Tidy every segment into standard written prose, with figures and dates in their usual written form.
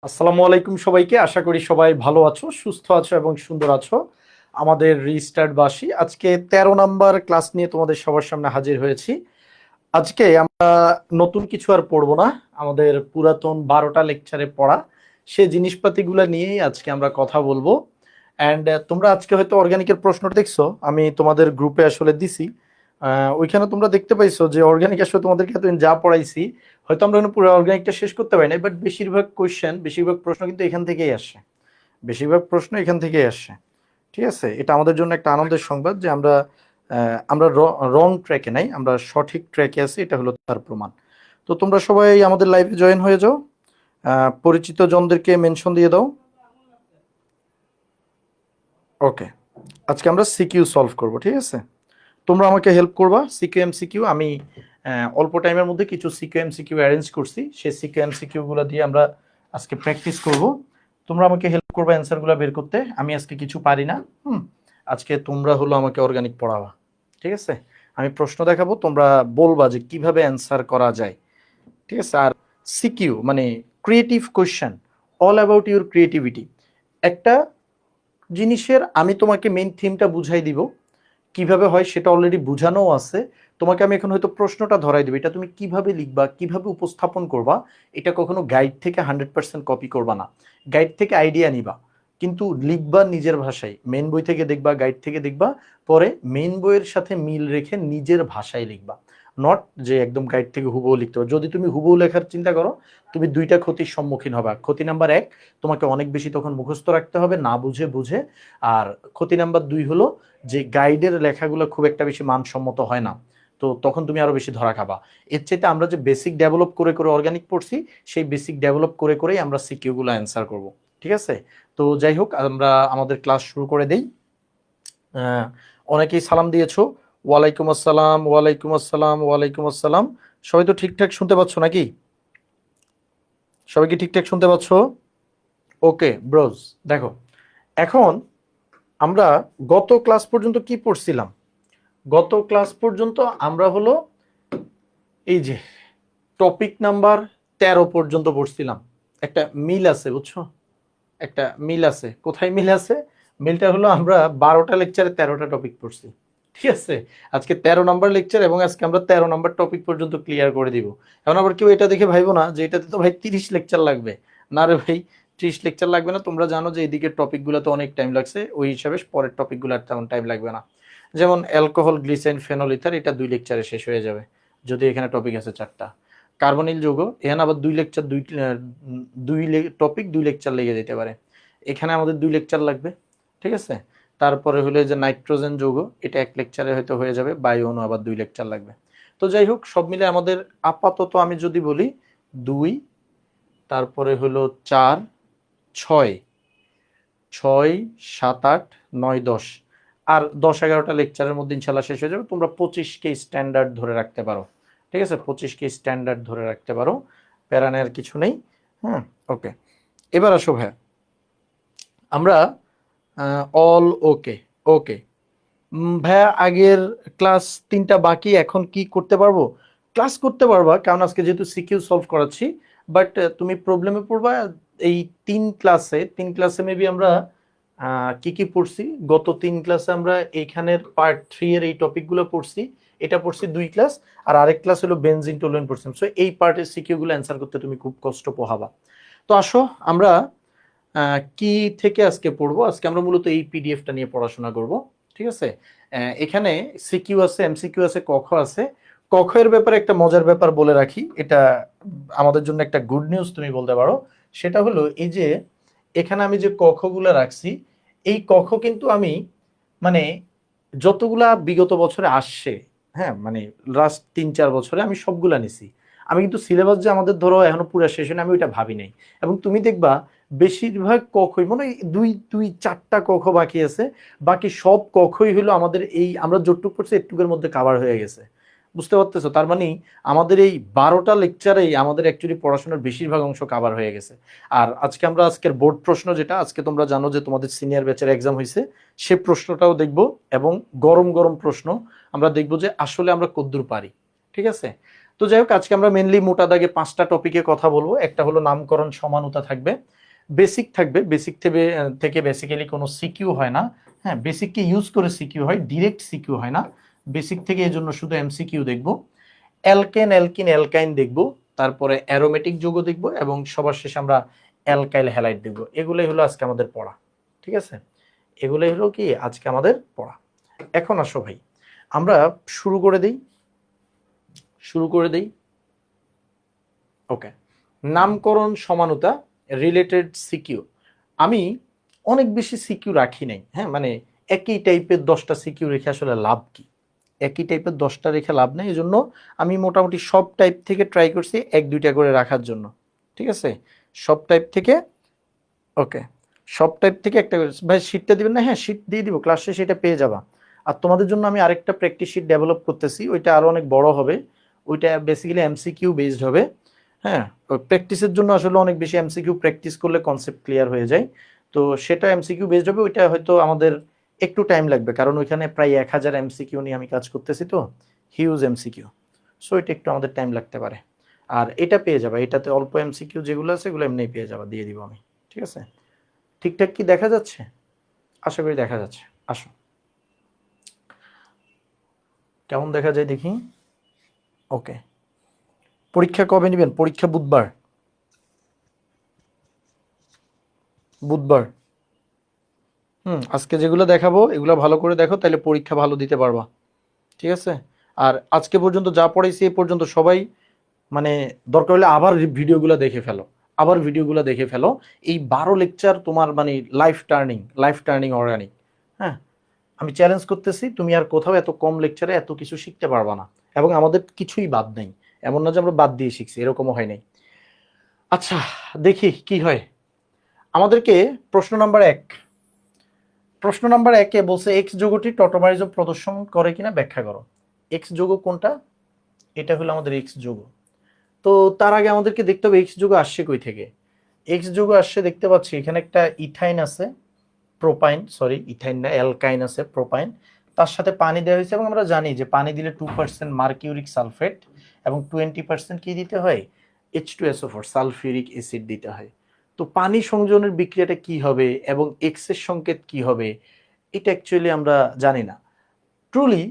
আসসালামু আলাইকুম সবাইকে। আশা করি সবাই ভালো আছো, সুস্থ আছো এবং সুন্দর আছো। আমাদের রিস্টার্ট বাসী আজকে 13 নাম্বার ক্লাস নিয়ে তোমাদের সবার সামনে হাজির হয়েছি। আজকে আমরা নতুন কিছু আর পড়বো না, আমাদের পুরাতন 12টা লেকচারে পড়া সে জিনিসপাতিগুলো নিয়েই আজকে আমরা কথা বলবো। অ্যান্ড তোমরা আজকে হয়তো অর্গানিকের প্রশ্ন দেখছো, আমি তোমাদের গ্রুপে আসলে দিছি। ওইখানে তোমরা দেখতে পাইছো যে অর্গানিক আসলে তোমাদেরকে এতদিন যা পড়াইছি, হয়তো আমরা পুরো অর্গানিকটা শেষ করতে পারি না, বাট বেশিরভাগ কোয়েশ্চেন বেশিরভাগ প্রশ্ন কিন্তু এখান থেকেই আসে। বেশিরভাগ প্রশ্ন এখান থেকেই আসে। ঠিক আছে, এটা আমাদের জন্য একটা আনন্দের সংবাদ যে আমরা রং ট্র্যাকে নাই, আমরা সঠিক ট্র্যাকে আছি, এটা হলো তার প্রমাণ। তো তোমরা সবাই আমাদের লাইভে জয়েন হয়ে যাও, পরিচিত জনদেরকে মেনশন দিয়ে দাও। ওকে, আজকে আমরা সিকিউ সলভ করব, ঠিক আছে? তোমরা আমাকে হেল্প করবা সিকিউ এমসিকিউ। আমি অল্প টাইমের মধ্যে কিছু সিকিউ এমসিকিউ অ্যারেঞ্জ করছি, সেই সিকিউ এমসিকিউ গুলো দিয়ে আমরা আজকে প্র্যাকটিস করব। তোমরা আমাকে হেল্প করবা অ্যান্সারগুলো বের করতে। আমি আজকে কিছু পারি না। আজকে তোমরা হলো আমাকে অর্গানিক পড়াবা, ঠিক আছে? আমি প্রশ্ন দেখাবো, তোমরা বলবা যে কিভাবে অ্যান্সার করা যায়, ঠিক আছে? আর সিকিউ মানে creative question, all about your creativity. একটা জিনিসের আমি তোমাকে মেইন থিমটা বুঝাই দিব, কিভাবে হয় সেটা অলরেডি বুঝানো আছে। তোমাকে আমি এখন হয়তো প্রশ্নটা ধরাই দেবো, এটা তুমি কিভাবে লিখবা, কিভাবে উপস্থাপন করবা। এটা কখনো গাইড থেকে 100% কপি করবা না, গাইড থেকে আইডিয়া নিবা, কিন্তু লিখবা নিজের ভাষায়। মেন বই থেকে দেখবা, গাইড থেকে দেখবা, পরে মেন বইয়ের সাথে মিল রেখে নিজের ভাষায় লিখবা। নট যে একদম গাইড থেকে হুবহু লিখতে হবে। যদি তুমি হুবহু লেখার চিন্তা করো, তুমি দুইটা ক্ষতির সম্মুখীন হবা। ক্ষতি নাম্বার এক, তোমাকে অনেক বেশি তখন মুখস্থ রাখতে হবে না বুঝে বুঝে। আর ক্ষতি নাম্বার দুই হলো যে গাইডের লেখাগুলো খুব একটা বেশি মানসম্মত হয় না, তো তখন তুমি আরো বেশি ধরা খাবা। এর চাইতে আমরা যে বেসিক ডেভেলপ করে করে অর্গানিক পড়ছি, সেই বেসিক ডেভেলপ করে করেই আমরা সিকিউ গুলো অ্যান্সার করব, ঠিক আছে? তো যাই হোক, আমরা আমাদের ক্লাস শুরু করে দেই। অনেকেই সালাম দিয়েছো। ওয়ালাইকুম আসসালাম, ওয়ালাইকুম আসসালাম, ওয়ালাইকুম আসসালাম। সবাই তো ঠিকঠাক শুনতে পাচ্ছ নাকি? সবাই কি ঠিকঠাক শুনতে পাচ্ছ? ওকে ব্রোজ, দেখো এখন আমরা গত ক্লাস পর্যন্ত কি পড়ছিলাম। গত ক্লাস পর্যন্ত আমরা হলো এই যে টপিক নাম্বার 13 পর্যন্ত পড়ছিলাম। একটা মিল আছে, বুঝছো? একটা মিল আছে। কোথায় মিল আছে? মিলটা হলো আমরা 12টা লেকচারে 13টা টপিক পড়ছি, ঠিক আছে? আজকে 13 নাম্বার লেকচার এবং আজকে আমরা 13 নাম্বার টপিক পর্যন্ত ক্লিয়ার করে দিব। এখন আবার কেউ এটা দেখে ভাইবো না যে এটাতে তো ভাই 30 লেকচার লাগবে। না রে ভাই, 30 লেকচার লাগবে না। তোমরা জানো যে এদিকে টপিকগুলোতে অনেক টাইম লাগছে, ওই হিসাবে পরের টপিকগুলো আর তেমন টাইম লাগবে না। যেমন অ্যালকোহল, গ্লিসাইন, ফেনল, ইথার, এটা 2 লেকচারে শেষ হয়ে যাবে, যদি এখানে টপিক আছে 4টা। কার্বনিল যৌগ, এখানে আবার 2 লেকচার, দুই টপিক 2 লেকচার লেগে যেতে পারে। এখানে আমাদের 2 লেকচার লাগবে, ঠিক আছে? তারপরে হলো যে নাইট্রোজেন যৌগ, এটা 1 লেকচারে হয়তো হয়ে যাবে। বায়ু অণু আবার 2 লেকচার লাগবে। তো যাই হোক, সব মিলে আমাদের আপাতত আমি যদি বলি 2, তারপরে হলো 4, 6, 6, 7, 8, 9, 10, আর 10-11টা লেকচারের মধ্যে ইনশাল্লাহ শেষ হয়ে যাবে। তোমরা 25কে স্ট্যান্ডার্ড ধরে রাখতে পারো, ঠিক আছে? 25কে স্ট্যান্ডার্ড ধরে রাখতে পারো, প্যারা নেওয়ার কিছু নেই। হ্যাঁ, ওকে। এবার আসো ভাইয়া, আমরা অল ওকে। ওকে ভাইয়া, আগের ক্লাস 3টা বাকি, এখন কি করতে পারবো? ক্লাস করতে পারবা, কারণ আজকে যেহেতু সিকিউ সলভ করাচ্ছি। বাট তুমি প্রবলেমে পড়বা। এই 3 ক্লাসে মেবি আমরা কি কি পড়ছি। গত 3 ক্লাসে আমরা এইখানের পার্ট 3 এর এই টপিকগুলো পড়ছি। এটা পড়ছি 2 ক্লাস, আর আরেক ক্লাস হলো বেনজিন টলুয়েন্ট পড়ছিলাম। সো এই পার্টের সিকিউ গুলো অ্যান্সার করতে তুমি খুব কষ্ট পোহাবা। তো আসো আমরা কি থেকে আজকে পড়বো। আজকে আমরা মূলত এই পিডিএফটা নিয়ে পড়াশোনা করব, ঠিক আছে? এখানে সিকিউ আছে, এমসিকিউ আছে, কখ আছে। কখ এর ব্যাপারে একটা মজার ব্যাপার বলে রাখি, এটা আমাদের জন্য একটা গুড নিউজ তুমি বলতে পারো। সেটা হলো এই যে এখানে আমি যে কখগুলো রাখছি, এই কখ কিন্তু আমি মানে যতগুলা বিগত বছরে আসছে, হ্যাঁ মানে লাস্ট 3-4 বছরে আমি সবগুলা নিছি। আমি কিন্তু সিলেবাস যে আমাদের ধরো এখনো পুরো শেষ হয়নি, আমি ওইটা ভাবি নাই। এবং তুমি দেখবা বেশিরভাগ কখই মনে হয় দুই দুই 4টা কখ বাকি আছে, বাকি সব কখই হলো আমাদের এই আমরা যতটুকু পড়ছি একটুকের মধ্যে কাভার হয়ে গেছে। বুঝতে পারতেছো? তার মানে আমাদের এই 12টা লেকচারেই আমাদের অ্যাকচুয়ালি পড়াশোনার বেশিরভাগ অংশ কাভার হয়ে গেছে। আর আজকে আমরা আজকের বোর্ড প্রশ্ন, যেটা আজকে তোমরা জানো যে তোমাদের সিনিয়র ব্যাচের এক্সাম হয়েছে, সে প্রশ্নটাও দেখব। এবং গরম গরম প্রশ্ন আমরা দেখব যে আসলে আমরা কদ্দূর পারি, ঠিক আছে? তো যাই হোক, আজকে আমরা মেনলি মোটা দাগে 5টা টপিকে কথা বলবো। একটা হলো নামকরণ সমানুতা থাকবে, বেসিক থাকবে, বেসিক থেকে বেসিক্যালি কোনো সিকিউ হয় না। হ্যাঁ, বেসিককে ইউজ করে সিকিউ হয়, ডিরেক্ট সিকিউ হয় না। বেসিক থেকে এই জন্য শুধু এমসিকিউ দেখবো। অ্যালকেন, অ্যালকিন, অ্যালকাইন দেখবো, তারপরে অ্যারোমেটিক যৌগ দেখবো, এবং সবার শেষে আমরা অ্যালকাইল হ্যালাইড দেখবো। এগুলোই হলো আজকে আমাদের পড়া, ঠিক আছে? এগুলোই হলো কি আজকে আমাদের পড়া। এখন আসো ভাই, আমরা শুরু করে দিই। ওকে, নামকরণ সমানুতা, রিলেটেড সিকিউ। আমি অনেক বেশি সিকিউ রাখি নাই। হ্যাঁ, মানে একই টাইপের 10টা সিকিউ রেখে আসলে লাভ কি? একই টাইপের 10টা রেখে লাভ নেই। এই জন্য আমি মোটামুটি সব টাইপ থেকে ট্রাই করছি 1-2টা করে রাখার জন্য, ঠিক আছে? সব টাইপ থেকে, ওকে, সব টাইপ থেকে একটা করে। ভাই শিটটা দিবেন না? হ্যাঁ, শিট দিয়ে দিব, ক্লাসে সেটা পেয়ে যাবা। আর তোমাদের জন্য আমি আরেকটা প্র্যাকটিস শিট ডেভেলপ করতেছি, ওইটা আরো অনেক বড় হবে। ওইটা বেসিক্যালি এমসিকিউ বেসড হবে। হ্যাঁ, ওই প্র্যাকটিসের জন্য আসলে অনেক বেশি এমসিকিউ প্র্যাকটিস করলে কনসেপ্ট ক্লিয়ার হয়ে যায়। তো সেটা এমসিকিউ বেসড হবে। ওইটা হয়তো আমাদের একটু টাইম লাগবে, কারণ ওইখানে প্রায় 1000 এমসিকিউ নিয়ে আমি কাজ করতেছি, তো হিউজ এমসিকিউ। সো এটা একটু আমাদের টাইম লাগতে পারে। আর এটা পেয়ে যাবে, এটাতে অল্প এমসিকিউ যেগুলো আছে এগুলো এমনি পেয়ে যাবে, দিয়ে দিব আমি, ঠিক আছে? ঠিকঠাক কি দেখা যাচ্ছে? আশা করি দেখা যাচ্ছে। আসো, কেমন দেখা যায় দেখি। ওকে, পরীক্ষা কবে নেবেন? পরীক্ষা বুধবার। বুধবার। আজকে যেগুলো দেখাবো এগুলো ভালো করে দেখো, তাহলে পরীক্ষা ভালো দিতে পারবা, ঠিক আছে? আর আজকে পর্যন্ত যা পড়াইছি এ পর্যন্ত সবাই, মানে দরকার হলে আবার ভিডিওগুলো দেখে ফেলো, আবার ভিডিওগুলো দেখে ফেলো। এই 12 লেকচার তোমার মানে লাইফ টার্নিং অর্গানিক। হ্যাঁ, আমি চ্যালেঞ্জ করতেছি, তুমি আর কোথাও এত কম লেকচারে এত কিছু শিখতে পারবা না। এবং আমাদের কিছুই বাদ নেই, এমন না যে আমরা বাদ দিয়ে শিখছি, এরকমও হয় নাই। আচ্ছা, দেখি কি হয়। আমাদেরকে প্রশ্ন নাম্বার 1, প্রশ্ন নাম্বার 1-এ বলছে এক্স যৌগটি টটোমারিজম প্রদর্শন করে কিনা ব্যাখ্যা করো। এক্স যৌগ কোনটা? এটা হলো আমাদের এক্স যৌগ। তো তার আগে আমাদেরকে দেখতে হবে এক্স যৌগ আসছে কই থেকে। এক্স যৌগ আসছে দেখতে পাচ্ছি এখানে একটা ইথাইন আছে, প্রোপাইন, সরি ইথাইন না, অ্যালকাইন আছে, প্রোপাইন। তার সাথে পানি দেওয়া হয়েছে, এবং আমরা জানি যে পানি দিলে 2% মার্কিউরিক সালফেট এবং 20% কি দিতে হয়? H2SO4 সালফিউরিক অ্যাসিড দিতে হয়। তো পানি সংযোজনের বিক্রিয়াটা কি হবে এবং এক্স এর সংকেত কি হবে, এটা অ্যাকচুয়ালি আমরা জানি না। ট্রুলি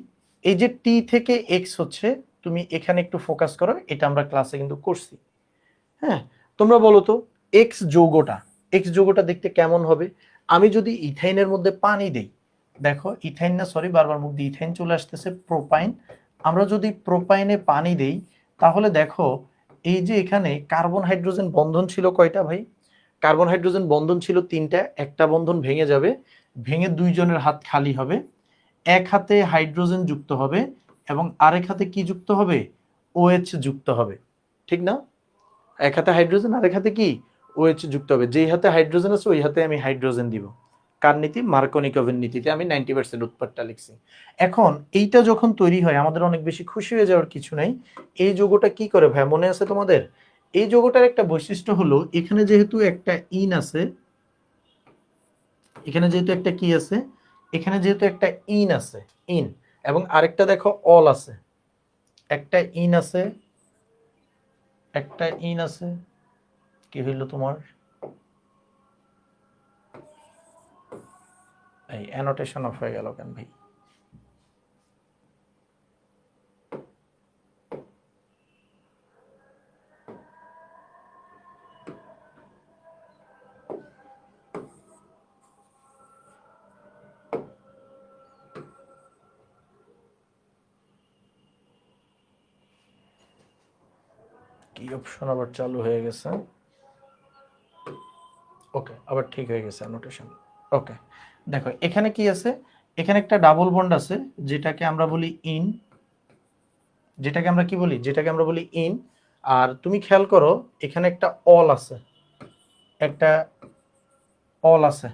এই যে টি থেকে এক্স হচ্ছে, তুমি এখানে একটু ফোকাস করো, এটা আমরা ক্লাসে কিন্তু করছি। হ্যাঁ, তোমরা বলো তো এক্স যৌগটা দেখতে কেমন হবে? আমি যদি ইথাইনের মধ্যে পানি দেই, দেখো ইথাইন না, সরি বারবার মুখ দিয়ে ইথাইন চলে আসতেছে, প্রোপাইন। আমরা যদি প্রোপাইনে পানি দেই, তাহলে দেখো এই যে এখানে কার্বন হাইড্রোজেন বন্ধন ছিল কয়টা ভাই? কার্বন হাইড্রোজেন বন্ধন ছিল 3টা। একটা বন্ধন ভেঙে যাবে, ভেঙে 2 জনের হাত খালি হবে। এক হাতে হাইড্রোজেন যুক্ত হবে এবং আরেক হাতে কি যুক্ত হবে? OH যুক্ত হবে, ঠিক না? এক হাতে হাইড্রোজেন, আরেক হাতে কি? OH যুক্ত হবে। যেই হাতে হাইড্রোজেন আছে ওই হাতে আমি হাইড্রোজেন দিব। কার নীতি? মার্কনিকভের নীতিতে আমি 90% উৎপাদটা লিখছি। এখন এইটা যখন তৈরি হয় আমাদের অনেক বেশি খুশি হয়ে যাওয়ার কিছু নাই। এই যৌগটা কি করে ভাই, মনে আছে তোমাদের? এই যৌগটার একটা বৈশিষ্ট্য হলো এখানে যেহেতু একটা ইন আছে, এখানে যেহেতু একটা কি আছে, এখানে যেহেতু একটা ইন আছে, ইন, এবং আরেকটা দেখো অল আছে। একটা ইন আছে, একটা ইন আছে, কি হইলো তোমার? এই অ্যানোটেশন অফ হয়ে গেল কেন ভাই? কি অপশন আবার চালু হয়ে গেছে? ওকে, আবার ঠিক হয়ে গেছে অ্যানোটেশন। ওকে, দেখো এখানে কি আছে, এখানে একটা ডাবল বন্ড আছে, যেটাকে আমরা বলি ইন, যেটাকে আমরা কি বলি, যেটাকে আমরা বলি ইন। আর তুমি খেয়াল করো এখানে একটা অল আছে, একটা অল আছে,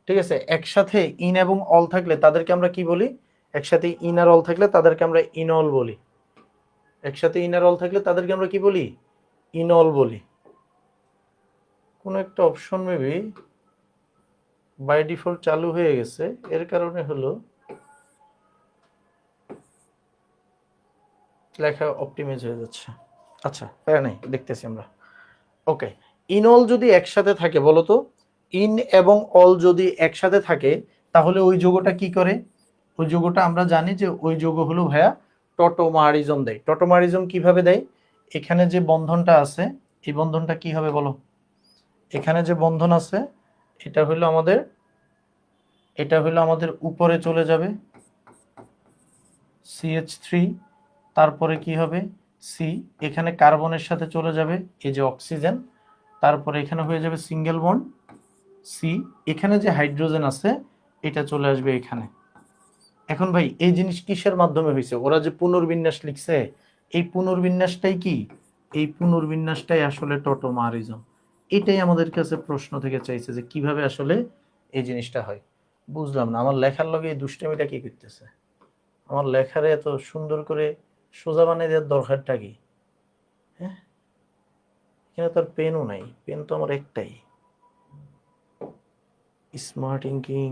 ঠিক আছে? একসাথে ইন এবং অল থাকলে তাদেরকে আমরা কি বলি? একসাথে ইন আর অল থাকলে তাদেরকে আমরা ইনল বলি। একসাথে ইন আর অল থাকলে তাদেরকে আমরা কি বলি? ইনল বলি। কোন একটা অপশন মেবি বাই ডিফল্ট চালু হয়ে গেছে, এর কারণে হলো লেখা অপটিমাইজ হয়ে যাচ্ছে। আচ্ছা প্যারা নাই, দেখতেছি আমরা। ওকে, ইন অল যদি একসাথে থাকে বলো তো, ইন এবং অল যদি একসাথে থাকে তাহলে ওই যোগটা কি করে? ওই যোগটা আমরা জানি যে ওই যোগ হলো ভাইয়া টটোমারিজম দেয়। টটোমারিজম কিভাবে দেয়? এখানে যে বন্ধনটা আছে এই বন্ধনটা কি হবে বলো? এখানে যে বন্ধন আছে এটা হলো আমাদের, এটা হলো আমাদের উপরে চলে যাবে CH3, তারপরে কি হবে সি, এখানে কার্বনের সাথে চলে যাবে এই যে অক্সিজেন, তারপরে এখানে হয়ে যাবে সিঙ্গেল বন্ড সি, এখানে যে হাইড্রোজেন আছে এটা চলে আসবে এখানে। এখন ভাই এই জিনিস কিসের মাধ্যমে হয়েছে? ওরা যে পুনর্বিন্যাস লিখছে এই পুনর্বিন্যাসটাই কি? এই পুনর্বিন্যাসটাই আসলে টটোমারিজম। এটাই আমাদের কাছে প্রশ্ন থেকে চাইছে যে কিভাবে আসলে এই জিনিসটা হয়। বুঝলাম না আমার লেখার লগে এই দুষ্টামিটা কি করতেছে? আমার লেখারে এত সুন্দর করে সোজা বানিয়ে দেওয়ার দরকারটা কি? হ্যাঁ, এখানে তো আর পেনও নাই, পেন তো আমার একটাই। স্মার্ট ইঙ্কিং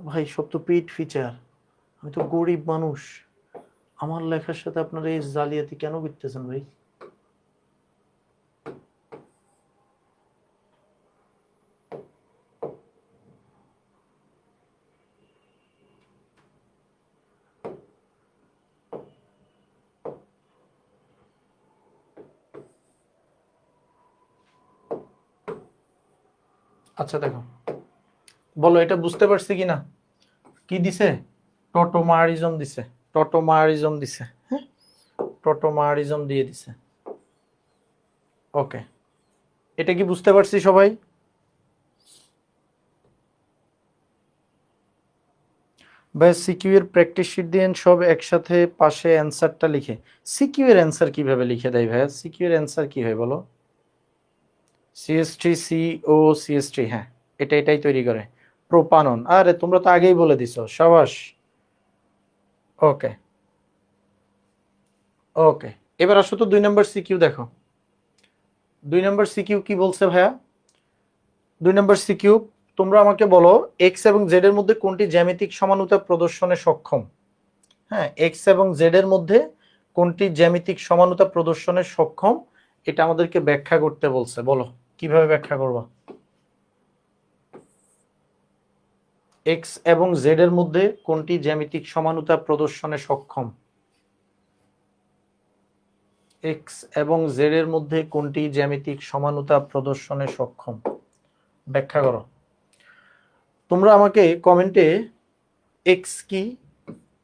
ভাই, সব তো পেইড ফিচার। আমি তো গরিব মানুষ, আমার লেখার সাথে আপনারা এই জালিয়াতি কেন করতেছেন ভাই? আচ্ছা দেখো, বলো এটা বুঝতে পারছি কিনা? কি দিছে? টটোমারিজম দিছে, টটোমারিজম দিছে, হ্যাঁ টটোমারিজম দিয়ে দিছে। ওকে, এটা কি বুঝতে পারছি সবাই? ভাই সিকিউ এর প্র্যাকটিস শিট দিয়েন সব একসাথে পাশে অ্যান্সারটা লিখে। সিকিউ এর অ্যান্সার কিভাবে লিখে দেয় ভাইয়া? সিকিউ এর অ্যান্সার কি হয় বলো? CH3 CO CH3, হ্যাঁ এটাই তৈরি করে প্রোপানন। আরে তোমরা তো আগেই বলে দিছো, সাবাস। ওকে ওকে, এবার আসো তো 2 নম্বর সিকিউ দেখো। 2 নম্বর সিকিউ কি বলছে ভাইয়া? 2 নম্বর সিকিউ, তোমরা আমাকে বলো এক্স এবং জেড এর মধ্যে কোনটি জ্যামিতিক সমানুতা প্রদর্শনে সক্ষম। হ্যাঁ, এক্স এবং জেড এর মধ্যে কোনটি জ্যামিতিক সমানুতা প্রদর্শনে সক্ষম, এটা আমাদেরকে ব্যাখ্যা করতে বলছে। বলো কিভাবে ব্যাখ্যা করবা? এক্স এবং জেড এর মধ্যে কোনটি জ্যামিতিক সমানুতা প্রদর্শনে সক্ষম? এক্স এবং জেড এর মধ্যে কোনটি জ্যামিতিক সমানুতা প্রদর্শনে সক্ষম? ব্যাখ্যা করো। তোমরা আমাকে কমেন্টে এক্স কি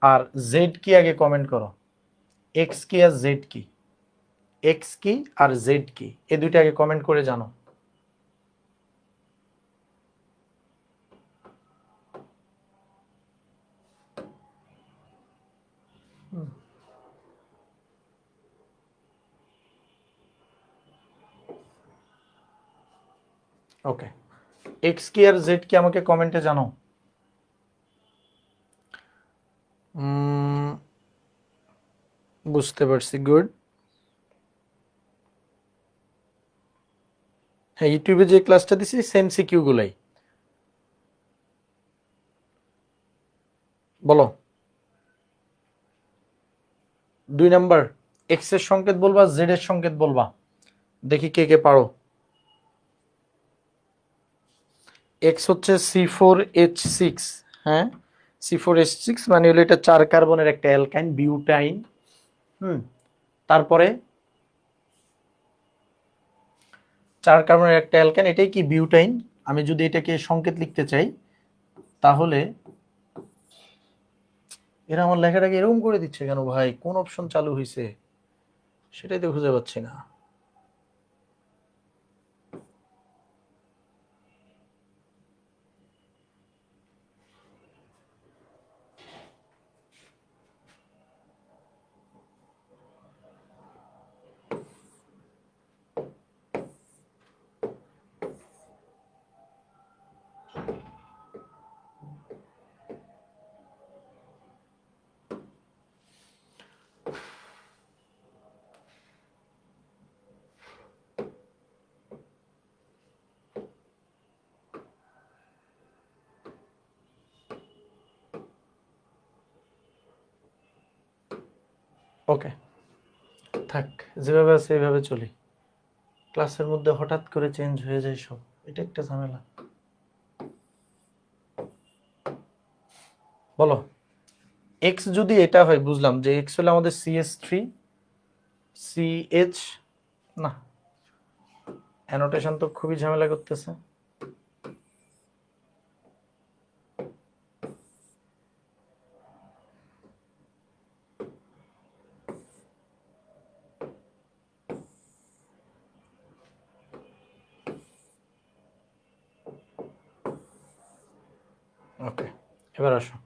আর জেড কি আগে কমেন্ট করো। এক্স কি আর জেড কি? এক্স কি আর জেড কি, এই দুইটা আগে কমেন্ট করে জানো। ওকে, এক্স কি আর জেড কি আমাকে কমেন্টে জানো। বুঝতে পারছি, গুড। হ্যাঁ, ইউটিউবে যে ক্লাসটা দিছি সেম সিকিউ গুলাই। বলো 2 নাম্বার, এক্স এর সংকেত বলবা জেড এর সংকেত বলবা, দেখি কে কে পারো। এক্স হচ্ছে C4H6, হ্যাঁ C4H6 মানে হলো এটা 4 কার্বনের একটা অ্যালকাইন বিউটাইন। হুম, তারপরে 4 কার্বনের একটা অ্যালকাইন, এটাই কি বিউটাইন। আমি যদি এটাকে সংকেত লিখতে চাই তাহলে এরা আমার লেখাটাকে এরকম করে দিচ্ছে কেন ভাই? কোন অপশন চালু হয়েছে সেটাই তো খুঁজে পাচ্ছি না। ওকে, থাক, যেভাবে আছে এইভাবে চলি। ক্লাসের মধ্যে হঠাৎ করে চেঞ্জ হয়ে যায় সব, এটা একটা ঝামেলা। বলো, এক্স যদি এটা হয়, বুঝলাম যে এক্স হলো আমাদের CH3 CH, না অ্যানোটেশন তো খুবই ঝামেলা করতেছে। ওকে, এবার আসো,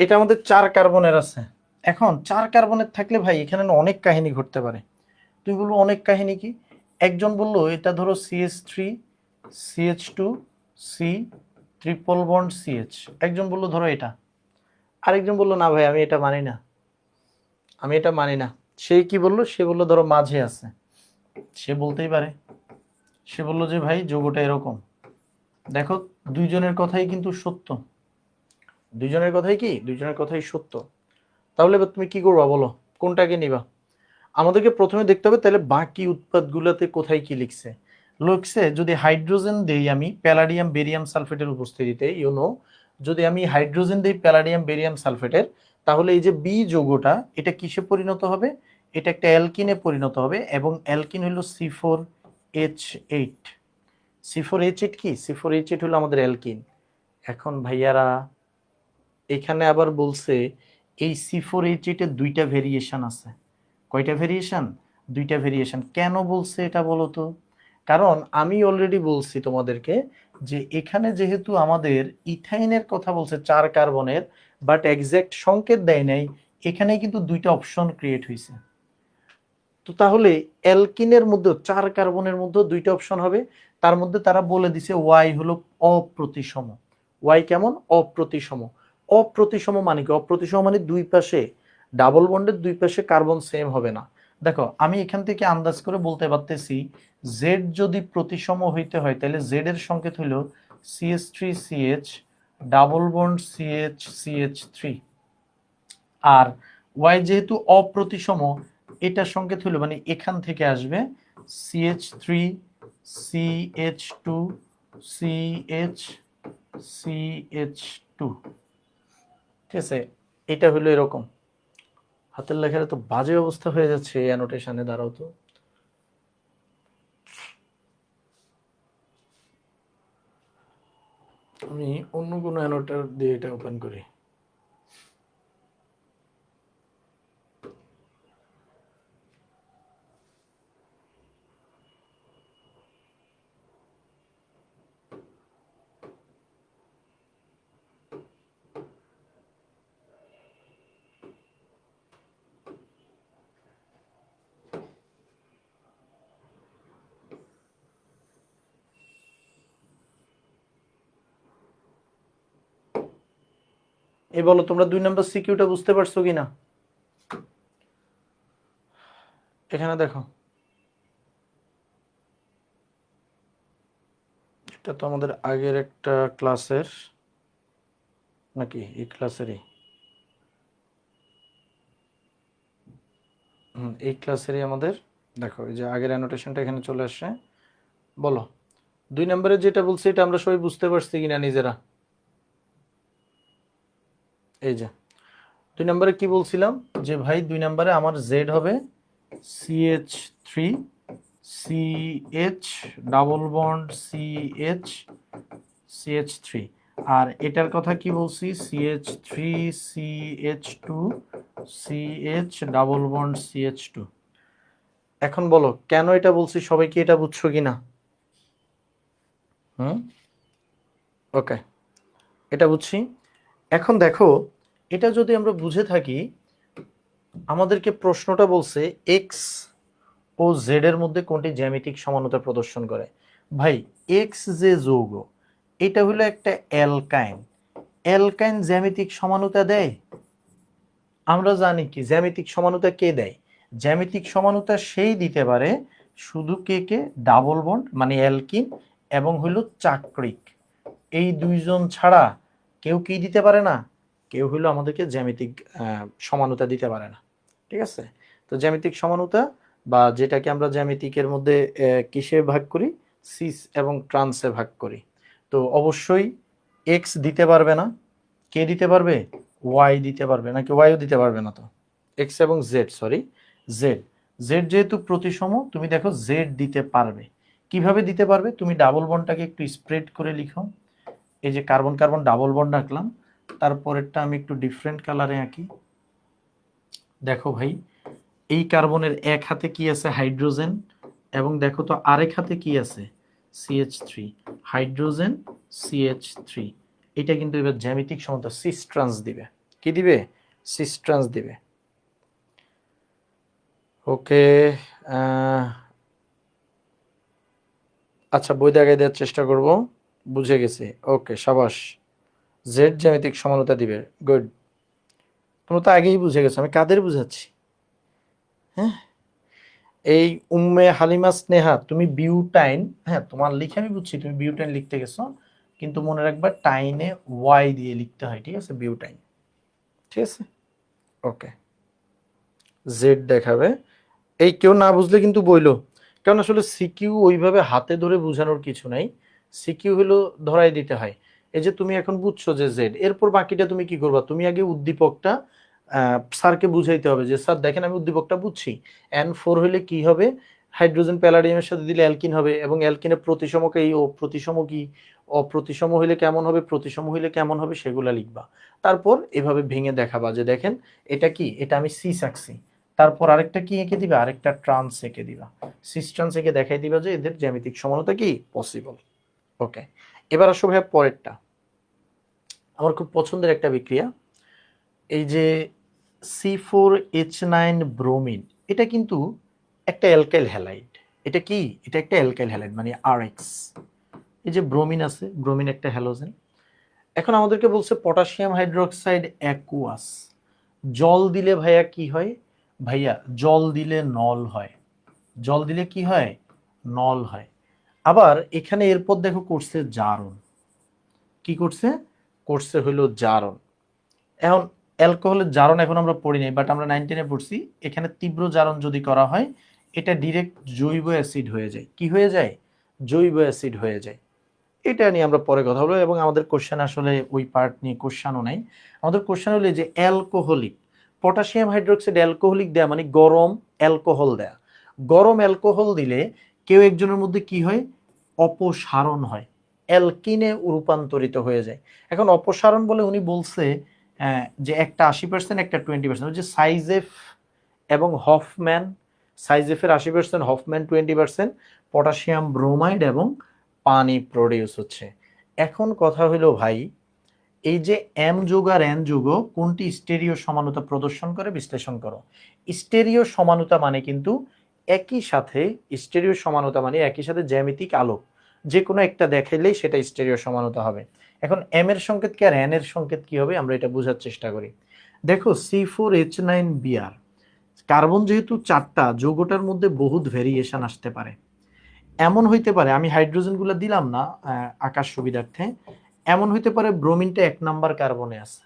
এটা আমাদের 4 কার্বনের আছে। এখন 4 কার্বনের থাকলে ভাই এখানে না অনেক কাহিনী ঘটতে পারে। তুমি বলবো অনেক কাহিনী কি? একজন বললো এটা ধরো CH3 CH2 C triple bond CH, একজন বললো ধরো এটা, আরেকজন বললো না ভাই আমি এটা মানি না, আমি এটা মানি না। সে কি বললো? সে বললো ধরো মাঝে আছে, সে বলতেই পারে, সে বললো যে ভাই যৌগটা এরকম। দেখো, দুইজনের কথাই কিন্তু সত্য, দুইজনের কথাই কি, দুইজনের কথাই সত্য। তাহলে এবার তুমি কি করবা বলো, কোনটাকে নিবা? আমাদেরকে প্রথমে দেখতে হবে তাহলে বাকি উৎপাদগুলোতে কোথায় কি লিখছে। লিখছে যদি হাইড্রোজেন দেই আমি প্যালাডিয়াম বেরিয়াম সালফেটের উপস্থিতিতে, যদি আমি হাইড্রোজেন দেই প্যালাডিয়াম বেরিয়াম সালফেটের, তাহলে এই যে বি যৌগটা এটা কিসে পরিণত হবে? এটা একটা অ্যালকিনে পরিণত হবে, এবং অ্যালকিন হলো C4H8। C4H8 কি? C4H8 হলো আমাদের অ্যালকিন। এখন ভাইয়ারা এখানে আবার বলছে এই C4H8 এর দুইটা ভেরিয়েশন আছে। কয়টা ভেরিয়েশন? দুইটা ভেরিয়েশন। কেন বলছে এটা বলো তো? কারণ আমি অলরেডি বলছি তোমাদেরকে যে এখানে যেহেতু আমাদের ইথাইনের কথা বলছে 4 কার্বনের, বাট এক্সাক্ট সংকেত দেয় নাই, এখানে কিন্তু দুইটা অপশন ক্রিয়েট হয়েছে। তো তাহলে অ্যালকিনের মধ্যে 4 কার্বনের মধ্যে দুইটা অপশন হবে, তার মধ্যে তারা বলে দিছে ওয়াই হলো অপ্রতিসম। ওয়াই কেমন? অপ্রতিসম। অপ্রতিসম মানে কি? অপ্রতিসম মানে দুই পাশে ডাবল বন্ডের দুই পাশে কার্বন সেম হবে না। দেখো আমি এখান থেকে আন্দাজ করে বলতে পারতেছি, জেড যদি প্রতিসম হইতে হয় তাহলে জেড এর সংকেত হলো CH3CH ডাবল বন্ড CH আর ওয়াই যেহেতু অপ্রতিসম, এটার সংকেত হলো মানে এখান থেকে আসবে CH3CH2 CH, ঠিক আছে? এটা হলো এরকম। হাতের লেখার তো বাজে অবস্থা হয়ে যাচ্ছে এই অ্যানোটেশনে, দাঁড়াও তো। আমি অন্য কোনো অ্যানোটেট দিয়ে এটা ওপেন করি। এই বলো তোমরা 2 নম্বর সিকিউটা বুঝতে পারছো কিনা? এখানে দেখো, এটা তো আমাদের আগের একটা ক্লাসের, নাকি এই ক্লাসেরই? এই ক্লাসেরই আমাদের। দেখো এই যে আগের অ্যানোটেশনটা এখানে চলে আসছে। বলো 2 নম্বরে যেটা বলছি এটা আমরা সবাই বুঝতে পারছি কিনা নিজেরা? এই যে 2 নম্বরে কি বলছিলাম যে ভাই 2 নম্বরে আমার জেড হবে CH3 CH double bond CH3, আর এটার কথা কি বলছি? CH3CH2 CH double bond CH2। এখন বলো কেন এটা বলছি, সবাই কি এটা বুঝছো কিনা? হুম, ওকে, এটা বুঝছি। এখন দেখো, এটা যদি আমরা বুঝে থাকি, আমাদেরকে প্রশ্নটা বলছে এক্স ও জেড এর মধ্যে কোনটি জ্যামিতিক সমানতা প্রদর্শন করে। ভাই এক্স যে যৌগ, এটা হলো একটা অ্যালকাইন। অ্যালকাইন জ্যামিতিক সমানতা দেয়? আমরা জানি কি জ্যামিতিক সমানতা কে দেয়? জ্যামিতিক সমানতা সেই দিতে পারে শুধু কে কে, ডাবল বন্ড মানে অ্যালকিন এবং হইল চাক্রিক, এই দুইজন ছাড়া কেউ কি দিতে পারে না, কেউ হইলো আমাদেরকে জ্যামিতিক সমানতা দিতে পারে না। ঠিক আছে? তো জ্যামিতিক সমানুতা বা যেটাকে আমরা জ্যামিতিকের মধ্যে কিসে ভাগ করি, সিস এবং ট্রান্সে ভাগ করি। তো অবশ্যই এক্স দিতে পারবে না, কে দিতে পারবে, ওয়াই দিতে পারবে, নাকি ওয়াইও দিতে পারবে না? তো এক্স এবং জেড, সরি জেড, জেড যেহেতু প্রতিসম, তুমি দেখো জেড দিতে পারবে। কিভাবে দিতে পারবে, তুমি ডাবল বন্ডটাকে একটু স্প্রেড করে লিখো। এই যে কার্বন কার্বন ডাবল বন্ড আঁকলাম, তারপরেরটা আমি একটু ডিফারেন্ট কালারে আঁকি। দেখো ভাই, এই কার্বনের এক হাতে কি আছে, হাইড্রোজেন, এবং দেখো তো আরেক হাতে কি আছে, CH3, হাইড্রোজেন CH3। এটা কিন্তু এবার জ্যামিতিক সমতা সিস ট্রান্স দিবে। কি দিবে, সিস ট্রান্স দিবে। ওকে, আচ্ছা বই দেখাই দেওয়ার চেষ্টা করব, বুঝে গেছি। ওকে, সাবাস, জেড জ্যামিতিক সমানতা দিবে, গুড। তোমরা তো আগেই বুঝে গেছো, আমি কাদের বুঝাচ্ছি? হ্যাঁ, এই উম্মে হালিমা স্নেহা, তুমি বিউটাইন, হ্যাঁ তোমার লিখে আমি বুঝছি তুমি বিউটাইন লিখতে গেছো, কিন্তু মনে রাখবা টাইনে ওয়াই দিয়ে লিখতে হয়, ঠিক আছে, বিউটাইন। ঠিক আছে, ওকে, জেড দেখাবে। এই কেউ না বুঝলে কিন্তু বইলো, কারণ আসলে সিকিউ ওইভাবে হাতে ধরে বোঝানোর কিছু নাই, সিকিউ হলো ধরাই দিতে হয়। এই যে তুমি এখন বুঝছো যে জেড, এরপর বাকিটা তুমি কি করবা, তুমি আগে উদ্দীপকটা স্যারকে বুঝাইতে হবে যে স্যার দেখেন আমি উদ্দীপকটা বুঝছি, N4 হলে কি হবে, হাইড্রোজেন প্যালাডিয়ামের সাথে দিলে অ্যালকিন হবে, এবং অ্যালকিনের প্রতিসমকে এই ও প্রতিসম কি, অপ্রতিসম হইলে কেমন হবে, প্রতিসম হইলে কেমন হবে, সেগুলা লিখবা। তারপর এভাবে ভেঙে দেখাবা যে দেখেন এটা কি, এটা আমি সিস আঁকছি, তারপর আরেকটা কি এঁকে দিবা, আরেকটা ট্রান্স এঁকে দিবা, সিস ট্রান্স এঁকে দেখাই দিবা যে এদের জ্যামিতিক সমানতা কি পসিবল। ওকে, এবার আসো ভাইয়া পরেরটা, আমার খুব পছন্দের একটা বিক্রিয়া, এই যে C4H9 ব্রোমিন, এটা কিন্তু একটা অ্যালকাইল হ্যালাইড। এটা কি, এটা একটা অ্যালকাইল হ্যালাইড মানে RX। এই যে ব্রোমিন আছে, ব্রোমিন একটা হ্যালোজেন। এখন আমাদেরকে বলছে পটাশিয়াম হাইড্রোক্সাইড অ্যাকুয়াস, জল দিলে ভাইয়া কি হয়, ভাইয়া জল দিলে নল হয়, জল দিলে কি হয়, নল হয়। আবার এখানে এরপর দেখো করছে জারণ, কি করছে, করছে হইলো জারণ। এখন অ্যালকোহলের জারণ এখন আমরা পড়ি নাই, বাট আমরা 9-10-এ পড়ছি, এখানে তীব্র জারণ যদি করা হয় এটা ডিরেক্ট জৈব অ্যাসিড হয়ে যায়, কি হয়ে যায়, জৈব অ্যাসিড হয়ে যায়। এটা নিয়ে আমরা পরে কথা বলবো, এবং আমাদের কোশ্চেন আসলে ওই পার্ট নিয়ে কোশ্চেনও নাই। আমাদের কোশ্চেন হলো যে অ্যালকোহলিক, পটাশিয়াম হাইড্রোক্সাইড অ্যালকোহলিক দেয়া মানে গরম অ্যালকোহল দেয়া, গরম অ্যালকোহল দিলে কেউ একজনের মধ্যে কি হয়, অপসারণ হয়, অ্যালকিনে রূপান্তরিত হয়ে যায়। এখন অপসারণ বলে উনি বলছে যে একটা 80%, একটা 20%, যে সাইজেফ এবং হফম্যান, সাইজেফের 80%, হফম্যান 20%, পটাশিয়াম ব্রোমাইড এবং পানি প্রডিউস হচ্ছে। এখন কথা হলো ভাই, এই যে এম যুগ আর এন যুগ কোনটি স্টেরিও সমানুতা প্রদর্শন করে বিশ্লেষণ করো। স্টেরিও সমানুতা মানে কিন্তু একই সাথে, স্টেরিও সমানুতা মানে একই সাথে জ্যামিতিক আলোক যে কোনো একটা দেখাইলেই সেটা স্টেরিও সমানুতা হবে। এখন এম এর সংকেত কি আর এন এর সংকেত কি হবে, আমরা এটা বোঝার চেষ্টা করি। দেখো C4H9Br, কার্বন যেহেতু চারটা, যৌগটার মধ্যে বহুত ভেরিয়েশন আসতে পারে। এমন হইতে পারে, আমি হাইড্রোজেনগুলো দিলাম না আকাশ সুবিধার্থে, এমন হইতে পারে ব্রোমিনটা 1 নাম্বার কার্বনে আছে,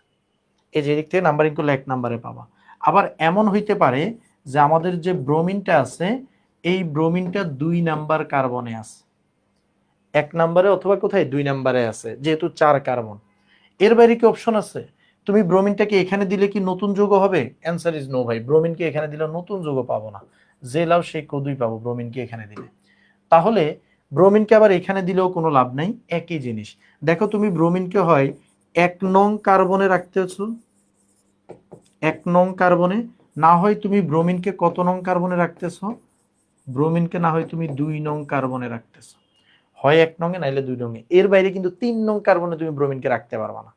এই যে দিক থেকে নাম্বারিং করলে 1 নাম্বারে পাবা। আবার এমন হইতে পারে যে আমাদের যে ব্রোমিনটা আছে, এই ব্রোমিনটা 2 নাম্বার কার্বনে আছে, 1 নাম্বারে অথবা কোথায় 2 নাম্বারে আছে, যেহেতু 4 কার্বন। এর বাইরে কি অপশন আছে, তুমি ব্রোমিনটাকে এখানে দিলে কি নতুন যৌগ হবে, অ্যান্সার ইজ নো ভাই, ব্রোমিনকে এখানে দিলে নতুন যৌগ পাবো না, যে লাভ সেই কদুই পাবো ব্রোমিনকে এখানে দিলে। তাহলে ব্রোমিনকে আবার এখানে দিলেও কোনো লাভ নাই, একই জিনিস। দেখো তুমি ব্রোমিনকে হয় 1 নং কার্বনে রাখতেছো, 1 নং কার্বনে, না হয় তুমি ব্রোমিনকে কত নং কার্বনে রাখতেছো, ব্রোমিনকে না হয় তুমি 2 নং কার্বনে রাখতেছো, হয় 1 নং এ নাইলে 2 নং এ। এর বাইরে কিন্তু 3 নং কার্বনে তুমি ব্রোমিনকে রাখতে পারবা না।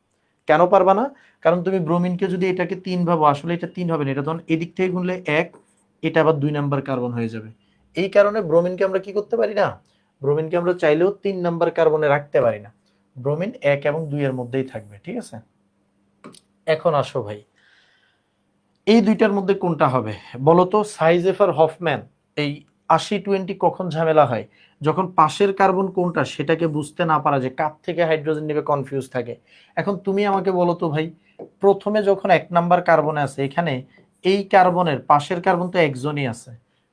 কেন পারবা না, কারণ তুমি ব্রোমিনকে যদি এটাকে 3 ভাবো, আসলে এটা 3 হবে না, এটা তখন এদিক থেকে গুনলে 1, এটা আবার 2 নাম্বার কার্বন হয়ে যাবে। এই কারণে ব্রোমিনকে আমরা কি করতে পারি না, ব্রোমিনকে আমরা চাইলেও 3 নাম্বার কার্বনে রাখতে পারি না, ব্রোমিন 1 এবং 2 এর মধ্যেই থাকবে। ঠিক আছে, এখন আসো ভাই, এই দুইটার মধ্যে কোনটা হবে বলো তো, সাইজেফার হফম্যান, এই 80-20 কখন ঝামেলা হয়, যখন পাশের কার্বন কোনটা সেটাকে বুঝতে না পারা, যে কার থেকে হাইড্রোজেন নেবে কনফিউজ থাকে। এখন তুমি আমাকে বলো তো ভাই, প্রথমে যখন 1 নাম্বার কার্বনে আছে, এখানে এই কার্বনের পাশের কার্বন তো একজনই আছে,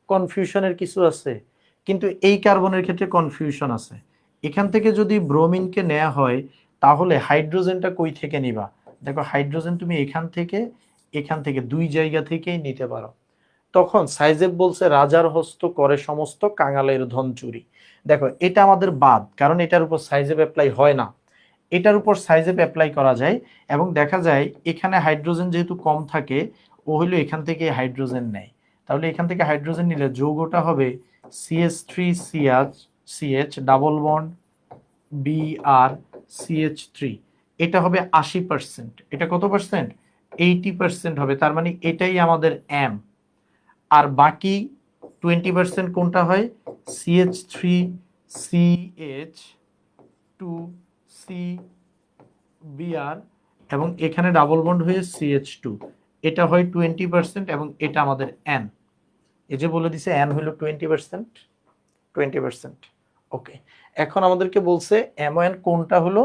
কনফিউশনের কিছু আছে, কিন্তু এই কার্বনের ক্ষেত্রে কনফিউশন আছে। এখান থেকে যদি ব্রোমিনকে নেওয়া হয় তাহলে হাইড্রোজেনটা কই থেকে নিবা? দেখো হাইড্রোজেন তুমি এখান থেকে দুই জায়গা থেকেই নিতে পারো। তখন সাইজেব বলছে রাজার হস্ত করে সমস্ত কাঙালের ধন চুরি। দেখো এটা আমাদের বাদ, কারণ এটার উপর সাইজেব অ্যাপ্লাই হয় না, এটার উপর সাইজেব অ্যাপ্লাই করা যায়। এবং দেখা যায় এখানে হাইড্রোজেন যেহেতু কম থাকে, ও হইলো এখান থেকে হাইড্রোজেন নেয়, তাহলে এখান থেকে হাইড্রোজেন নিলে যৌগটা হবে CH3CH double bond Br CH3। এটা হবে 80%, এটা কত পার্সেন্ট? 80% হবে, তার মানে এটাই আমাদের M। আর বাকি 20% কোনটা হয়? CH3CH2CBr এবং এখানে ডাবল বন্ড হয়ে CH2, এটা হয় 20% এবং এটা আমাদের N। এই যে বলে দিছে N হলো 20%, 20%। ওকে, এখন আমাদেরকে বলছে MON কোনটা হলো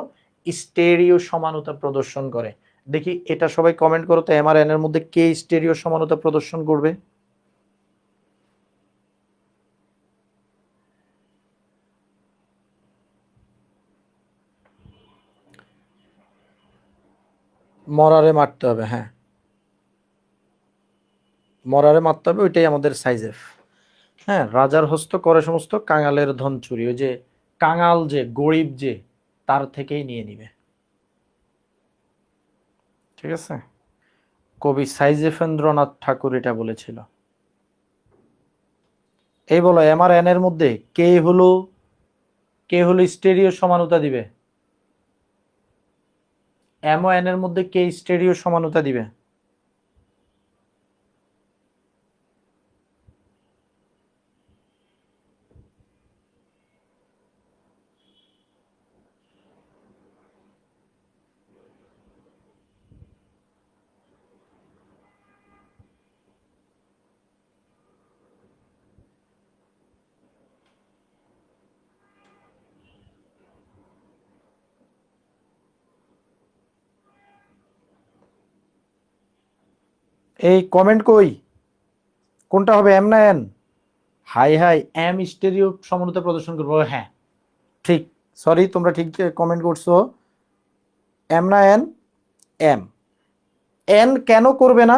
স্টেরিও সমানুতা প্রদর্শন করে। দেখি এটা সবাই কমেন্ট করো তো, M আর N এর মধ্যে কে স্টেরিও সমানুতা প্রদর্শন করবে? মরারে মারতে হবে, হ্যাঁ মরারে মারতে হবে, ওইটাই আমাদের সাইজেফ। হ্যাঁ, রাজার হস্ত করে সমস্ত কাঙালের ধন চুরি, ওই যে কাঙাল যে গরিব যে তার থেকেই নিয়ে নিবে। ঠিক আছে, কবি সাইজেফেন্দ্রনাথ ঠাকুর এটা বলেছিল। এই বলো এম আর এন এর মধ্যে কে হলো স্টেরিও সমানুতা দিবে? এম ও এন এর মধ্যে কে স্টেরিও সমানুতা দিবে? এই কমেন্ট কই, কোনটা হবে এম না এন? হাই হাই, এম স্টেরিও সমানুতা প্রদর্শন করবো, হ্যাঁ ঠিক, সরি তোমরা ঠিক কমেন্ট করছো। এম না এন? এম। এন কেন করবে না?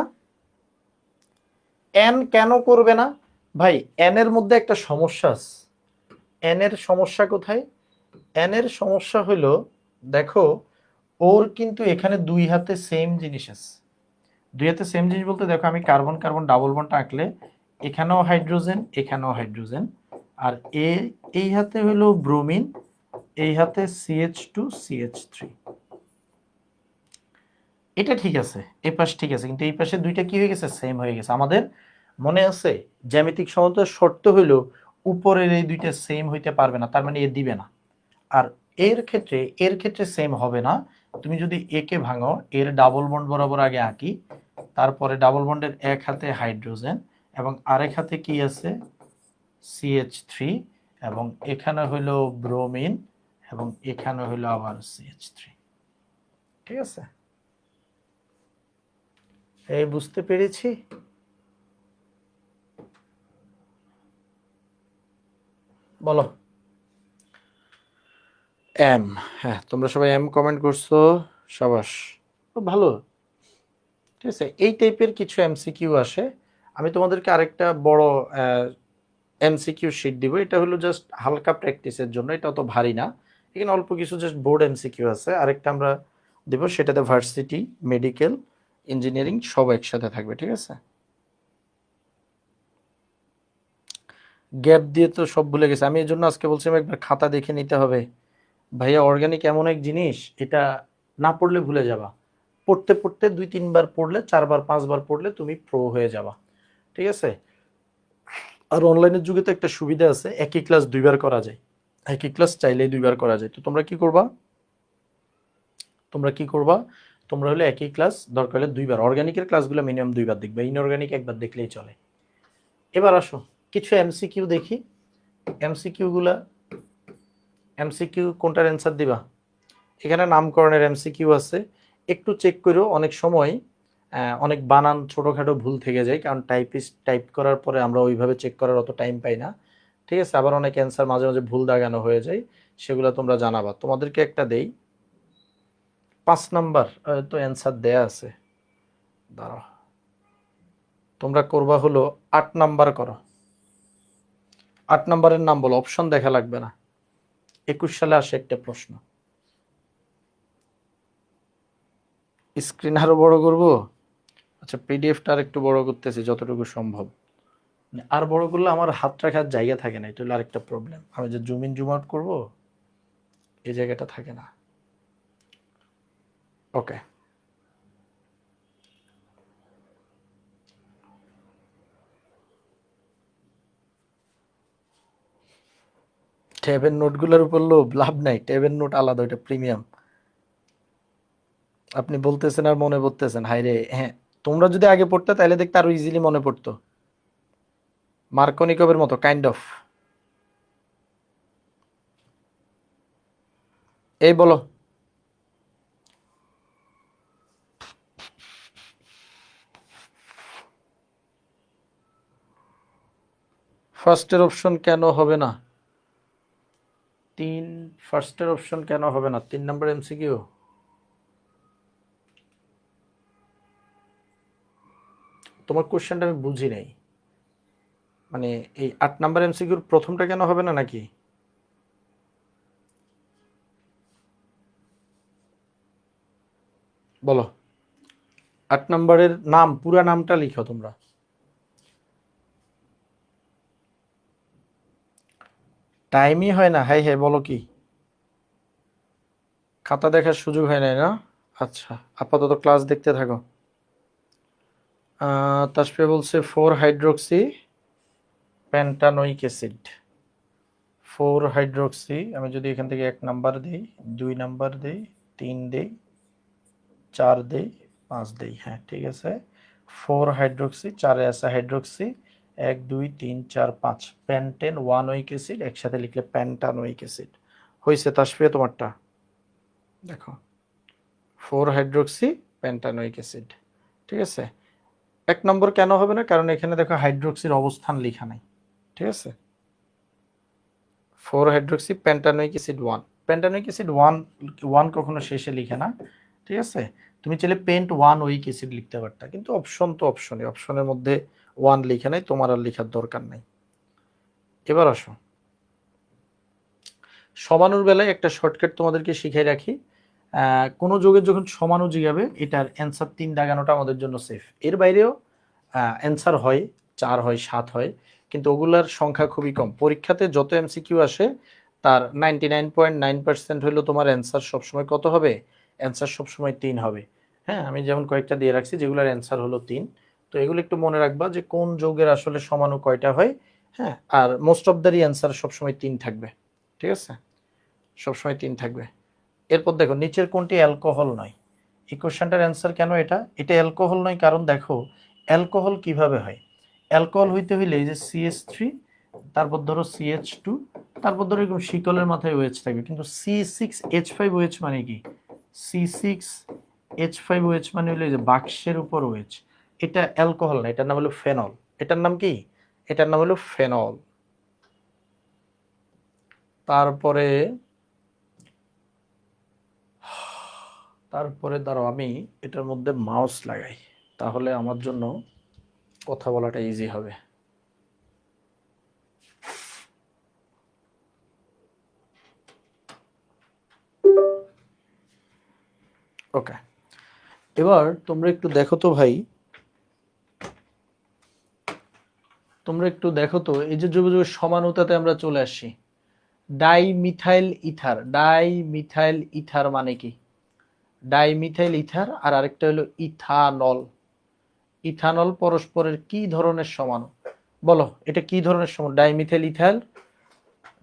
এন কেন করবে না? ভাই এন এর মধ্যে একটা সমস্যা আছে। এন এর সমস্যা কোথায়? এন এর সমস্যা হলো, দেখো ওর কিন্তু এখানে দুই হাতে সেম জিনিস আছে। দুই হাতে সেম জিনিস বলতে দেখো আমি কার্বন কার্বন ডাবল বন্ড আঁকলে এখানেও হাইড্রোজেন এখানেও হাইড্রোজেন, আর এই হাতে হলো ব্রোমিন, এই হাতে CH2CH3। এটা ঠিক আছে, এই পাশ ঠিক আছে, কিন্তু এই পাশে দুইটা কি হয়ে গেছে? সেম হয়ে গেছে। আমাদের মনে আছে জ্যামিতিক সমতার শর্ত হইল উপরের এই দুইটা সেম হইতে পারবে না, তার মানে এ দিবে না। আর এর ক্ষেত্রে সেম হবে না। তুমি যদি একে ভাঙো, এর ডাবল বন্ড বরাবর আগে আঁকি, তারপরে ডাবল বন্ডের এক হাতে হাইড্রোজেন এবং আরেক হাতে কি আছে? CH3, এবং এখানে হইলো ব্রোমিন এবং এখানে হইলো আবার CH3। ঠিক আছে, এই বুঝতে পেরেছি। বলো এম। হ্যাঁ তোমরা সবাই এম কমেন্ট করছো, সাবাস, খুব ভালো। ঠিক আছে, এই টাইপের কিছু এমসিকিউ আসে। আমি তোমাদেরকে আরেকটা বড় এমসিকিউ শিট দিব, এটা হলো জাস্ট হালকা প্র্যাকটিসের জন্য, এটা অত ভারী না। এখানে অল্প কিছু জাস্ট বোর্ড এমসিকিউ আছে। আরেকটা আমরা দেব, সেটাতে ভার্সিটি, মেডিকেল, ইঞ্জিনিয়ারিং সব একসাথে থাকবে। ঠিক আছে, গ্যাপ দিয়ে তো সব ভুলে গেছে। আমি এই জন্য আজকে বলছিলাম একবার খাতা দেখে নিতে হবে। ভাইয়া অর্গানিক এমন এক জিনিস, এটা না পড়লে ভুলে যাবা। পড়তে পড়তে 2-3 বার পড়লে, 4 বার 5 বার পড়লে তুমি প্রো হয়ে যাবা। ঠিক আছে, আর অনলাইনের যুগে তো একটা সুবিধা আছে, একই ক্লাস 2 বার করা যায়। একই ক্লাস চাইলেই 2 বার করা যায়। তো তোমরা কি করবা, তোমরা কি করবা, তোমরা হলে একই ক্লাস দরকার হলে 2 বার, অর্গানিকের ক্লাসগুলো মিনিমাম 2 বার দেখবে, ইনঅর্গানিক একবার দেখলেই চলে। এবার আসো কিছু এমসিকিউ দেখি। এমসিকিউ গুলা, এমসিকিউ কোনটার অ্যান্সার দিবা? এখানে নামকরণের এমসিকিউ আছে, একটু চেক করো। অনেক সময় অনেক বানান ছোটোখাটো ভুল থেকে যায়, কারণ টাইপিস্ট টাইপ করার পরে আমরা ওইভাবে চেক করার অত টাইম পাই না। ঠিক আছে, আবার অনেক অ্যান্সার মাঝে মাঝে ভুল দাগানো হয়ে যায়, সেগুলো তোমরা জানাবা। তোমাদেরকে একটা দেই, 5 নাম্বার তো অ্যান্সার দেয়া আছে, দাঁড়াও। তোমরা করবা হলো 8 নাম্বার করো। 8 নাম্বারের নাম বলো, অপশন দেখা লাগবে না। 21 সালে আসে একটা প্রশ্ন। স্ক্রিন আরো বড় করব? আচ্ছা, পিডিএফটা আর একটু বড় করতেছি যতটুকু সম্ভব। আর বড় করলে আমার হাত রাখার জায়গা থাকে না, এটা হলো আরেকটা প্রবলেম। আমি যে জুম ইন জুম আউট করবো, এই জায়গাটা থাকে না। ওকে, ট্যাবের নোটগুলোর উপর লোভ, লাভ নাই। ট্যাবের নোট আলাদা, ওইটা প্রিমিয়াম। আপনি বলতেছেন আর মনে পড়তেছেন, হাই রে। হ্যাঁ, তোমরা যদি আগে পড়তে তাহলে দেখতে আরো ইজিলি মনে পড়তো, মার্কনিকবের মতো কাইন্ড অফ। এই বলো, ফার্স্টের অপশন কেন হবে না? তিন, ফার্স্টের অপশন কেন হবে না? 3 নম্বর এমসিকিউ। তোমার কোশ্চেনটা আমি বুঝি নাই, মানে এই 8 নাম্বার এমসিকিউর প্রথমটা কেন হবে না নাকি? বলো, 8 নাম্বারের নাম, পুরা নামটা লিখো তোমরা। টাইমই হয় না, হাই হাই, বলো কি? খাতা দেখার সুযোগ হয় নাই না? আচ্ছা, আপাতত ক্লাস দেখতে থাকো। তাসফিয়া বলছে 4 হাইড্রক্সি প্যান্টানোইক অ্যাসিড। 4 হাইড্রক্সি, আমি যদি এখান থেকে 1 নাম্বার দিই, 2 নাম্বার দিই, 3 দিই, 4 দিই, 5 দিই, হ্যাঁ ঠিক আছে। 4 হাইড্রক্সি, 4-এ আছে হাইড্রক্সি, 1 2 3 4 5 প্যান্টেন 1 উইক অ্যাসিড, একসাথে লিখলে প্যান্টানোইক অ্যাসিড। হয়েছে তাসফিয়া তোমারটা? দেখো, 4 হাইড্রক্সি প্যান্টানোইক অ্যাসিড, ঠিক আছে। 1 নম্বর কেন হবে না? কারণ এখানে দেখো হাইড্রক্সির অবস্থান লেখা নাই, ঠিক আছে। 4 হাইড্রক্সি প্যান্টানোইক অ্যাসিড 1, প্যান্টানোইক অ্যাসিড 1 কখনো শেষে লিখে না, ঠিক আছে। তুমি চাইলে পেন্ট 1 উইক অ্যাসিড লিখতে পারতা, কিন্তু অপশন তো অপশনে, অপশনের মধ্যে 1 লিখে নাই, তোমার আর লেখার দরকার নাই। এবার আসো, সমানুর বেলায় একটা শর্টকাট তোমাদেরকে শিখাই রাখি। কোনো যোগের যখন সমানু জিগাবে, এটার অ্যান্সার 3 দাগানোটা আমাদের জন্য সেফ। এর বাইরেও অ্যান্সার হয় 4 হয় 7 হয়, কিন্তু ওগুলার সংখ্যা খুবই কম। পরীক্ষাতে যত এমসিকিউ আসে তার 99.9% হইলো তোমার অ্যান্সার সবসময় কত হবে? অ্যান্সার সবসময় 3 হবে। হ্যাঁ, আমি যেমন কয়েকটা দিয়ে রাখছি যেগুলোর অ্যান্সার হলো 3। তো এগুলো একটু মনে রাখবা যে কোন যোগের আসলে সমানু কয়টা হয়। হ্যাঁ, আর মোস্ট অফ দ্যারই অ্যান্সার সবসময় 3 থাকবে, ঠিক আছে, সবসময় 3 থাকবে। এরপর দেখো, নিচের কোনটি অ্যালকোহল নয়? এই কোশ্চেনটার অ্যান্সার কেন এটা? এটা অ্যালকোহল নয়, কারণ দেখো অ্যালকোহল কিভাবে হয়। অ্যালকোহল হইতে হইলে এই যে CH3, তারপর ধরো CH2, তারপর ধরো এরকম শিকলের মাথায় OH থাকবে, কিন্তু C6H5OH মানে কি? C6H5OH মানে হলো এই যে বাক্সের উপর OH। এটা অ্যালকোহল না, এটার নাম হলো ফেনল। এটার নাম কি? এটার নাম হলো ফেনল। তারপরে তারপরে দাঁড়াও, আমি এটার মধ্যে মাউস লাগাই, তাহলে আমার জন্য কথা বলাটা ইজি হবে। ওকে, এবার তোমরা একটু দেখো তো ভাই, তোমরা একটু দেখো তো, এই যে যুগে যুগে সমানুতাতে আমরা চলে আসছি। ডাইমিথাইল ইথার, ডাইমিথাইল ইথার মানে কি? ডাইমিথাইল ইথার আর আরেকটা হলো ইথানল। ইথানল পরস্পরের কি ধরনের সমাণু? বলো, এটা কি ধরনের সমাণু? ডাইমিথাইল ইথার,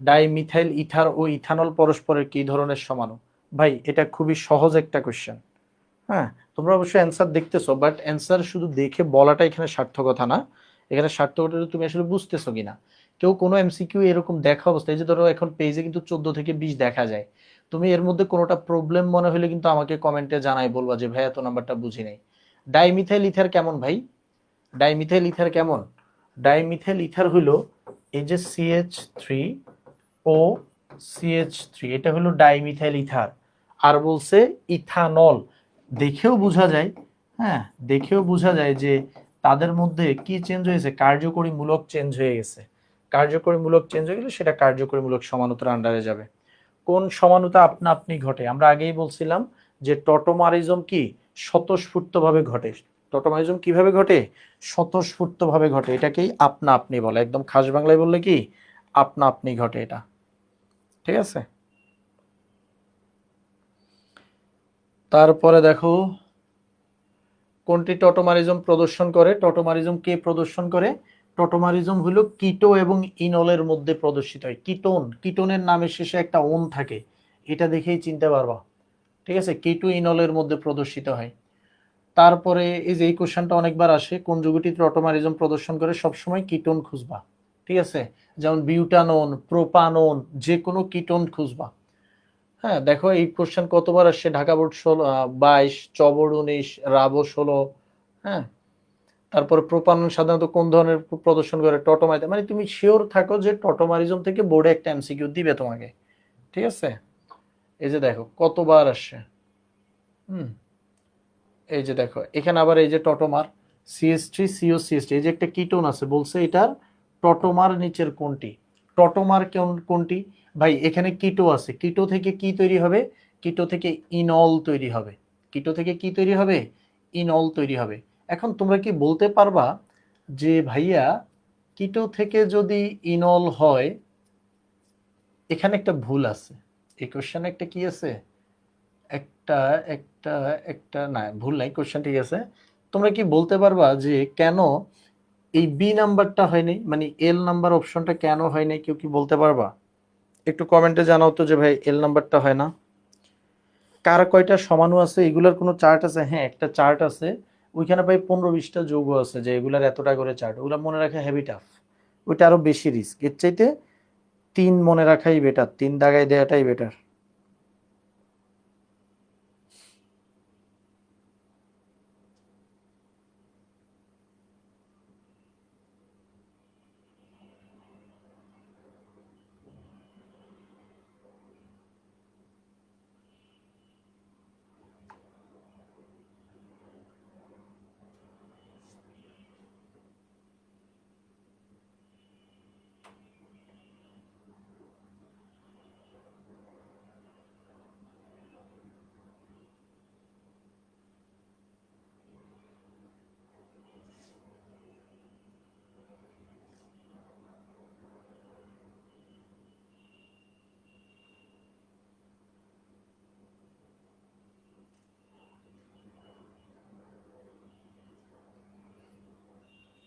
ডাইমিথাইল ইথার ও ইথানল পরস্পরের কি ধরনের সমাণু? ভাই এটা খুবই সহজ একটা কোশ্চেন। হ্যাঁ, তোমরা অবশ্যই অ্যান্সার দেখতেছো, বাট অ্যান্সার শুধু দেখে বলাটা এখানে সার্থকতা না। এখানে সার্থকতা তুমি আসলে বুঝতেছো কিনা। কেউ কোনো এমসিকিউ এরকম দেখা অবস্থায়, এই যে ধরো এখন পেজে কিন্তু 14 থেকে 20 দেখা যায়, তুমি এর মধ্যে কোনোটা প্রবলেম মনে হলে কিন্তু আমাকে কমেন্টে জানাই, বলবা যে ভাই এত নাম্বারটা বুঝি নাই। ডাইমিথাইল ইথার কেমন ভাই? ডাইমিথাইল ইথার কেমন? ডাইমিথাইল ইথার হলো এই যে CH3 ও CH3, এটা হলো ডাইমিথাইল ইথার। আর বলছে ইথানল, দেখেও বোঝা যায়, হ্যাঁ দেখেও বোঝা যায় যে তাদের মধ্যে কি চেঞ্জ হয়েছে, কার্যকরী মূলক চেঞ্জ হয়ে গেছে। কার্যকরী মূলক চেঞ্জ হয়ে গেলে সেটা কার্যকরী মূলক সমানতার আন্ডারে যাবে। কোন সমানুতা আপনা আপনি ঘটে? আমরা আগেই বলছিলাম যে টটোমারিজম কি স্বতঃস্ফূর্তভাবে ঘটে। টটোমারিজম কিভাবে ঘটে? স্বতঃস্ফূর্তভাবে ঘটে, এটাকেই আপনা আপনি বলে। একদম খাস বাংলায় বললে কি আপনা আপনি ঘটে এটা, ঠিক আছে। তারপরে দেখো কোনটি টটোমারিজম প্রদর্শন করে? টটোমারিজম কে প্রদর্শন করে? টটোমারিজম হলো কিটো এবং ইনলের মধ্যে প্রদর্শিত হয়। কিটোন, কিটোনের নামের শেষে একটা ওন থাকে, এটা দেখেই চিনতে পারবা, ঠিক আছে। কিটো ইনলের মধ্যে প্রদর্শিত হয়। তারপরে এই যে এই কোশ্চেনটা অনেকবার আসে, কোন যৌগটি টটোমারিজম প্রদর্শন করে? সবসময় কিটোন খুঁজবা, ঠিক আছে। যেমন বিউটানোন, প্রোপানোন, যে কোনো কিটোন খুঁজবা। হ্যাঁ দেখো এই কোশ্চেন কতবার আসছে, ঢাকা বোর্ড 22, চবোর্ড 19, রাবো 16। হ্যাঁ, তারপর প্রোপানন সাধারণত কোন ধরনের প্রদর্শন করে? টটোমারিজম। মানে তুমি শিওর থাকো যে টটোমারিজম থেকে বোর্ডে একটা এমসিকিউ দিবে তোমাকে, ঠিক আছে। এই যে দেখো কতবার আসছে। হুম, এই যে দেখো এখানে আবার এই যে টটোমার CH3CO CH3, এই যে একটা কিটোন আছে, বলছে এটার টটোমার নিচের কোনটি? টটোমার কোনটি ভাই? এখানে কিটো আছে, কিটো থেকে কি তৈরি হবে? কিটো থেকে ইনল তৈরি হবে। কিটো থেকে কি তৈরি হবে? ইনল তৈরি হবে। এখন তোমরা কি বলতে পারবা যে ভাইয়া কিটো থেকে যদি ইনল হয়, এখানে একটা ভুল আছে, এই কোশ্চেনে একটা কি আছে, একটা একটা একটা না ভুল নাই, কোশ্চেন ঠিক আছে। তোমরা কি বলতে পারবা যে কেন এই বি নাম্বারটা হয় নাই, মানে এল নাম্বার অপশনটা কেন হয় নাই? কেউ কি বলতে পারবা? একটু কমেন্টে জানাও তো যে ভাই এল নাম্বারটা হয় না। কার কয়টা সমাণু আছে এগুলার কোনো চার্ট আছে? হ্যাঁ একটা চার্ট আছে, ওইখানে ভাই 15-20টা যৌগ আছে যে এগুলার এতটা করে চার্ট, ওগুলা মনে রাখা হেভি টাফ। ওইটা আরো বেশি রিস্ক, এর চাইতে 3 মনে রাখাই বেটার, 3 দাগায় দেওয়াটাই বেটার।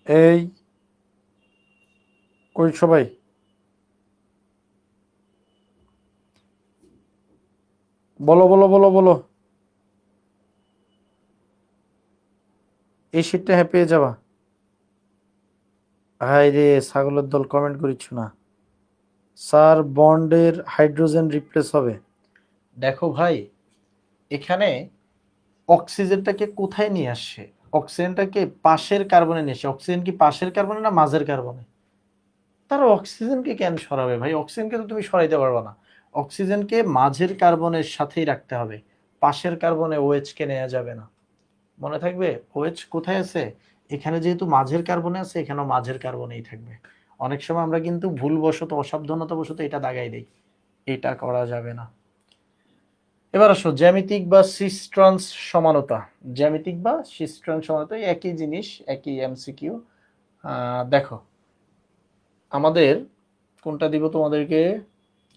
এই কই সবাই? বলো বলো বলো বলো। এই শীটটা হ্যাঁ পেয়ে যাবা। হাই রে ছাগলের দল, কমেন্ট করিচ্ছ না। স্যার বন্ডের হাইড্রোজেন রিপ্লেস হবে। দেখো ভাই এখানে অক্সিজেনটাকে কোথায় নিয়ে আসছে? অক্সিজেনটাকে পাশের কার্বনে নিয়ে আসছে। অক্সিজেন কি পাশের কার্বনে না মাঝের কার্বনে? তারা অক্সিজেনকে কেন সরাবে ভাই? অক্সিজেনকে তো তুমি সরাইতে পারবে না। অক্সিজেনকে মাঝের কার্বনের সাথেই রাখতে হবে, পাশের কার্বনে OH কে নেওয়া যাবে না। মনে থাকবে OH কোথায় আছে? এখানে যেহেতু মাঝের কার্বনে আছে, এখানেও মাঝের কার্বনেই থাকবে। অনেক সময় আমরা কিন্তু ভুলবশত অসাবধানতা বশত এটা দাগাই দেই, এটা করা যাবে না। এবার আসো জ্যামিতিক বা সিস্ট্রন্স সমানতা। জ্যামিতিক বা সিস্ট্রন্স সমানতা একই জিনিস, একই এমসিকিউ। দেখো আমাদের কোনটা দিব তোমাদেরকে,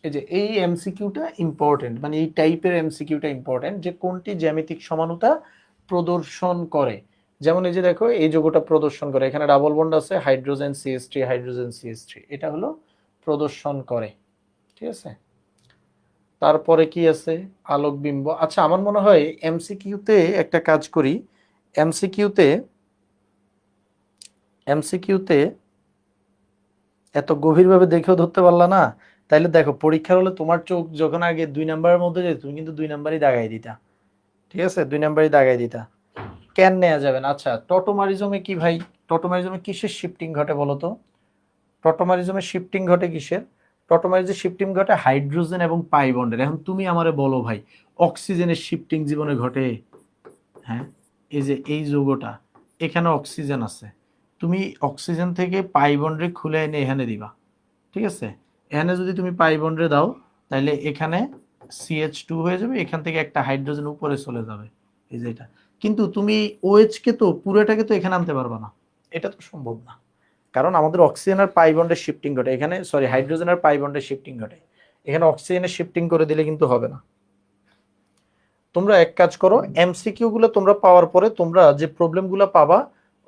এই যে এই এমসিকিউটা ইম্পর্টেন্ট, মানে এই টাইপের এমসিকিউটা ইম্পর্টেন্ট, যে কোনটি জ্যামিতিক সমানতা প্রদর্শন করে। যেমন এই যে দেখো এই যৌগটা প্রদর্শন করে, এখানে ডাবল বন্ড আছে, হাইড্রোজেন CH3 হাইড্রোজেন CH3, এটা হলো প্রদর্শন করে, ঠিক আছে। তারপরে কি আছে? আলোক বিম্ব। আচ্ছা আমার মনে হয় এমসিকিউতে একটা কাজ করি, এমসিকিউতে এমসিকিউতে এত গভীরভাবে দেখেও ধরতে পারলা না, তাইলে দেখো পরীক্ষার হলে তোমার চোখ যখন আগে 2 নাম্বারের মধ্যে যেত, তুমি কিন্তু 2 নাম্বারই দাগাই দিতা, ঠিক আছে, 2 নাম্বারই দাগাই দিতা। কেন নেওয়া যাবে না? আচ্ছা, টটোমারিজমে কি ভাই, টটোমারিজমে কিসের শিফটিং ঘটে বলো তো? টটোমারিজমে শিফটিং ঘটে কিসের? টটোমারিজমে শিফটিং ঘটে হাইড্রোজেন এবং পাই বন্ডের। এখন তুমি আমারে বলো ভাই, অক্সিজেনের শিফটিং জীবনে ঘটে? হ্যাঁ, এই যে এই যৌগটা, এখানে অক্সিজেন আছে, তুমি অক্সিজেন থেকে পাই বন্ডে খুলে এনে এখানে দিবা, ঠিক আছে? এখানে যদি তুমি পাই বন্ডে দাও, তাহলে এখানে CH2 হয়ে যাবে, এখান থেকে একটা হাইড্রোজেন উপরে চলে যাবে, এই যে এটা। কিন্তু তুমি OH কে তো পুরোটাকে তো এখানে আনতে পারবা না, এটা তো সম্ভব না, কারণ আমাদের অক্সিজেন আর পাই বন্ডের শিফটিং ঘটে এখানে, সরি হাইড্রোজেন আর পাই বন্ডের শিফটিং ঘটে এখানে, অক্সিজেনের শিফটিং করে দিলে কিন্তু হবে না। তোমরা এক কাজ করো, MCQ গুলো তোমরা পাওয়ার পরে তোমরা যে প্রবলেমগুলো পাবা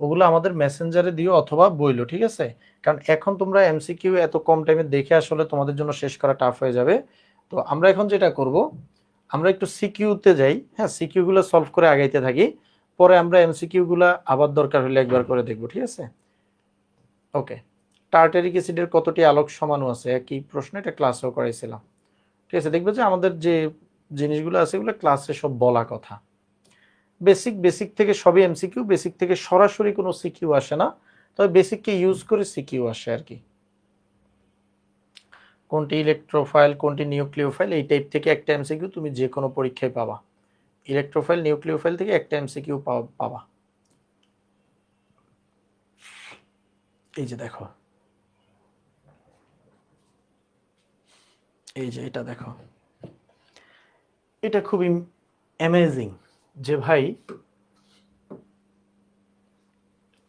ওগুলো আমাদের মেসেঞ্জারে দিও অথবা বইলো, ঠিক আছে? কারণ এখন তোমরা MCQ এত কম টাইমে দেখে আসলে তোমাদের জন্য শেষ করা টাফ হয়ে যাবে। তো আমরা এখন যেটা করব, আমরা একটু সিকিউতে যাই, হ্যাঁ, সিকিউ গুলো সলভ করে আগাইতে থাকি, পরে আমরা MCQ গুলা আবার দরকার হলে একবার করে দেখবো, ঠিক আছে? ওকে, টার্টারিক অ্যাসিডের কতটি আলোক সমাণু আছে? একই প্রশ্ন, এটা ক্লাসেও করাইছিলাম, ঠিক আছে? দেখবে যে আমাদের যে জিনিসগুলো আছে এগুলো ক্লাসে সব বলা কথা। বেসিক থেকে সবই MCQ, বেসিক থেকে সরাসরি কোনো সিকিউ আসে না, তবে বেসিককে ইউজ করে সিকিউ আসে আর কি। কোনটি ইলেকট্রোফাইল, কোনটি নিউক্লিওফাইল, এই টাইপ থেকে একটা MCQ তুমি যে কোনো পরীক্ষায় পাবা। ইলেকট্রোফাইল নিউক্লিওফাইল থেকে একটা MCQ পাবা। এই যে দেখো, এই যে এটা দেখো, এটা খুবই অ্যামেজিং যে ভাই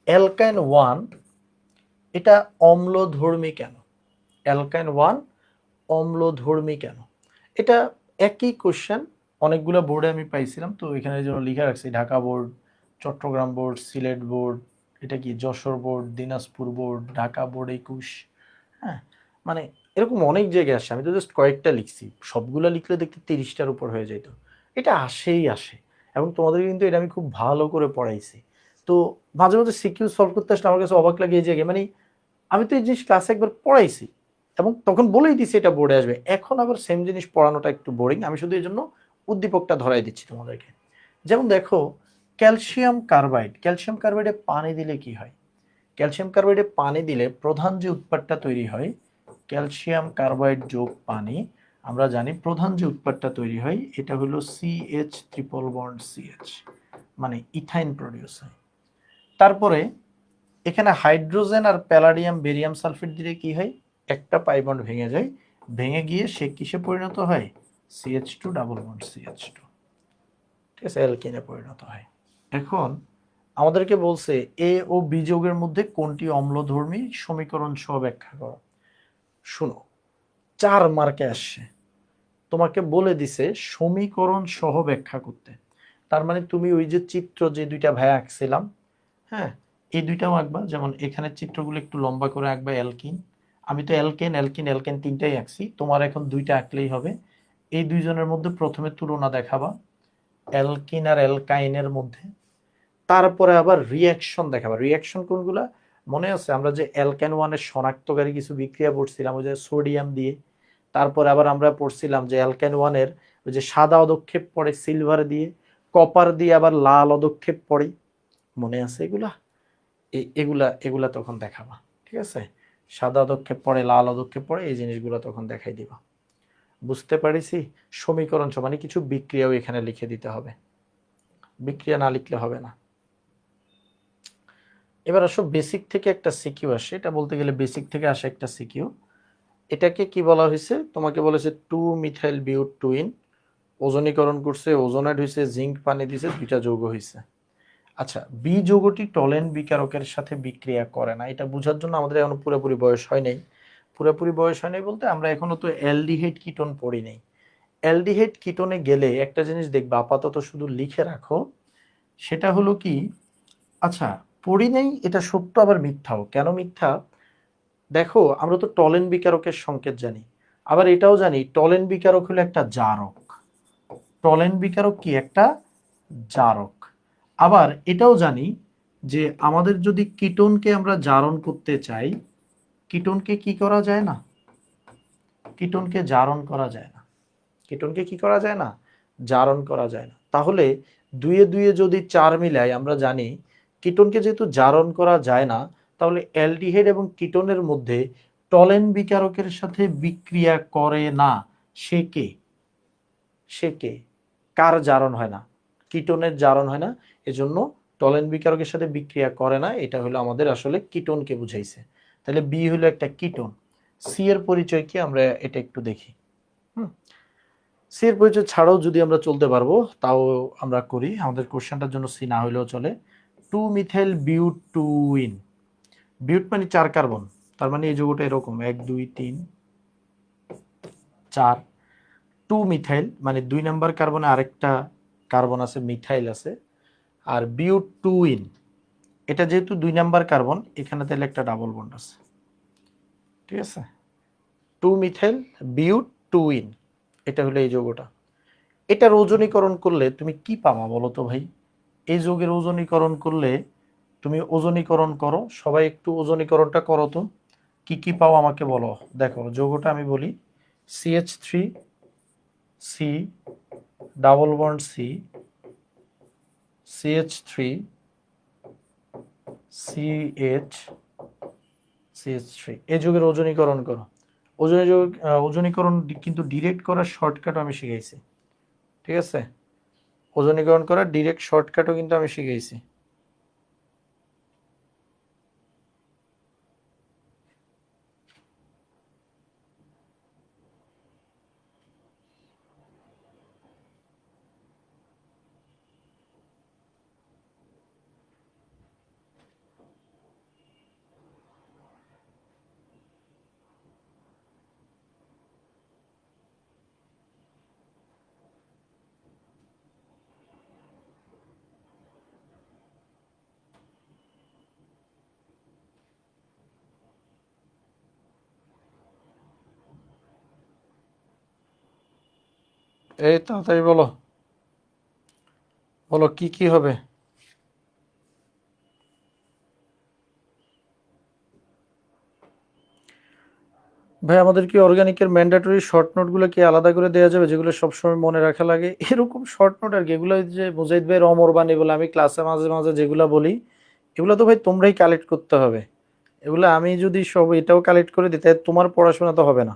অ্যালকাইন 1 এটা অম্লধর্মী কেন? অ্যালকাইন 1 অম্লধর্মী কেন? এটা একই কোশ্চেন অনেকগুলো বোর্ডে আমি পাইছিলাম, তো এখানে জন্য লিখে রাখছি Dhaka board, Chittagong board, Sylhet board, এটা কি Jessore board, Dinajpur board, Dhaka board 21, হ্যাঁ, মানে এরকম অনেক জায়গায় আসে, আমি তো জাস্ট কয়েকটা লিখছি, সবগুলো লিখলে দেখতে 30টার উপর হয়ে যেত। এটা আসেই আসে, এবং তোমাদের কিন্তু এটা আমি খুব ভালো করে পড়াইছি। তো মাঝে মাঝে সিকিউ সলভ করতে আসলে আমার কাছে অবাক লাগে এই জায়গায়, মানে আমি তো এই জিনিস ক্লাসে একবার পড়াইছি এবং তখন বলেই দিছি এটা বোর্ডে আসবে, এখন আবার সেম জিনিস পড়ানোটা একটু বোরিং, আমি শুধু এই জন্য উদ্দীপকটা ধরাই দিচ্ছি তোমাদেরকে। যেমন দেখো, ক্যালসিয়াম কার্বাইড, ক্যালসিয়াম কার্বাইডে পানি দিলে কি হয়? ক্যালসিয়াম কার্বাইডে পানি দিলে প্রধান যে উৎপাদটা তৈরি হয়, ক্যালসিয়াম কার্বাইড যোগ পানি, আমরা জানি প্রধান যে উৎপাদটা তৈরি হয় এটা হলো CH ট্রিপল বন্ড CH, মানে ইথাইন প্রডিউস হয়। তারপরে এখানে হাইড্রোজেন আর প্যালাডিয়াম বেরিয়াম সালফেট দিলে কি হয়? একটা পাই বন্ড ভেঙে যায়, ভেঙে গিয়ে সে কিসে পরিণত হয়? CH2 ডাবল বন্ড CH2, ঠিক আছে, অ্যালকিনে পরিণত হয়। এখন আমাদেরকে বলছে A ও B যৌগের মধ্যে কোনটি অম্লধর্মী, সমীকরণ সহ ব্যাখ্যা করো। শুনো, 4 মার্কে আসছে, তোমাকে বলে দিছে সমীকরণ সহ ব্যাখ্যা করতে, তার মানে তুমি ওই যে চিত্র যে দুইটা ভাই আঁকছিলাম, হ্যাঁ, এই দুইটাও আঁকবা, যেমন এখানে চিত্রগুলো একটু লম্বা করে আঁকবা। অ্যালকিন, আমি তো অ্যালকেন অ্যালকিন অ্যালকেন তিনটাই আঁকছি, তোমার এখন দুইটা আঁকলেই হবে। এই দুইজনের মধ্যে প্রথমে তুলনা দেখাবা অ্যালকিন আর অ্যালকাইনের মধ্যে, তারপরে আবার রিয়াকশন দেখাবা। রিয়াকশন কোনগুলা মনে আছে? আমরা যে অ্যালকেন 1-এর শনাক্তকারী কিছু বিক্রিয়া পড়ছিলাম ওই যে সোডিয়াম দিয়ে, তারপরে আবার আমরা পড়ছিলাম যে অ্যালকেন 1-এর ওই যে সাদা অদক্ষেপ পড়ে সিলভার দিয়ে, কপার দিয়ে আবার লাল অদক্ষেপ পড়ে, মনে আছে এগুলা? এগুলা এগুলা তখন দেখাবা, ঠিক আছে? সাদা অদক্ষেপ পড়ে, লাল অদক্ষেপ পড়ে, এই জিনিসগুলো তখন দেখাই দিবা। বুঝতে পারিছি? সমীকরণ মানে কিছু বিক্রিয়াও এখানে লিখে দিতে হবে, বিক্রিয়া না লিখলে হবে না। এবার আসো বেসিক থেকে একটা সিকিউ আসে, এটা বলতে গেলে বেসিক থেকে আসে একটা সিকিউ। এটাকে কি বলা হয়েছে? তোমাকে বলেছে 2 মিথাইল বিউট টুইন ওজনীকরণ করছে, ওজোনেট হয়েছে, জিঙ্ক পানি দিছে, দুইটা যৌগ হয়েছে। আচ্ছা, বি যৌগটি টলেন বিকারকের সাথে বিক্রিয়া করে না, এটা বোঝার জন্য আমাদের এখনো পুরোপুরি বয়স হয় নাই। পুরোপুরি বয়স হয় নাই বলতে আমরা এখনো তো অ্যালডিহাইড কিটোন পড়ি নাই। অ্যালডিহাইড কিটোনে গেলে একটা জিনিস দেখবা, আপাতত শুধু লিখে রাখো, সেটা হলো কি, আচ্ছা পড়ি নাই এটা সত্য আবার মিথ্যাও। কেন মিথ্যা? দেখো, আমরা তো টলেন বিকারকের সংকেত জানি, আবার এটাও জানি টলেন বিকারক হলো একটা জারক। টলেন বিকারক কি? একটা জারক। আবার এটাও জানি যে আমাদের যদি কিটোনকে আমরা জারণ করতে চাই, কিটোনকে কি করা যায় না? কিটোনকে জারণ করা যায় না। কিটোনকে কি করা যায় না? জারণ করা যায় না। তাহলে দুইয়ে দুইয়ে যদি 4 মিলাই, আমরা জানি কিটোনকে যেহেতু জারণ করা যায় না, তাহলে অ্যালডিহাইড এবং কিটোনের মধ্যে টলেন বিকারকের সাথে বিক্রিয়া করে না। সে কে? সে কে? কার জারণ হয় না? কিটোনের জারণ হয় না, এজন্য টলেন বিকারকের সাথে বিক্রিয়া করে না। এটা হলো আমাদের আসলে কিটোনকে বুঝাইছে। তাহলে বি হলো একটা কিটোন। সি এর পরিচয় কি, আমরা এটা একটু দেখি। সি এর পরিচয় ছাড়াও যদি আমরা চলতে পারবো তাও আমরা করি, আমাদের কোশ্চেনটার জন্য সি না হলেও চলে। 2 মিথাইল বিউটুইন। বিউট মানে 4 কার্বন, তার মানে এই যৌগটা এরকম 1 2 3 4। 2 মিথাইল মানে 2 নাম্বার কার্বনে আরেকটা কার্বন আছে, মিথাইল আছে। আর বিউটুইন, এটা যেহেতু 2 নাম্বার কার্বন, এখানে তাহলে একটা ডাবল বন্ড আছে। ঠিক আছে, 2 মিথাইল বিউটুইন, এটা হলো এই যৌগটা। এটার ওজনীকরণ করলে তুমি কি পাবা বলো তো ভাই? এই যৌগের ওজনীকরণ করলে, তুমি ওজনীকরণ করো, সবাই একটু ওজনীকরণটা করো তো, কি কি পাও আমাকে বলো। দেখো যৌগটা আমি বলি, CH3 C double bond C, CH3 CH CH3, এই যৌগের ওজনীকরণ করো। ওজনীকরণ কিন্তু ডিরেক্ট করার শর্টকাটও আমি শিখাইছি। ঠিক আছে, ওজনীকরণ করার ডিরেক্ট শর্টকাটও কিন্তু আমি শিখাইছি। এই তাড়াতাড়ি বলো, বলো কি কি হবে। ভাই আমাদের কি অর্গানিকের ম্যান্ডেটরি শর্ট নোটগুলো কি আলাদা করে দেওয়া যাবে, যেগুলো সবসময় মনে রাখা লাগে, এরকম শর্ট নোট আর কি? এগুলো যে মুজাহিদ ভাইয়ের অমর বাণী বলে আমি ক্লাসে মাঝে মাঝে যেগুলো বলি, এগুলো তো ভাই তোমরাই কালেক্ট করতে হবে। এগুলো আমি যদি সব এটাও কালেক্ট করে দিই, তাহলে তোমার পড়াশোনা তো হবে না।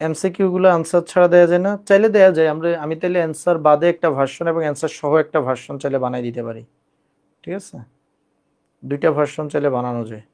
এমসিকিউ গুলো আনসার ছাড়া দেওয়া যায় না? চাইলে দেওয়া যায়, আমি তাহলে অ্যান্সার বাদে একটা ভার্সন এবং অ্যান্সার সহ একটা ভার্সন চাইলে বানাই দিতে পারি। ঠিক আছে, দুইটা ভার্সন চাইলে বানানো যায়।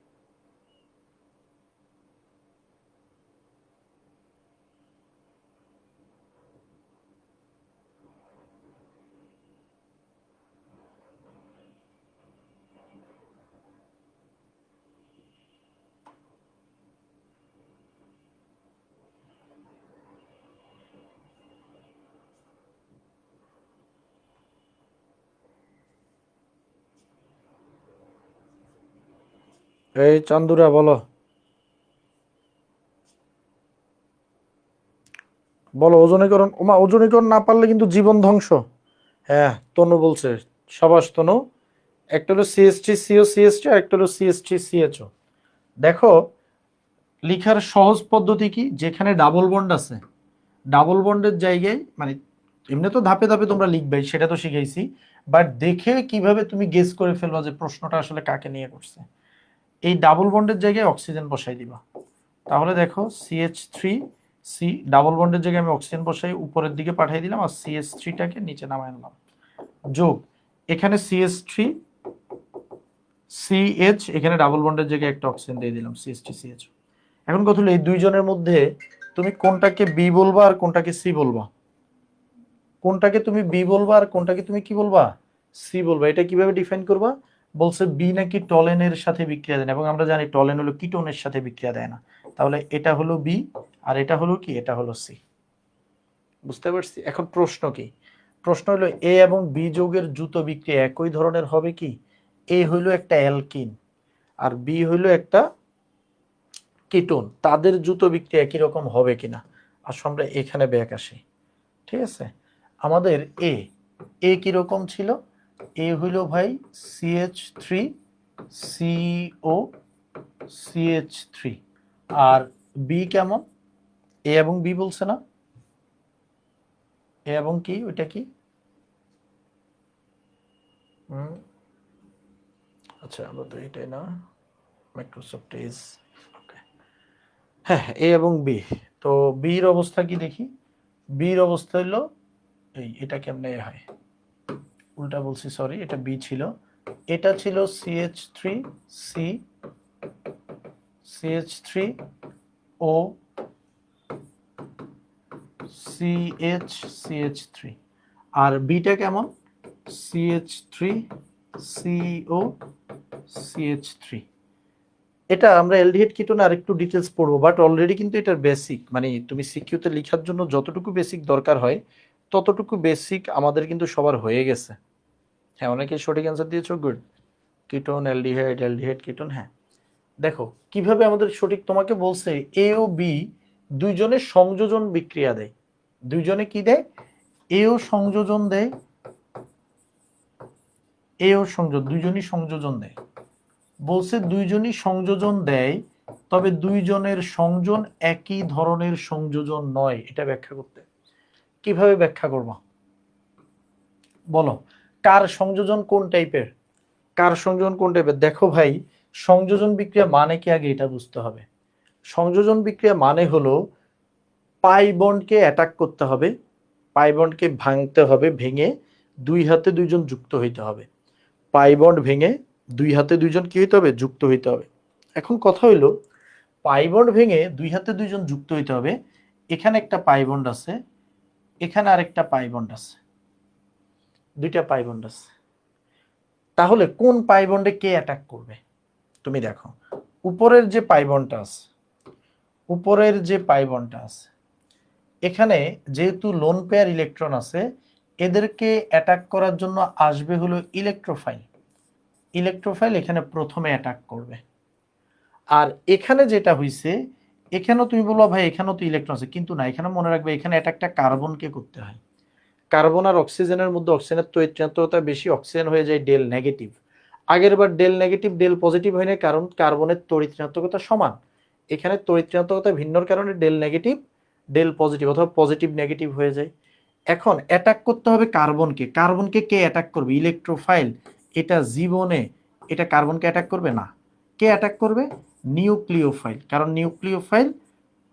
এই চান্দুরা বলো, বলো ওজনীকরণ। ওমা, ওজনীকরণ না পারলে কিন্তু জীবন ধ্বংস। হ্যাঁ, তনু বলছে, সাবাস তনু। একটা হলো CH3 CO CH2, একটা হলো CH3 CHO। দেখো, লিখার সহজ পদ্ধতি কি, যেখানে ডাবল বন্ড আছে, ডাবল বন্ডের জায়গায় মানে এমনি তো ধাপে ধাপে তোমরা লিখবে, সেটা তো শিখাইছি, বাট দেখে কিভাবে তুমি গেস করে ফেলবা যে প্রশ্নটা আসলে কাকে নিয়ে করছে। এই ডাবল বন্ডের জায়গায় অক্সিজেন বসাই দিবা। তাহলে দেখো CH3 সি ডাবল বন্ডের জায়গায় আমি অক্সিজেন বসাই উপরের দিকে পাঠিয়ে দিলাম, আর CH3টাকে নিচে নামায় আনলাম। যোগ, এখানে CH3 CH, এখানে ডাবল বন্ডের জায়গায় একটা অক্সিজেন দিয়ে দিলাম, CH3 CH। এখন কথা হলো এই দুইজনের মধ্যে তুমি কোনটাকে বি বলবা আর কোনটাকে সি বলবা? কোনটাকে তুমি বি বলবা আর কোনটাকে তুমি কি বলবা? সি বলবা। এটা কিভাবে ডিফাইন করবা? বলছে বি নাকি টলেনের সাথে বিক্রিয়া দেয় না, এবং আমরা জানি টলেন হলো কিটোনের সাথে বিক্রিয়া দেয় না। তাহলে এটা হলো বি, আর এটা হলো কি, এটা হলো সি। বুঝতে পারছি? এখন প্রশ্ন কি, প্রশ্ন হলো এ এবং বি যৌগের দ্রুত বিক্রিয়া একই ধরনের হবে কি? এ হইলো একটা অ্যালকিন আর বি হইলো একটা কিটোন, তাদের দ্রুত বিক্রিয়া একই রকম হবে কিনা। আসলে আমরা এখানে ব্যাক আসি। ঠিক আছে, আমাদের এ এ কিরকম ছিল? এ হইল ভাই CH3 CO CH3। আর বি কেমন? এ এবং বি বলছে না? এ এবং কি ওইটা কি? আচ্ছা আমরা তো এটাই না, মাইক্রোসফট এজ। ওকে, হ্যাঁ এ এবং বি। তো বির অবস্থা কি দেখি? বির অবস্থা হলো এই, এটা কেমনে হয়, উল্টা বলছি সরি, এটা বি ছিল, এটা ছিল CH3 সি CH3 ও CH3, আর বিটা কেমন, CH3 CO CH3। এটা আমরা অ্যালডিহাইড কিটোন আর একটু ডিটেলস পড়বো, বাট অলরেডি কিন্তু এটার বেসিক মানে তুমি সিকিউতে লেখার জন্য যতটুকু বেসিক দরকার হয় ততটুকু বেসিক আমাদের কিন্তু সবার হয়ে গেছে। হ্যাঁ অনেকে সঠিক অ্যান্সার দিয়েছো, good. Ketone aldehyde, aldehyde ketone, হ্যাঁ। দেখো কিভাবে আমাদের সঠিক, তোমাকে বলছে এ ও বি দুইজনের সংযোজন বিক্রিয়া দেয়, দুইজনে কি দেয়, এও সংযোজন দেয়, এও সংযোজন, দুইজনই সংযোজন দেয়। বলছে দুইজনই সংযোজন দেয়, তবে দুইজনের সংযোজন একই ধরনের সংযোজন নয়। এটা ব্যাখ্যা করতে কিভাবে ব্যাখ্যা করবো বলো? কার সংযোজন কোন টাইপের, কার সংযোজন কোন টাইপের? দেখো ভাই, সংযোজন বিক্রিয়া মানে কি আগে এটা বুঝতে হবে। সংযোজন বিক্রিয়া মানে হলো পাই বন্ডকে অ্যাটাক করতে হবে, পাই বন্ডকে ভাঙতে হবে, ভেঙে দুই হাতে দুইজন যুক্ত হইতে হবে। পাই বন্ড ভেঙে দুই হাতে দুইজন কি হইতে হবে, যুক্ত হইতে হবে। এখন কথা হইলো পাই বন্ড ভেঙে দুই হাতে দুইজন যুক্ত হইতে হবে, এখানে একটা পাই বন্ড আছে, এখানে আরেকটা পাই বন্ড আছে, দুইটা পাই বন্ড আছে। তাহলে কোন পাই বন্ডে কে অ্যাটাক করবে? তুমি দেখো উপরের যে পাই বন্ডটা আছে, উপরের যে পাই বন্ডটা আছে, এখানে যেহেতু লোন পেয়ার ইলেকট্রন আছে, এদেরকে অ্যাটাক করার জন্য আসবে হলো ইলেকট্রোফাইল। ইলেকট্রোফাইল এখানে প্রথমে অ্যাটাক করবে। আর এখানে যেটা হইছে, এখানেও তুমি বলো ভাই এখানেও তো ইলেকট্রন আছে, কিন্তু না, এখানে মনে রাখবে এখানে একটা কার্বনকে করতে হয়। কার্বন আর অক্সিজেনের মধ্যে অক্সিজেনের তৈরি বেশি, অক্সিজেন হয়ে যায় ডেল নেগেটিভ। আগের বার ডেল নেগেটিভ ডেল পজিটিভ হয় না, কারণ কার্বনের তড়িৎ ঋণাত্মকতা সমান। এখানে তড়িৎ ঋণাত্মকতা ভিন্নর কারণে ডেল নেগেটিভ ডেল পজিটিভ অথবা পজিটিভ নেগেটিভ হয়ে যায়। এখন অ্যাটাক করতে হবে কার্বনকে। কার্বনকে কে অ্যাটাক করবে? ইলেকট্রোফাইল। এটা জীবনে এটা কার্বনকে অ্যাটাক করবে না। কে অ্যাটাক করবে? নিউক্লিওফাইল। কারণ নিউক্লিওফাইল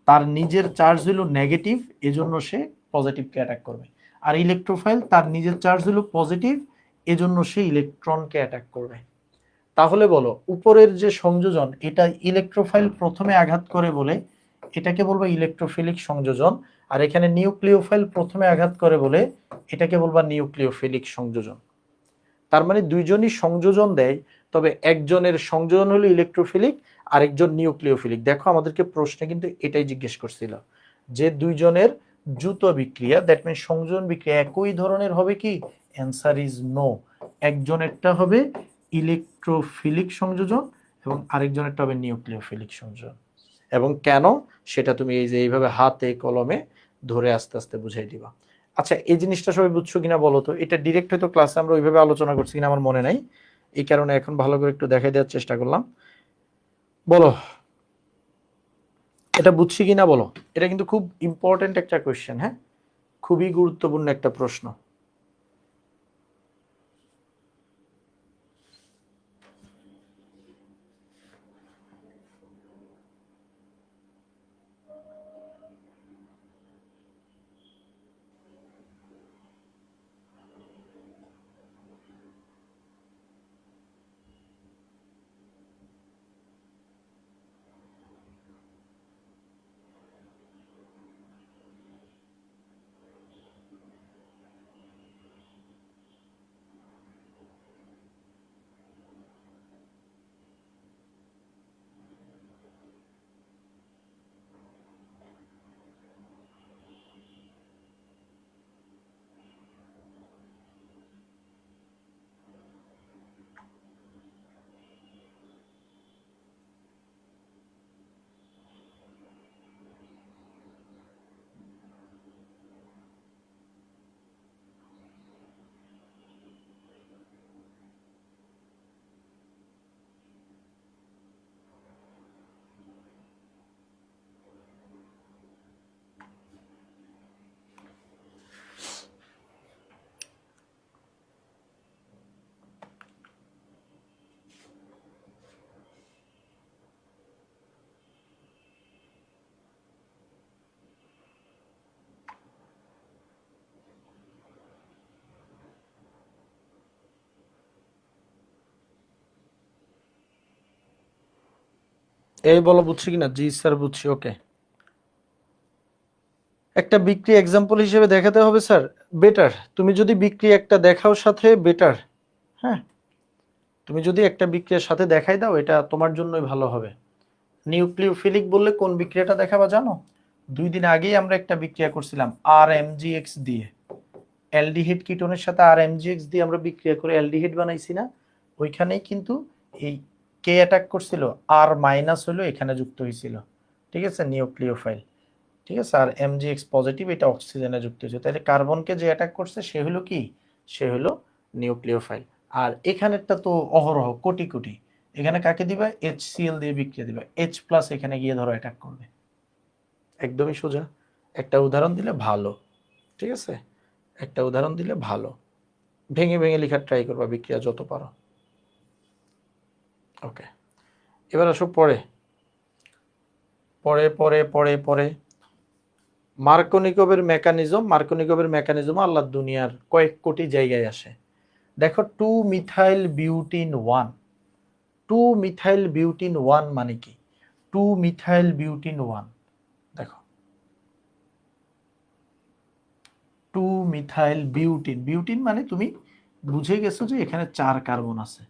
তার নিজের চার্জ হলো নেগেটিভ, এজন্য সে পজিটিভকে অ্যাটাক করবে। আর ইলেকট্রোফাইল তার নিজের চার্জ হলো পজিটিভ, এজন্য সে ইলেকট্রনকে অ্যাটাক করবে। তাহলে বলো উপরের যে সংযোজন, এটা ইলেকট্রোফাইল প্রথমে আঘাত করে বলে এটাকে বলবো ইলেকট্রোফিলিক সংযোজন, আর এখানে নিউক্লিওফাইল প্রথমে আঘাত করে বলে এটাকে বলবা নিউক্লিওফিলিক সংযোজন। তার মানে দুইজনই সংযোজন দেয়, তবে একজনের সংযোজন হলো ইলেকট্রোফিলিক, আরেকজন নিউক্লিওফিলিক। দেখো আমাদেরকে প্রশ্নে কিন্তু এটাই জিজ্ঞেস করছিল যে দুইজনের যুত বিক্রিয়া, দ্যাট মিন সংযোজন বিক্রিয়া একই ধরনের হবে কি? Answer is no. একজনেরটা হবে ইলেকট্রোফিলিক সংযোজন এবং আরেকজনেরটা হবে নিউক্লিওফিলিক সংযোজন। এবং কেন সেটা তুমি এই যে এইভাবে হাতে কলমে ধরে আস্তে আস্তে বুঝাই দিবা। আচ্ছা এই জিনিসটা সবাই বুঝছো কিনা বলো তো? এটা ডিরেক্ট হয়তো ক্লাসে আমরা ওইভাবে আলোচনা করছি কিনা আমার মনে নাই, এই কারণে এখন ভালো করে একটু দেখাই দেওয়ার চেষ্টা করলাম। বলো এটা বুঝছি কিনা বলো? এটা কিন্তু খুব ইম্পর্টেন্ট একটা কোয়েশ্চেন, হ্যাঁ, খুবই গুরুত্বপূর্ণ একটা প্রশ্ন। এই বলো বুঝছি কিনা? জি স্যার বুঝছি। ওকে, একটা বিক্রি এক্সাম্পল হিসেবে দেখাতে হবে স্যার, বেটার। তুমি যদি বিক্রি একটা দেখাও সাথে, বেটার। হ্যাঁ, তুমি যদি একটা বিক্রিয়ার সাথে দেখাই দাও, এটা তোমার জন্যই ভালো হবে। নিউক্লিওফিলিক বললে কোন বিক্রিয়াটা দেখাবা জানো? 2 দিন আগেই আমরা একটা বিক্রিয়া করছিলাম আর এমজিএক্স দিয়ে, অ্যালডিহিড কিটোনের সাথে আর এমজিএক্স দিয়ে আমরা বিক্রিয়া করে অ্যালডিহিড বানাইছি না? ওইখানেই কিন্তু এই কে অ্যাটাক করছিল, আর মাইনাস হলো এখানে যুক্ত হয়েছিল। ঠিক আছে, নিউক্লিওফাইল। ঠিক আছে, আর এমজিএক্স পজিটিভ, এটা অক্সিজেনে যুক্ত হয়েছে। তাহলে কার্বনকে যে অ্যাটাক করছে সে হলো কি? সে হলো নিউক্লিওফাইল। আর এখানেরটা তো অহরহ কোটি কোটি। এখানে কাকে দিবা? HCl দিয়ে বিক্রিয়া দিবা, H প্লাস এখানে গিয়ে ধরো অ্যাটাক করবে। একদমই সোজা। একটা উদাহরণ দিলে ভালো। ঠিক আছে, একটা উদাহরণ দিলে ভালো। ভেঙে ভেঙে লেখার ট্রাই করবা বিক্রিয়া যত পারো। ওকে, এবার আসো পরে পরে পরে পরে পরে মার্কোনিকোভের মেকানিজম। মার্কোনিকোভের মেকানিজম আল্লাহ দুনিয়ার কয়েক কোটি জায়গায় আসে। দেখো, 2 মিথাইল বিউটিন 1। 2 মিথাইল বিউটিন 1 মানে কি? 2 মিথাইল বিউটিন 1, দেখো, 2 মিথাইল বিউটিন। বিউটিন মানে তুমি বুঝে গেছো যে এখানে 4 কার্বন আছে।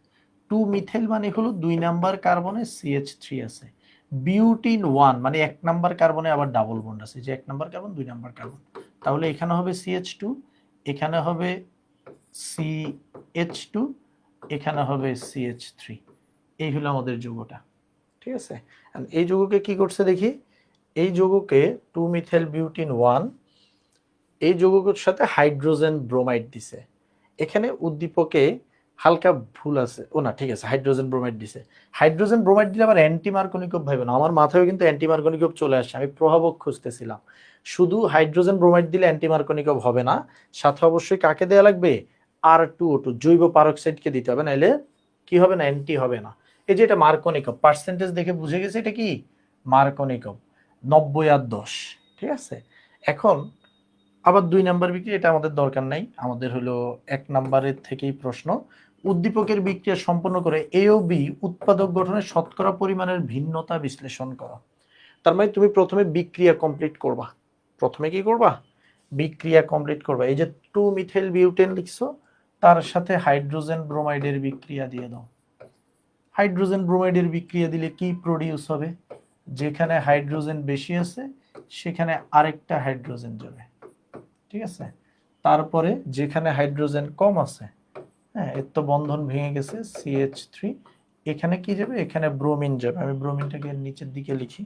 2 মিথাইল মানে হলো 2 নাম্বার কার্বনে CH3 আছে। বিউটিন 1 মানে 1 নাম্বার কার্বনে আবার ডাবল বন্ড আছে, যে 1 নাম্বার কার্বন 2 নাম্বার কার্বন। তাহলে এখানে হবে CH2, এখানে হবে CH2, এখানে হবে CH3। এই হলো আমাদের যৌগটা। ঠিক আছে, এই যৌগকে কি করছে দেখি। এই যৌগকে 2 মিথাইল বিউটিন 1, এই যৌগের সাথে হাইড্রোজেন ব্রোমাইড দিছে। এখানে উদ্দীপকে হালকা ভুল আছে। ও না, ঠিক আছে, হাইড্রোজেন ব্রোমাইড দিছে। হাইড্রোজেন ব্রোমাইড দিলে আবার অ্যান্টি মার্কোনিকভ ভাইবে না, আমার মাথায় কিন্তু অ্যান্টি মার্কোনিকভ চলে আসে, আমি প্রভাবক খুঁজতেছিলাম। শুধু হাইড্রোজেন ব্রোমাইড দিলে অ্যান্টি মার্কোনিকভ হবে না, সাথে অবশ্যই কাকে দেওয়া লাগবে? R2O2, জৈব পারক্সাইডকে দিতে হবে, নাইলে কি হবে না? অ্যান্টি হবে না। এই যে এটা মার্কোনিকভ, পার্সেন্টেজ দেখে বুঝে গেছে এটা কি মার্কোনিকভ, 90 আর 10। ঠিক আছে, এখন আবার 2 নাম্বার বিক্রিয়া, এটা আমাদের দরকার নাই, আমাদের হলো 1 নাম্বারের থেকেই প্রশ্ন। উদ্দীপকের বিক্রিয়া সম্পন্ন করে এ ও বি উৎপাদক গঠনের শতকরা পরিমাণের ভিন্নতা বিশ্লেষণ করো। তার মানে তুমি প্রথমে বিক্রিয়া কমপ্লিট করবা। প্রথমে কি করবা? বিক্রিয়া কমপ্লিট করবা। এই যে 2 মিথাইল বিউটেন লিখছো, তার সাথে হাইড্রোজেন ব্রোমাইডের বিক্রিয়া দিয়ে দাও। হাইড্রোজেন ব্রোমাইডের বিক্রিয়া দিলে কি প্রডিউস হবে? যেখানে হাইড্রোজেন বেশি আছে সেখানে আরেকটা হাইড্রোজেন যাবে। ঠিক আছে, তারপরে যেখানে হাইড্রোজেন কম আছে, হ্যাঁ, এর তো বন্ধন ভেঙে গেছে, CH3, এখানে কি যাবে? এখানে ব্রোমিন যাবে। আমি ব্রোমিনটাকে নিচের দিকে লিখি,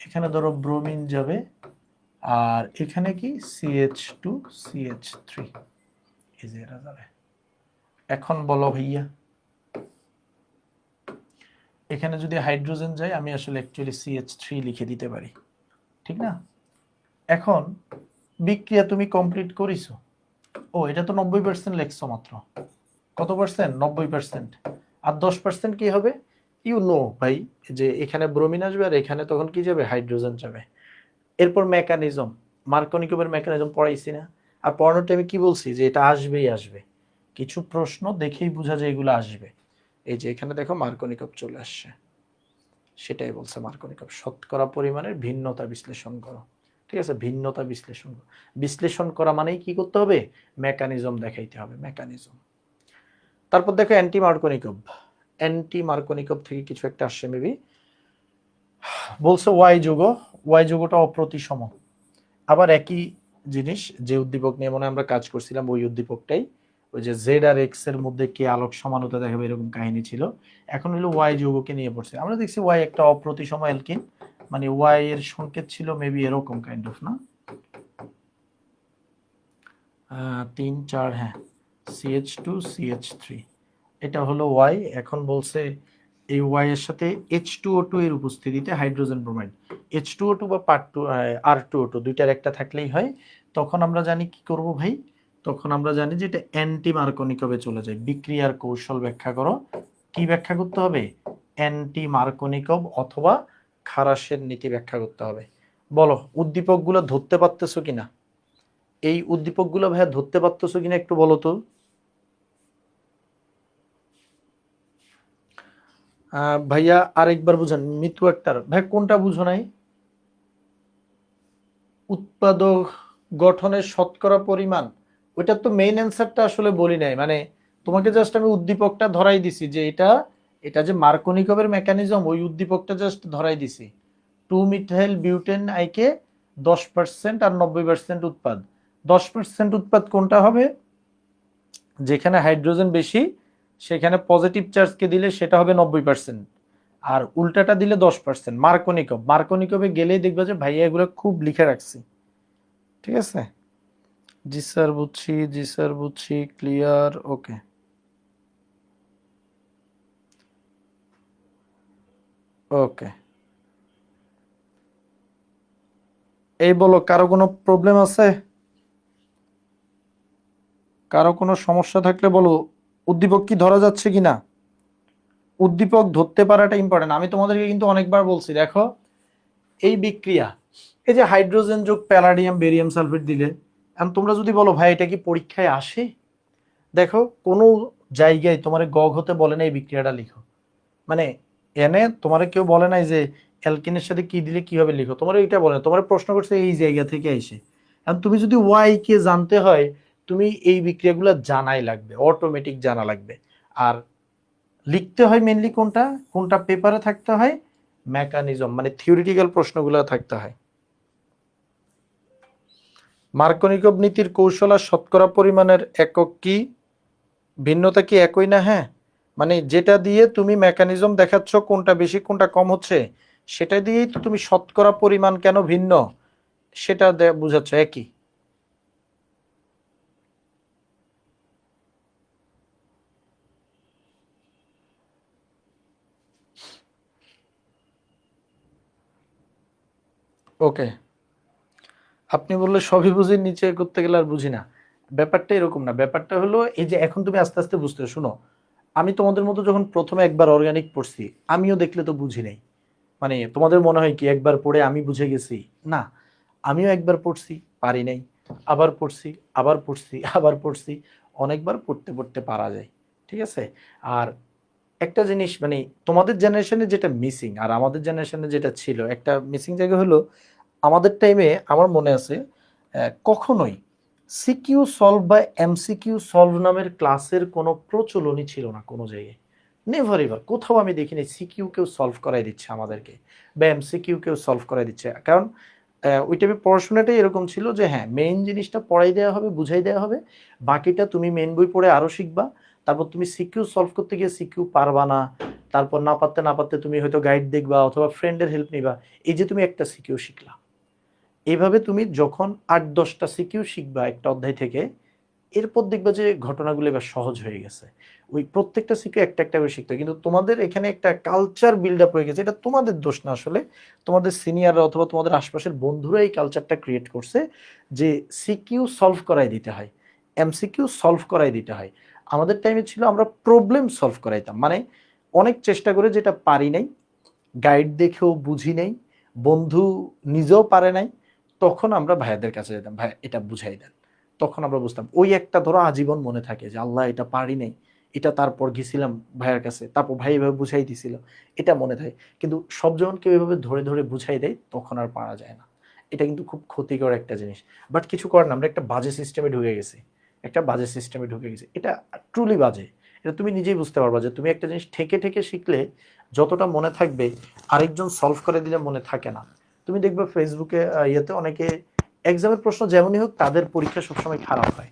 এখানে ধরো ব্রোমিন যাবে, আর এখানে কি CH2 CH3, এই যে এরা যাবে। এখন বলো ভাইয়া, এখানে যদি হাইড্রোজেন যায় আমি আসলে অ্যাকচুয়ালি CH3 লিখে দিতে পারি, ঠিক না? এখন বিক্রিয়া তুমি কমপ্লিট করিছো। ও, এটা তো 90% লেখছো মাত্র। কত পার্সেন্ট? 90%। আর 10% কি হবে? ভাই, যে এখানে ব্রোমিন আসবে আর এখানে তখন কি যাবে? হাইড্রোজেন যাবে। এরপর মেকানিজম, মার্কোনিকোভের মেকানিজম পড়াইছি না? আর পড়ানোর টাইমে কি বলছি? যে এটা আসবেই আসবে, কিছু প্রশ্ন দেখেই বোঝা যায় এগুলো আসবে। এই যে এখানে দেখো মার্কোনিকভ চলে আসছে, সেটাই বলছে মার্কোনিকভ, শতকরা পরিমাণের ভিন্নতা বিশ্লেষণ করো। ঠিক আছে, ভিন্নতা বিশ্লেষণ করো। বিশ্লেষণ করা মানেই কি করতে হবে? মেকানিজম দেখাইতে হবে, মেকানিজম। তারপর দেখো অ্যান্টি মার্কোনিকভ। অ্যান্টি মার্কোনিকভ থেকে কিছু একটা আসছে মেবি। বলছে ওয়াই যৌগ, ওয়াই যৌগটা অপ্রতিসম। আবার একই জিনিস, যে উদ্দীপক নিয়ে মনে আমরা কাজ করছিলাম ওই উদ্দীপকটাই, ওই যে জেড আর এক্স এর মধ্যে কে আলোক সমানতা দেখাবে এরকম কাহিনী ছিল। এখন হলো ওয়াই যৌগকে নিয়ে পড়ছে। আমরা দেখছি ওয়াই একটা অপ্রতিসম অ্যালকিন, মানে ওয়াই এর সংকেত ছিল মেবি এরকম কাইন্ড অফ, না? 3 4, হ্যাঁ, CH2 CH3, এটা হলো ওয়াই। এখন বলছে এই ওয়াই এর সাথে H2O2 এর উপস্থিতিতে হাইড্রোজেন ব্রোমাইড, H2O2 বা R2O2 দুইটার একটা থাকলেই হয়। তখন আমরা জানি কি করব ভাই, তখন আমরা জানি যে এটা অ্যান্টি মার্কোনিকভে চলে যায়। বিক্রিয়ার কৌশল ব্যাখ্যা করো। কি ব্যাখ্যা করতে হবে? অ্যান্টি মার্কোনিকভ অথবা খারাসের নীতি ব্যাখ্যা করতে হবে। বলো, উদ্দীপকগুলো ধরতে পারতেছো কিনা? এই উদ্দীপকগুলো ভাইয়া ধরতে পারতেছো কিনা একটু বলো তো। ভাইয়া আরেকবার বুঝান। মিতু আক্তার ভাই কোনটা বুঝো নাই? উৎপাদক গঠনের শতকরা পরিমাণ, ওইটা তো মেইন অ্যান্সারটা আসলে বলি নাই, মানে তোমাকে জাস্ট আমি উদ্দীপকটা ধরাই দিছি যে এটা, এটা যে মার্কোনিকভের মেকানিজম, ওই উদ্দীপকটা জাস্ট ধরাই দিছি। 2 মিথাইল বিউটেন আইকে 10% আর 90% উৎপাদ। 10% উৎপাদ কোনটা হবে? যেখানে হাইড্রোজেন বেশি সেখানে পজিটিভ চার্জকে দিলে সেটা হবে 90%, আর উল্টাটা দিলে 10%। মার্কোনিকভ, মার্কোনিকভে গেলেই দেখবে যে ভাইয়া এগুলো খুব লিখে রাখছি, ঠিক আছে? জি স্যার বুঝছি, জি স্যার বুঝছি, ক্লিয়ার, ওকে ওকে। এই বলো, কারো কোনো প্রবলেম আছে? কারো কোনো সমস্যা থাকলে বলো। উদ্দীপক কি ধরা যাচ্ছে কিনা? উদ্দীপক ধরতে পারাটা ইম্পর্টেন্ট। আমি তোমাদেরকে কিন্তু অনেকবার বলছি, দেখো এই বিক্রিয়া, এই যে হাইড্রোজেন যোগ প্যালাডিয়াম বেরিয়াম সালফেট দিলে, এখন তোমরা যদি বলো ভাই এটা কি পরীক্ষায় আসে, দেখো কোনো জায়গায় তোমার হতে বলে না এই বিক্রিয়াটা লিখো, মানে এনে তোমার কেউ বলে নাই যে অ্যালকিনের সাথে কি দিলে কিভাবে লিখো, তোমার এটা বলে না, তোমার প্রশ্ন করছে এই জায়গা থেকে এসে। এখন তুমি যদি ওয়াই কে জানতে হয়, তুমি এই বিক্রিয়াগুলো জানাই লাগবে, অটোমেটিক জানা লাগবে। আর লিখতে হয় মেনলি কোনটা, কোনটা পেপারে থাকতে হয়, মেকানিজম মানে থিওরিটিক্যাল প্রশ্নগুলো থাকতে হয়। মার্কোনিকভ নীতির কৌশল আর শতকরা পরিমাণের একক কি, ভিন্নতা কি একই না? হ্যাঁ, মানে যেটা দিয়ে তুমি মেকানিজম দেখাচ্ছ কোনটা বেশি কোনটা কম হচ্ছে, সেটা দিয়েই তো তুমি শতকরা পরিমাণ কেন ভিন্ন সেটা বুঝাচ্ছ, একই। ওকে, আপনি বললে সবই বুঝি, নিচে করতে গেলে আর বুঝি না। ব্যাপারটা এরকম না, ব্যাপারটা হলো এই যে এখন তুমি আস্তে আস্তে বুঝতে, শুনো, আমি তোমাদের মতো যখন প্রথমে একবার অর্গানিক পড়ছি, আমিও দেখলে তো বুঝি নাই, মানে তোমাদের মনে হয় কি একবার পড়ে আমি বুঝে গেছি, না, আমিও একবার পড়ছি, পারি নাই, আবার পড়ছি, আবার পড়ছি, আবার পড়ছি, অনেকবার পড়তে পড়তে পারা যায়, ঠিক আছে? আর একটা জিনিস মানে তোমাদের জেনারেশনে যেটা মিসিং আর আমাদের জেনারেশনে যেটা ছিল, একটা মিসিং জায়গা হলো, আমাদের টাইমে আমার মনে আছে কখনোই সিকিউ সলভ বা এমসিকিউ সলভ নামের ক্লাসের কোনো প্রচলনই ছিল না কোনো জায়গায়। নেভার এভার কোথাও আমি দেখিনি সিকিউ কেউ সলভ করাই দিচ্ছে আমাদেরকে, বা এমসিকিউ কেউ সলভ করাই দিচ্ছে। কারণ ওই টাইমে পড়াশোনাটাই এরকম ছিল যে হ্যাঁ মেইন জিনিসটা পড়াই দেওয়া হবে, বুঝাই দেওয়া হবে, বাকিটা তুমি মেইন বই পড়ে আরো শিখবা। তারপর তুমি সিকিউ সলভ করতে গিয়ে সিকিউ পারবা না, তারপর না পারতে না পারতে তুমি হয়তো গাইড দেখবা অথবা ফ্রেন্ডের হেল্প নিবা, এই যে তুমি একটা সিকিউ শিখলা। এইভাবে তুমি যখন 8-10টা সিকিউ শিখবা একটা অধ্যায় থেকে, এরপর দেখবা যে ঘটনাগুলো এবার সহজ হয়ে গেছে। ওই প্রত্যেকটা সিকিউ একটা একটা করে শিখতে হয়। কিন্তু তোমাদের এখানে একটা কালচার বিল্ড আপ হয়ে গেছে, এটা তোমাদের দোষ না আসলে, তোমাদের সিনিয়ররা অথবা তোমাদের আশপাশের বন্ধুরা এই কালচারটা ক্রিয়েট করছে যে সিকিউ সলভ করাই দিতে হয়, এমসিকিউ সলভ করাই দিতে হয়। আমাদের টাইমে ছিল আমরা প্রবলেম সলভ করাইতাম, মানে অনেক চেষ্টা করে যেটা পারি নাই, গাইড দেখেও বুঝি নাই, বন্ধু নিজেও পারে নাই, তখন আমরা ভাইয়াদের কাছে যেতাম, ভাই এটা বুঝাই দেন। তখন আমরা বুঝতাম, ওই একটা ধরো আজীবন মনে থাকে যে আল্লাহ এটা পারি নাই, এটা তারপর গেছিলাম ভাইয়ের কাছে, তারপর ভাই এভাবে বুঝাই দিছিল, এটা মনে থাকে। কিন্তু সব যখন কেউ এভাবে ধরে ধরে বুঝাই দেয় তখন আর পারা যায় না। এটা কিন্তু খুব ক্ষতিকর একটা জিনিস। বাট কিছু করার না, আমরা একটা বাজে সিস্টেমে ঢুকে গেছি, একটা বাজে সিস্টেমে ঢুকে গেছি, এটা ট্রুলি বাজে। এটা তুমি নিজেই বুঝতে পারবা যে তুমি একটা জিনিস ঠেকে ঠেকে শিখলে যতটা মনে থাকবে, আরেকজন সলভ করে দিলে মনে থাকে না। তুমি দেখবে ফেসবুকে ইয়েতে অনেকে এক্সামের প্রশ্ন যেমনই হোক তাদের পরীক্ষা সবসময় খারাপ হয়।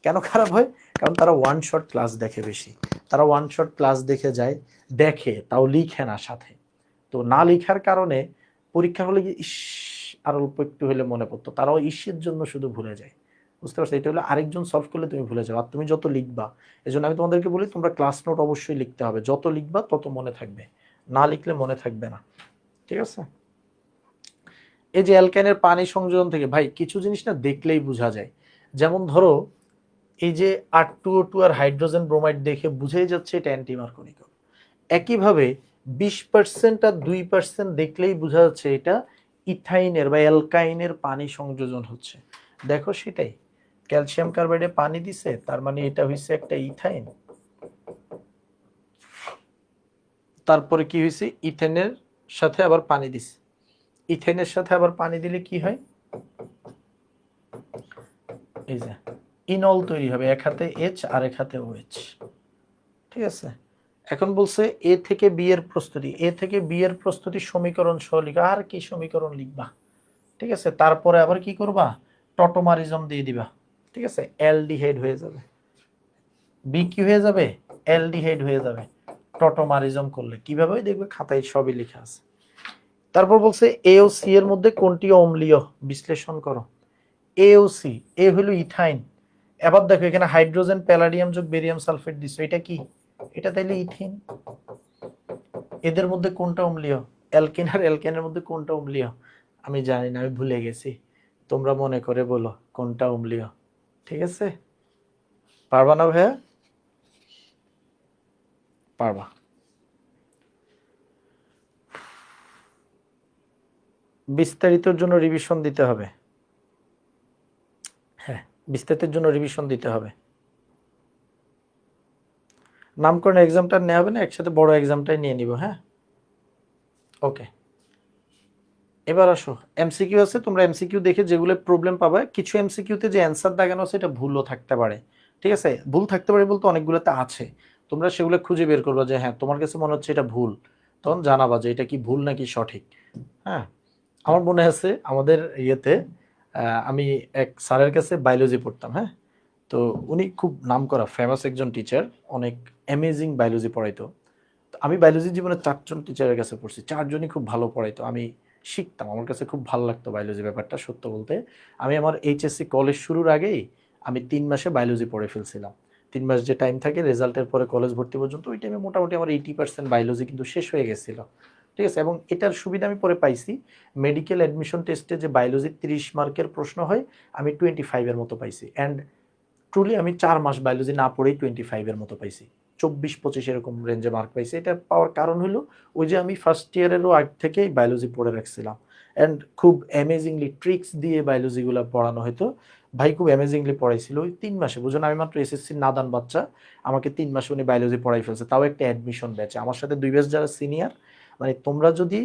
কেন খারাপ হয়? কারণ তারা ওয়ান শট ক্লাস দেখে বেশি, তারা ওয়ান শট ক্লাস দেখে যায়, দেখে তাও লিখে না সাথে। তো না লিখার কারণে পরীক্ষা হলে গিয়ে ইস, আর অল্প একটু হলে মনে পড়তো, তারাও ইসের জন্য শুধু ভুলে যায়। বুঝতে পারছো? এটা হলো আরেকজন সলভ করলে তুমি ভুলে যাও, আর তুমি যত লিখবা, এই জন্য আমি তোমাদেরকে বলি তোমরা ক্লাস নোট অবশ্যই লিখতে হবে, যত লিখবা তত মনে থাকবে, না লিখলে মনে থাকবে না, ঠিক আছে? এই যে অ্যালকাইনের পানি সংযোজন থেকে ভাই কিছু জিনিস না দেখলেই বোঝা যায়, যেমন ধরো এই যে R2O2 আর হাইড্রোজেন ব্রোমাইড দেখে বুঝেই যাচ্ছে এটা অ্যান্টিমার্কোনিক। একইভাবে 20% আর 2% দেখলেই বোঝা যাচ্ছে এটা ইথাইনের বা অ্যালকাইনের পানি সংযোজন হচ্ছে। দেখো সেটাই, ক্যালসিয়াম কার্বাইডে পানি দিছে, তার মানে এটা হচ্ছে একটা ইথাইন, তারপরে কি হয়েছে, ইথেনের সাথে আবার পানি দিছে। ইথেনের সাথে আবার পানি দিলে কি হয়, এই যে ইনল তৈরি হবে, এক হাতে এইচ আর এক হাতে ওএইচ। ঠিক আছে, এখন বলছে এ থেকে বি এর প্রস্তুতি, এ থেকে বি এর প্রস্তুতি সমীকরণ সহ লিখা। আর কি সমীকরণ লিখবা, ঠিক আছে, তারপরে আবার কি করবা, টটোমারিজম দিয়ে দিবা। ঠিক আছে, অ্যালডিহাইড হয়ে যাবে, বি কি হয়ে যাবে, অ্যালডিহাইড হয়ে যাবে টটোমারিজম করলে। কিভাবে দেখবে খাতায় সবই লেখা আছে। তারপর বলছে এ ও সি এর মধ্যে কোনটি অম্লীয় বিশ্লেষণ করো। এ ও সি, এ হলো ইথাইন, এবার দেখো এখানে হাইড্রোজেন প্যালাডিয়াম যোগ বেরিয়াম সালফেট দিছো, এটা কি, এটা তাইলে ইথিন। এদের মধ্যে কোনটা অম্লীয়, অ্যালকেন আর অ্যালকেনের মধ্যে কোনটা অম্লীয়, আমি জানি না, আমি ভুলে গেছি, তোমরা মনে করে বলো কোনটা অম্লীয়। ঠিক আছে, পারবা না ভাইয়া, পারবা। বিস্তারিতর জন্য রিভিশন দিতে হবে, হ্যাঁ বিস্তারিতের জন্য রিভিশন দিতে হবে। নামকরণ এক্সামটা নেওয়া হবে না, একসাথে বড় এক্সামটাই নিয়ে নিব। হ্যাঁ ওকে, এবার আসো এমসিকিউ আছে, তোমরা এমসিকিউ দেখে যেগুলো প্রবলেম পাবে, কিছু এমসিকিউতে যে অ্যান্সার দাগানো আছে এটা ভুলও থাকতে পারে। ঠিক আছে, ভুল থাকতে পারে বলতে অনেকগুলোতে আছে, তোমরা সেগুলো খুঁজে বের করবে যে হ্যাঁ তোমার কাছে মনে হচ্ছে এটা ভুল, তখন জানাবা যে এটা কি ভুল নাকি সঠিক। হ্যাঁ, আমার মনে আছে আমাদের ইয়েতে আমি এক স্যারের কাছে বায়োলজি পড়তাম। হ্যাঁ, তো উনি খুব নামকরা ফেমাস একজন টিচার, অনেক অ্যামেজিং বায়োলজি পড়াইতো। তো আমি বায়োলজি জীবনে 4জন টিচারের কাছে পড়ছি, 4জনই খুব ভালো পড়াইতো, আমি শিখতাম, আমার কাছে খুব ভালো লাগতো বায়োলজি ব্যাপারটা। সত্য বলতে আমি আমার এইচএসসি কলেজ শুরুর আগেই আমি 3 মাসে বায়োলজি পড়ে ফেলছিলাম। 3 মাস যে টাইম থাকে রেজাল্টের পরে কলেজ ভর্তি পর্যন্ত, ওই টাইমে মোটামুটি আমার 80% বায়োলজি কিন্তু শেষ হয়ে গেছিল। ঠিক আছে, এবং এটার সুবিধা আমি পরে পাইছি, মেডিকেল অ্যাডমিশন টেস্টে যে বায়োলজির 30 মার্কের প্রশ্ন হয়, আমি 25-এর মতো পাইছি। অ্যান্ড ট্রুলি আমি 4 মাস বায়োলজি না পড়েই 25-এর মতো পাইছি, 24-25 এরকম রেঞ্জে মার্ক পাইছি। এটা পাওয়ার কারণ হলো ওই যে আমি ফার্স্ট ইয়ারেরও আগ থেকেই বায়োলজি পড়ে রাখছিলাম, অ্যান্ড খুব অ্যামেজিংলি ট্রিক্স দিয়ে বায়োলজিগুলো পড়ানো হতো। ভাই খুব অ্যামেজিংলি পড়াইছিল ওই 3 মাসে, বুঝুন আমি মাত্র এসএসসির নাদান বাচ্চা, আমাকে 3 মাসে উনি বায়োলজি পড়াই ফেলছে, তাও একটা অ্যাডমিশন ব্যাচে। আমার সাথে 2 ব্যাচ যারা সিনিয়র, মানে তোমরা যদি,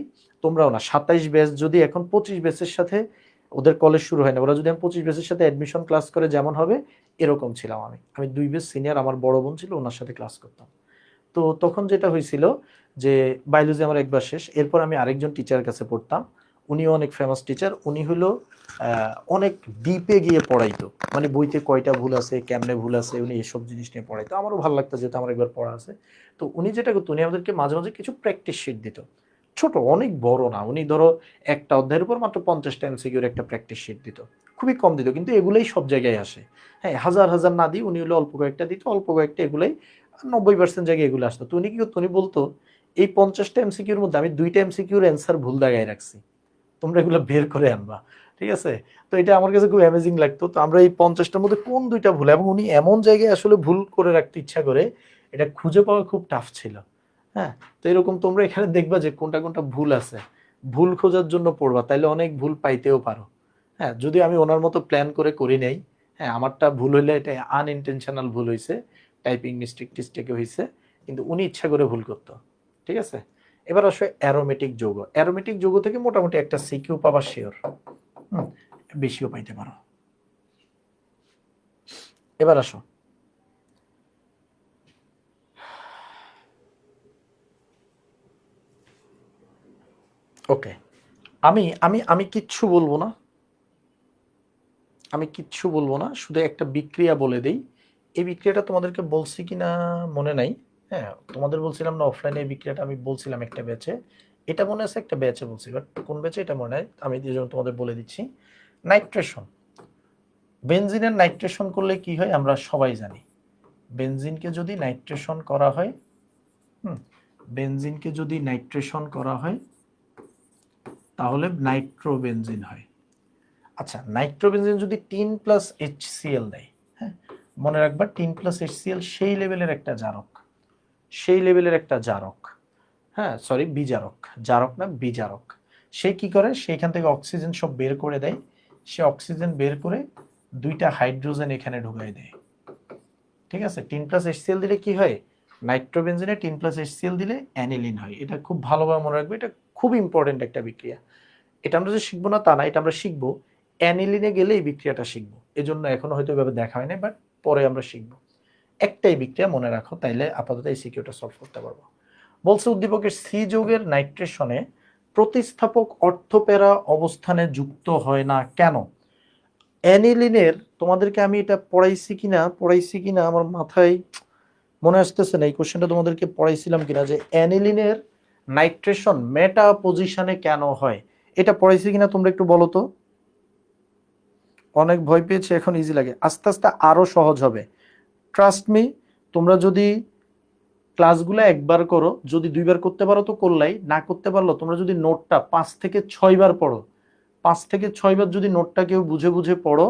তোমরাও না, 27 ব্যাচ যদি এখন 25 ব্যাচের সাথে, ওদের কলেজ শুরু হয় না, ওরা যদি আমি 25 ব্যাচের সাথে অ্যাডমিশন ক্লাস করে যেমন হবে এরকম ছিলাম আমি। আমি 2 ব্যাচ সিনিয়র, আমার বড় বোন ছিল, ওনার সাথে ক্লাস করতাম। তো তখন যেটা হয়েছিল যে বায়োলজি আমার একবার শেষ, এরপর আমি আরেকজন টিচারের কাছে পড়তাম, উনিও অনেক ফেমাস টিচার। উনি হলো অনেক ডিপে গিয়ে পড়াইতো, মানে বইতে কয়টা ভুল আছে, কেমনে ভুল আছে, উনি এসব জিনিস নিয়ে পড়াইতো। আমারও ভালো লাগতো যেহেতু আমার একবার পড়া আছে। তো উনি যেটা করতো, উনি আমাদেরকে মাঝে মাঝে কিছু প্র্যাকটিস শিট দিত, ছোট, অনেক বড় না, উনি ধরো একটা অধ্যায়ের উপর মাত্র 50টা এমসিকিউর একটা প্র্যাকটিস শিট দিত, খুবই কম দিত, কিন্তু এগুলোই সব জায়গায় আসে। হ্যাঁ, হাজার হাজার না দিই, উনি হলো অল্প কয়েকটা দিত, অল্প কয়েকটা, এগুলোই 90% জায়গায় এগুলো আসতো। তো উনি কি করতো, উনি বলতো এই 50টা এমসিকিউর মধ্যে আমি 2টা এমসিকিউর অ্যান্সার ভুল দাগায় রাখছি, তোমরা এগুলো বের করে আনবা। ঠিক আছে, তো এটা আমার কাছে খুব অ্যামেজিং লাগতো। তো আমরা এই 50টার মধ্যে কোন 2টা ভুল, এবং উনি এমন জায়গায় আসলে ভুল করে রাখতে ইচ্ছা করে, এটা খুঁজে পাওয়া খুব টাফ ছিল। হ্যাঁ, তো এরকম তোমরা এখানে দেখবা যে কোনটা কোনটা ভুল আছে, ভুল খোঁজার জন্য পড়বা, তাইলে অনেক ভুল পাইতেও পারো। হ্যাঁ, যদি আমি ওনার মতো প্ল্যান করে করি নাই, হ্যাঁ আমারটা ভুল হইলে এটা আনইনটেনশনাল ভুল হয়েছে, টাইপিং মিস্টেক টিস্টেকে হয়েছে, কিন্তু উনি ইচ্ছা করে ভুল করতো। ঠিক আছে, এবার আসলে অ্যারোমেটিক যৌগ, অ্যারোমেটিক যৌগ থেকে মোটামুটি একটা সিকিউ পাবা শিওর, বেশিও পাইতে পারো। এবার আসো, ওকে, আমি আমি আমি কিচ্ছু বলবো না, আমি কিচ্ছু বলবো না, শুধু একটা বিক্রিয়া বলে দেই। এই বিক্রিয়াটা তোমাদেরকে বলছি কিনা মনে নাই। হ্যাঁ, তোমাদের বলছিলাম না অফলাইনে, এই বিক্রিয়াটা আমি বলছিলাম একটা ব্যাচে, এটা মনে আছে একটা ব্যাচে বলছি, বাট কোন ব্যাচে এটা মনে নাই, আমি এই জন্য তোমাদের বলে দিচ্ছি। নাইট্রেশন, বেনজিনের নাইট্রেশন করলে কি হয় আমরা সবাই জানি। বেনজিনকে যদি নাইট্রেশন করা হয়, হুম, বেনজিনকে যদি নাইট্রেশন করা হয় তাহলে নাইট্রোবেনজিন হয়। আচ্ছা, নাইট্রোবেনজিন যদি 3+HCl দেয়, হ্যাঁ মনে রাখবা 3+HCl সেই লেভেলের একটা জারক, সেই লেভেলের একটা জারক, হ্যাঁ সরি বিজারক, জারক না বিজারক। সে কি করে, সেইখান থেকে অক্সিজেন সব বের করে দেয়, সে অক্সিজেন বের করে 2টা হাইড্রোজেন এখানে ঢুকাই দেয়। ঠিক আছে, 3+HCl দিলে কি হয়, নাইট্রোবেনজিনে 3+HCl দিলে অ্যানিলিন হয়। এটা খুব ভালোভাবে মনে রাখবে, এটা খুব ইম্পর্টেন্ট একটা বিক্রিয়া। এটা আমরা যে শিখবো না তা না, এটা আমরা শিখবো, অ্যানিলিনে গেলে এই বিক্রিয়াটা শিখবো। এজন্য এখনো হয়তো এভাবে দেখা হয় না, বাট পরে আমরা শিখবো। একটাই বিক্রিয়া মনে রাখো, তাইলে আপাতত এই সিকিউটা সলভ করতে পারবো। বলছে উদ্দীপকের সি যৌগের নাইট্রেশনে প্রতিস্থাপক অর্থপেরা অবস্থানে যুক্ত হয় না কেন? অ্যানিলিনের তোমাদেরকে আমি এটা পড়াইছি কিনা আমার মাথায় মনে আসতেছে না, এই কোশ্চেনটা তোমাদেরকে পড়াইছিলাম কিনা, যে অ্যানিলিনের নাইট্রেশন মেটা পজিশনে কেন হয়, এটা পড়াইছি কিনা তোমরা একটু বলো তো। অনেক ভয় পেয়েছে, এখন ইজি লাগে, আস্তে আস্তে আরো সহজ হবে। ট্রাস্ট মি, তোমরা যদি ক্লাসগুলো একবার করো, যদি 2বার করতে পারো তো করলাই, না করতে পারলো তোমরা যদি নোটটা 5 থেকে 6 বার পড়ো, 5 থেকে 6 বার যদি নোটটা কেউ বুঝে বুঝে পড়ো,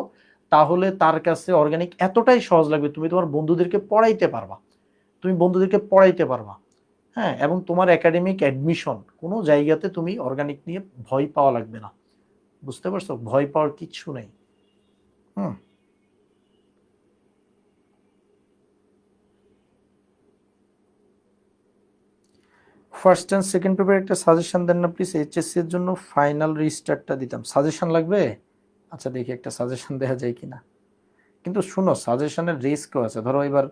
তাহলে তার কাছে অর্গানিক এতটাই সহজ লাগবে, তুমি তোমার বন্ধুদেরকে পড়াইতে পারবা, হ্যাঁ। এবং তোমার একাডেমিক অ্যাডমিশন কোনো জায়গাতে তুমি অর্গানিক নিয়ে ভয় পাওয়া লাগবে না, বুঝতে পারছো? ভয় পাওয়ার কিচ্ছু নেই। হুম, ফার্স্ট অ্যান্ড সেকেন্ড পেপারে একটা সাজেশন দেন না প্লিজ, এইচএসসি এর জন্য ফাইনাল রিস্টার্টটা দিতাম। সাজেশন লাগবে? আচ্ছা দেখি একটা সাজেশন দেওয়া যায় কিনা। কিন্তু শুনো, সাজেশনের রিস্কও আছে। ধরো এবার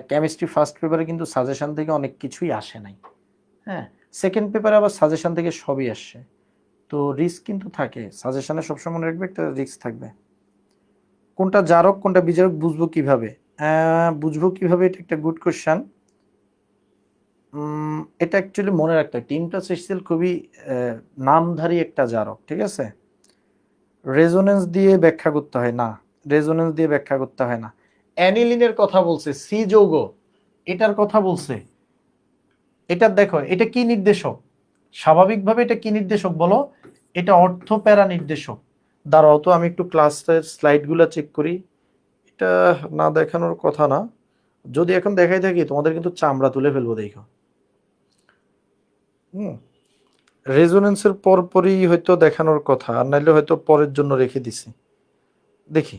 কেমিস্ট্রি ফার্স্ট পেপারে কিন্তু সাজেশন থেকে অনেক কিছুই আসে নাই, হ্যাঁ। সেকেন্ড পেপারে আবার সাজেশন থেকে সবই আসছে, তো রিস্ক কিন্তু থাকে। সাজেশনে সবসময় মনে রাখবে একটা রিস্ক থাকবে। কোনটা জারক কোনটা বিজারক বুঝবো কিভাবে? এটা একটা গুড কোশ্চেন। এটা অ্যাকচুয়ালি মনে রাখতে হয়, 3+HCl খুবই নামধারী একটা জারক, ঠিক আছে। রেজোনেন্স দিয়ে ব্যাখ্যা করতে হয় না, অ্যানিলিনের কথা বলছে, সি যৌগ, এটার কথা বলছে। এটা দেখো, এটা কি নির্দেশক? স্বাভাবিকভাবে এটা কি নির্দেশক বলো? এটা অর্থপ্যারা নির্দেশক। দাঁড়াও তো আমি একটু ক্লাসের স্লাইডগুলো চেক করি। এটা না দেখানোর কথা না, যদি এখন দেখাই থাকি তোমাদের কিন্তু চামড়া তুলে ফেলবো, দেখো। হুম, রেজোনেন্সের পরপরই হয়তো দেখানোর কথা, আর নাইলে হয়তো পরের জন্য রেখে দিছি। দেখি,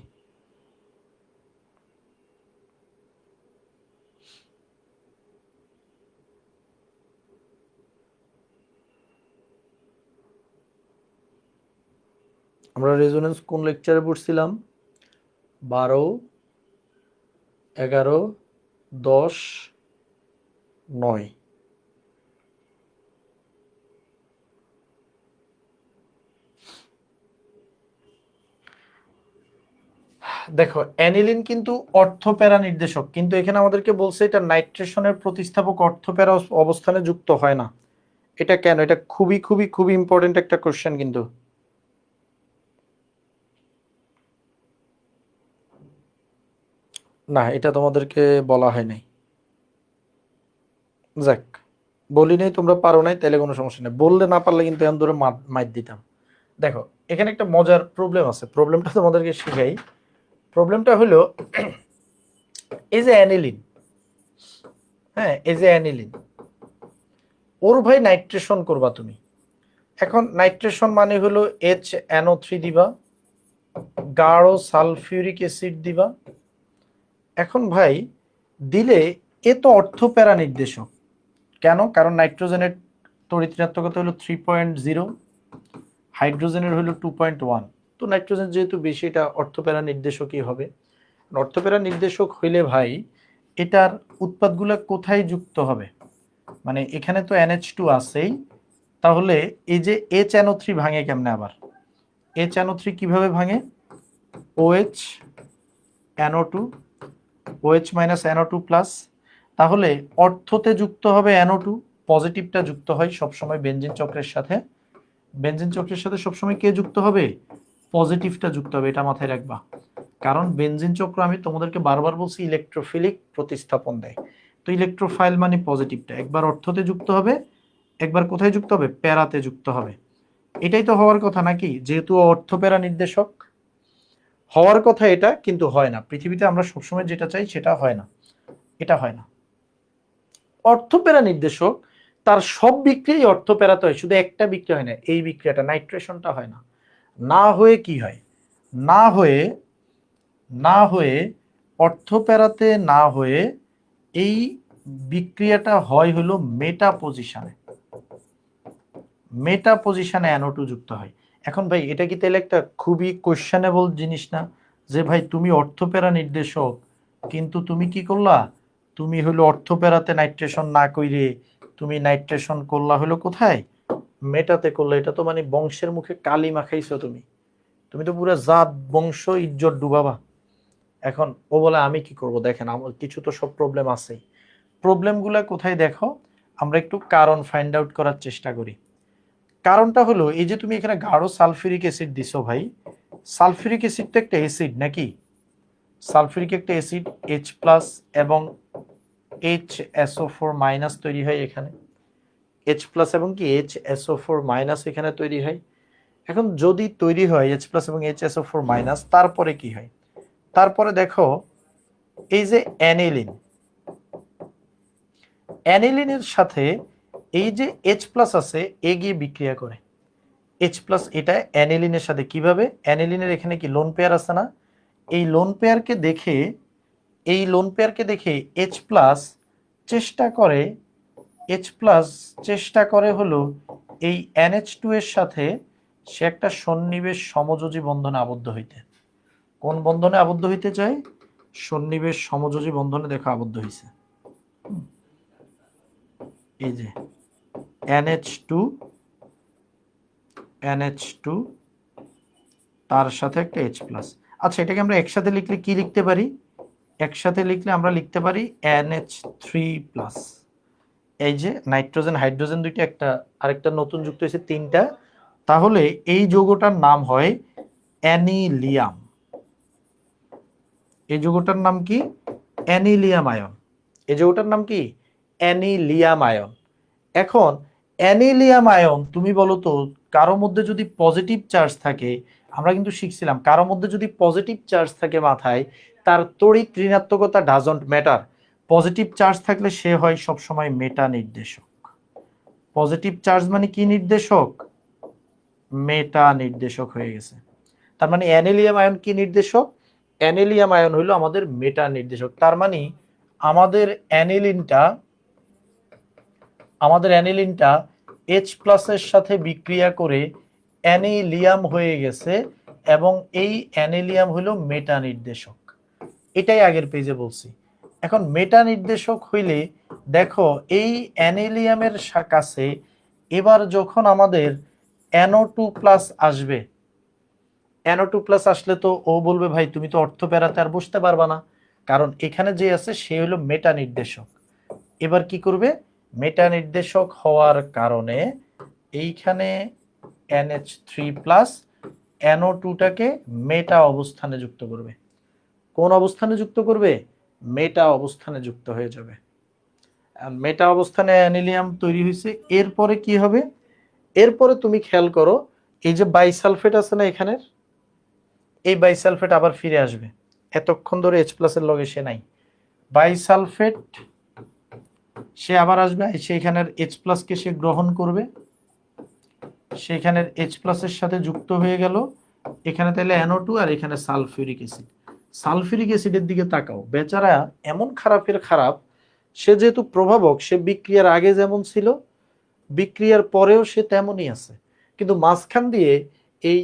আমরা রেজোনেন্স কোন লেকচারে পড়ছিলাম? 12, 11, 10, 9। দেখো, অ্যানিলিন কিন্তু অর্থপ্যারা নির্দেশক, কিন্তু এখানে আমাদেরকে বলছে এটা নাইট্রেশনের প্রতিস্থাপক অর্থপ্যারা অবস্থানে যুক্ত হয় না। এটা কেন? এটা খুবই খুবই খুবই ইম্পর্টেন্ট একটা কোশ্চেন কিন্তু। না, এটা তোমাদেরকে বলা হয় নাই। যাক, বলি নাই, তোমরা পারো নাই, তাহলে কোনো সমস্যা নেই। বললে না পারলে কিন্তু এমন ধরে মাইর দিতাম। দেখো, এখানে একটা মজার প্রবলেম আছে, প্রবলেমটা তোমাদেরকে শিখাই। প্রবলেমটা হলো, এই যে অ্যানিলিন, হ্যাঁ, এই যে অ্যানিলিন, ওর ভাই নাইট্রেশন করবা তুমি। এখন নাইট্রেশন মানে হলো HNO3 দিবা, গাঢ় সালফিউরিক অ্যাসিড দিবা। এখন ভাই দিলে, এ তো অর্থপ্যারা নির্দেশক। কেন? কারণ নাইট্রোজেনের তড়িৎ ঋণাত্মকতা হলো 3.0, হাইড্রোজেনের হলো 2.1। তো নাইট্রোজেন যেহেতু বেশি, এটা অর্থপ্যারা নির্দেশকই হবে। অর্থপ্যারা নির্দেশক হইলে ভাই এটার উৎপাদগুলো কোথায় যুক্ত হবে? মানে এখানে তো NH2 আছেই, তাহলে এই যে HNO3 ভাঙে কেমনে আবার? HNO3 কিভাবে ভাঙে? OH NO2, OH minus NO2 plus. তাহলে অর্থতে যুক্ত হবে NO2, পজিটিভটা যুক্ত হয় সবসময় বেনজিন চক্রের সাথে। বেনজিন চক্রের সাথে সবসময় কে যুক্ত হবে? পজিটিভটা যুক্ত হবে, এটা মাথায় রাখবা। কারণ বেনজিন চক্র আমি তোমাদেরকে বারবার বলছি ইলেকট্রোফিলিক প্রতিস্থাপন দেয়। তো ইলেকট্রোফাইল মানে পজিটিভটা একবার অর্থতে যুক্ত হবে, একবার কোথায় যুক্ত হবে? প্যারাতে যুক্ত হবে। এটাই তো হওয়ার কথা নাকি? যেহেতু অর্থপ্যারা নির্দেশক হওয়ার কথা এটা, কিন্তু হয় না। পৃথিবীতে আমরা সবসময় যেটা চাই সেটা হয় না, এটা হয় না। অর্থপ্যারা নির্দেশক তার সব বিক্রিয়াই অর্থপ্যারাতে হয়, শুধু একটা বিক্রিয়া হয় না, এই বিক্রিয়াটা নাইট্রেশনটা হয় না। না হয়ে কি হয়? না হয়ে, অর্থপ্যারাতে না হয়ে এই বিক্রিয়াটা হয় হলো মেটা পজিশনে, মেটা পজিশনে NO2 যুক্ত হয়। এখন ভাই এটা কি তাহলে একটা খুবই কোয়েশ্চেনেবল জিনিস না, যে ভাই তুমি অর্থপ্যারা নির্দেশক কিন্তু তুমি কি করলা, তুমি হলো অর্থপ্যারাতে নাইট্রেশন না কইরে তুমি নাইট্রেশন করলা হলো কোথায়, মেটাতে করলা। এটা তো মানে বংশের মুখে কালি মাখাইছো তুমি, তুমি তো পুরো জাত বংশ ইজ্জত ডুবাবা। এখন ও বলে আমি কি করব, দেখেন আমার কিছু তো সব প্রবলেম আছে, প্রবলেমগুলো কোথায় দেখো, আমরা একটু কারণ ফাইন্ড আউট করার চেষ্টা করি। কারণটা হলো এই যে তুমি এখানে গাঢ় সালফিউরিক অ্যাসিড দিছো ভাই, সালফিউরিক অ্যাসিড তো একটা অ্যাসিড নাকি, সালফিউরিক একটা অ্যাসিড H প্লাস এবং HSO4 মাইনাস তৈরি হয় এখানে, H প্লাস এবং কি HSO4 মাইনাস এখানে তৈরি হয়। এখন যদি তৈরি হয় H প্লাস এবং HSO4 মাইনাস, তারপরে কি হয়, তারপরে দেখো এই যে অ্যানিলিন, অ্যানিলিনের সাথে এই যে H প্লাস আছে এ গিয়ে বিক্রিয়া করে, H প্লাস এটা অ্যানিলিনের সাথে কিভাবে, অ্যানিলিনের এখানে কি লোন পেয়ার আছে না, এই লোন পেয়ারকে দেখে, এই লোন পেয়ারকে দেখে H প্লাস চেষ্টা করে, H প্লাস চেষ্টা করে হলো এই NH2 এর সাথে সে একটা সন্নিবেশ সমযোজী বন্ধনে আবদ্ধ হইতে। কোন বন্ধনে আবদ্ধ হইতে চায়, সন্নিবেশ সমযোজী বন্ধনে দেখো আবদ্ধ হইছে, এই যে NH2 NH2 তার সাথে একটা H প্লাস। আচ্ছা এটাকে আমরা একসাথে লিখলে কি লিখতে পারি, একসাথে লিখলে আমরা লিখতে পারি NH3 প্লাস। এই যে নাইট্রোজেন হাইড্রোজেন দুইটা একটা আরেকটা নতুন যুক্ত হয়েছে তিনটা, তাহলে এই যৌগটার নাম হয় অ্যানিলিয়াম। এই যৌগটার নাম কি, অ্যানিলিয়াম আয়ন। এই যৌগটার নাম কি, অ্যানিলিয়াম আয়ন। এখন অ্যানিলিয়াম আয়ন তুমি বলো তো, কারো মধ্যে যদি পজিটিভ চার্জ থাকে, আমরা কিন্তু শিখছিলাম কারো মধ্যে যদি পজিটিভ চার্জ থাকে মাথায়, তার তড়িৎ ঋণাত্মকতা ডাজন্ট ম্যাটার, পজিটিভ চার্জ থাকলে সে হয় সবসময় মেটা নির্দেশক। পজিটিভ চার্জ মানে কি নির্দেশক, মেটা নির্দেশক হয়ে গেছে। তার মানে অ্যানিলিয়াম আয়ন কি নির্দেশক, অ্যানিলিয়াম আয়ন হইলো আমাদের মেটা নির্দেশক। তার মানে আমাদের অ্যানিলিনটা, আমাদের অ্যানিলিনটা H প্লাসের সাথে বিক্রিয়া করে অ্যানিলিয়াম হয়ে গেছে এবং এই অ্যানিলিয়াম হলো মেটা নির্দেশক। এটাই আগের পেজে বলছি। এখন মেটা নির্দেশক হইলে দেখো এই অ্যানিলিয়ামের কাছে এবার যখন আমাদের NO2 প্লাস আসবে, NO2 প্লাস আসলে তো ও বলবে ভাই তুমি তো অর্থ প্যারাতে আর বসতে পারবা না, কারণ এখানে যে আছে সে হলো মেটা নির্দেশক। এবার কি করবে, মেটা নির্দেশক হওয়ার কারণে এইখানে NH3 প্লাস NO2টাকে মেটা অবস্থানে যুক্ত করবে। কোন অবস্থানে যুক্ত করবে, মেটা অবস্থানে যুক্ত হয়ে যাবে। মেটা অবস্থানে অ্যানিলিয়াম তৈরি হয়েছে, এরপরে কি হবে, এরপরে তুমি খেয়াল করো এই যে বাইসালফেট আছে না এখানের, এই বাইসালফেট আবার ফিরে আসবে, এতক্ষণ ধরে H প্লাসের লগে সে নাই, বাইসালফেট সে আবার আসবে, সেইখানের H প্লাসকে সে গ্রহণ করবে, সেখানের H প্লাসের সাথে যুক্ত হয়ে গেল, এখানে তাহলে NO2 আর এখানে সালফিউরিক অ্যাসিড। সালফিউরিক অ্যাসিডের দিকে তাকাও, বেচারা এমন খারাপের খারাপ, সে যেহেতু প্রভাবক সে বিক্রিয়ার আগে যেমন ছিল বিক্রিয়ার পরেও সে তেমনই আছে, কিন্তু মাঝখান দিয়ে এই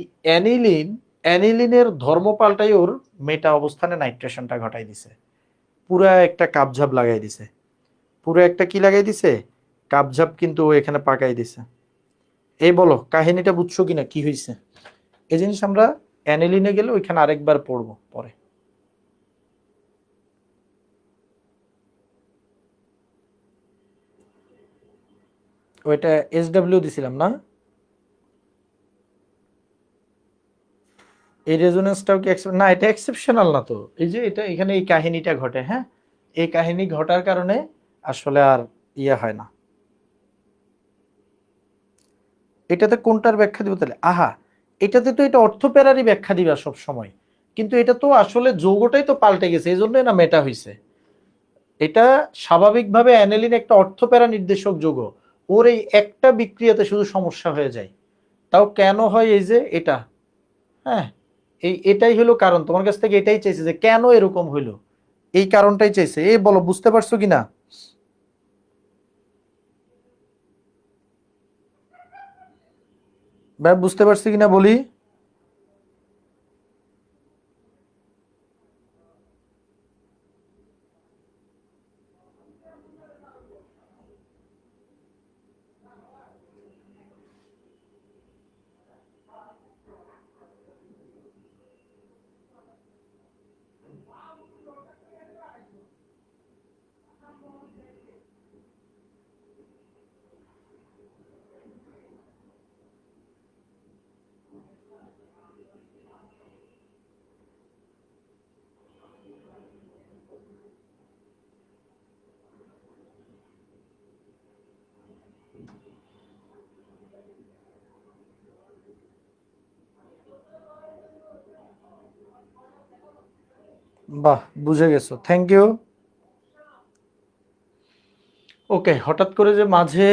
অ্যানিলিনের ধর্ম পাল্টাই ওর মেটা অবস্থানে নাইট্রেশনটা ঘটাই দিছে, পুরা একটা কাপঝাপ লাগাই দিছে, পুরো একটা কি লাগাই দিছে, কাপঝাপ কিন্তু ও এখানে পাকাই দিছে। এই বলো কাহিনীটা বুঝছো কিনা কি হয়েছে, এই জিনিস আমরা অ্যানিলিনে গেলে ওইখানে আরেকবার পড়বো পরে। ওইটা SW দিছিলাম না, এই রেজোনেন্সটাও কি না, এটা এক্সেপশনাল না তো, এই যে এটা এখানে এই কাহিনীটা ঘটে, হ্যাঁ এই কাহিনী ঘটার কারণে আসলে আর ইয়ে হয় না। এটাতে কোনটার ব্যাখ্যা দিব তাহলে, আহা এটাতে তো এটা অর্থপ্যারারই ব্যাখ্যা দিবা সব সময়, কিন্তু এটা তো আসলে যৌগটাই তো পাল্টে গেছে, এই জন্যই না মেটা হইছে। এটা স্বাভাবিকভাবে অ্যানিলিন একটা অর্থপ্যারা নির্দেশক যৌগ, ওর এই একটা বিক্রিয়াতে শুধু সমস্যা হয়ে যায়, তাও কেন হয় এই যে এটা, হ্যাঁ এটাই হলো কারণ, তোমার কাছ থেকে এটাই চাইছে যে কেন এরকম হইলো, এই কারণটাই চাইছে, এই বলো বুঝতে পারছো কিনা। ভাই বুঝতে পারছি কিনা বলি? বাহ, বুঝে গেছো, থ্যাংক ইউ। ওকে, হঠাৎ করে যে মাঝে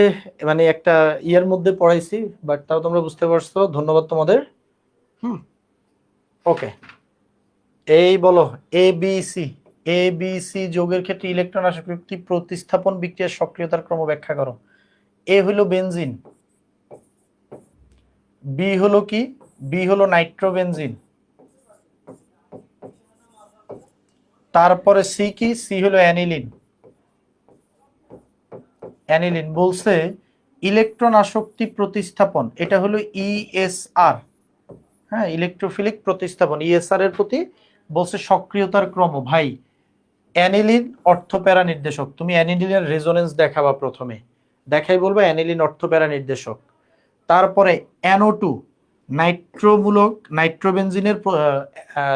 মানে একটা ইয়ার মধ্যে পড়াইছি, বাট তাও তোমরা বুঝতে পারছো, ধন্যবাদ তোমাদের। হুম। ওকে, এই বলো, A B C, A B C যোগের ক্ষেত্রে ইলেকট্রন আসক্তি প্রতিস্থাপন বিক্রিয়ার সক্রিয়তার ক্রম ব্যাখ্যা করো। এ হলো বেনজিন, বি হলো কি, বি হলো নাইট্রোবেনজিন, তারপরে সি কি, সি হলো অ্যানিলিন। অ্যানিলিন বলছে ইলেকট্রন আসক্তি প্রতিস্থাপন, এটা হলো ইএসআর। হ্যাঁ, ইলেকট্রোফিলিক প্রতিস্থাপন, ইএসআর এর প্রতি বলছে সক্রিয়তার ক্রম। ভাই, অ্যানিলিন অর্থপ্যারা নির্দেশক, তুমি অ্যানিলিনের রেজোনেন্স দেখাবা প্রথমে, দেখাই বলবো অ্যানিলিন অর্থপ্যারা নির্দেশক। তারপরে NO2 নাইট্রোমূলক নাইট্রোবেনজিনের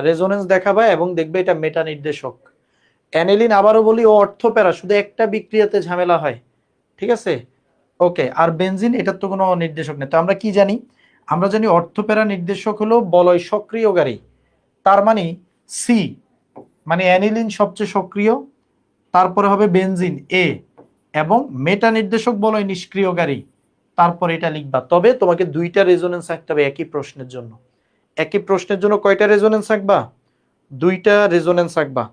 রেজোনেন্স দেখাবা এবং দেখবে এটা মেটা নির্দেশক। অ্যানিলিন আবারও বলি ও অর্থপ্যারা, শুধু একটা বিক্রিয়াতে ঝামেলা হয়, ঠিক আছে? ওকে, আর বেনজিন এটার তো কোনো নির্দেশক নেই। তো আমরা কি জানি? আমরা জানি অর্থপ্যারা নির্দেশক হলো বলয় সক্রিয়কারী, তার মানে সি, মানে অ্যানিলিন সবচেয়ে সক্রিয়, তারপরে হবে বেনজিন এ, এবং মেটা নির্দেশক বলয় নিষ্ক্রিয়কারী, তারপরে এটা লিখবা। তবে তোমাকে দুইটা রেজোনেন্স রাখতে হবে একই প্রশ্নের জন্য। একই প্রশ্নের জন্য কয়টা রেজোনেন্স রাখবা? দুইটা রেজোনেন্স রাখবা।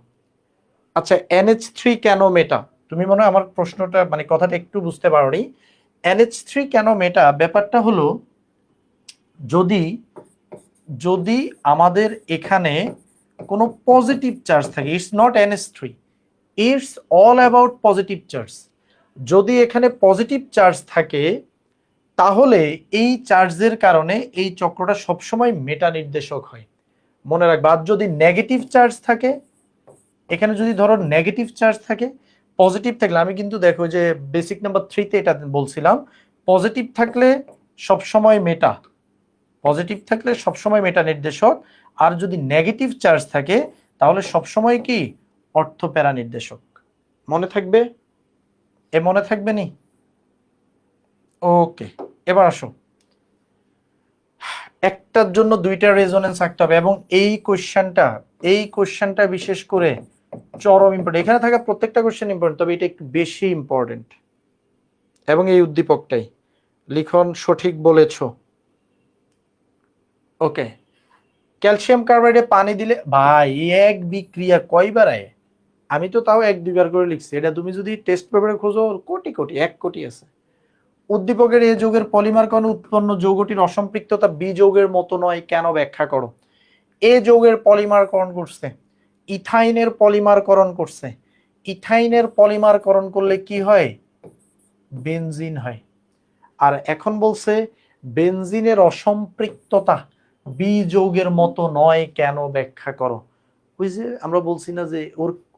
আচ্ছা, NH3 কেন মেটা? তুমি মনে হয় আমার প্রশ্নটা মানে কথাটা একটু বুঝতে পারোনি। NH3 কেন মেটা, ব্যাপারটা হলো যদি যদি আমাদের এখানে কোনো পজিটিভ চার্জ থাকে, it's not NH3, it's all about positive charge. যদি এখানে পজিটিভ চার্জ থাকে তাহলে এই চার্জের কারণে এই চক্রটা সবসময় মেটা নির্দেশক হয়, মনে রাখবা। আর যদি নেগেটিভ চার্জ থাকে, এখানে যদি ধরো নেগেটিভ চার্জ থাকে, পজিটিভ থাকলে, আমি কিন্তু দেখো যে বেসিক নাম্বার 3-তে এটা বলছিলাম, পজিটিভ থাকলে সবসময় মেটা, পজিটিভ থাকলে সবসময় মেটা নির্দেশক, আর যদি নেগেটিভ চার্জ থাকে তাহলে সবসময় কি, অর্থপ্যারা নির্দেশক। মনে থাকবে? এ মনে থাকবে নি? ওকে, এবার আসো, একটার জন্য দুইটা রেজোনেন্স রাখতে হবে, এবং এই কোশ্চেনটা বিশেষ করে চরম ইম্পর্টেন্ট। এখানে থাকা প্রত্যেকটা কোশ্চেন ইম্পর্টেন্ট, তবে এটা একটু বেশি ইম্পর্টেন্ট। এবং এই উদ্দীপকটাই, লিখন সঠিক বলেছ। ওকে, ক্যালসিয়াম কার্বাইডে পানি দিলে, ভাই এক বিক্রিয়া কয়বার আয়? আমি তো তাও 1-2 বার করে লিখছি, এটা তুমি যদি টেস্ট পেপারে খোঁজো কোটি কোটি, 1 কোটি আছে। উদ্দীপকের এ যৌগের পলিমার কণে উৎপন্ন যৌগটির অসম্পৃক্ততা বি যৌগের মতো নয়, কেন ব্যাখ্যা করো। এ যৌগের পলিমারকরণ করছে, ইথাইনের পলিমারকরণ করছে, ইথাইনের পলিমারকরণ করলে কি হয়? বেনজিন হয়। আর এখন বলছে বেনজিনের অসম্পৃক্ততা বি যৌগের মতো নয়, কেন ব্যাখ্যা করো। ওই যে আমরা বলছি না যে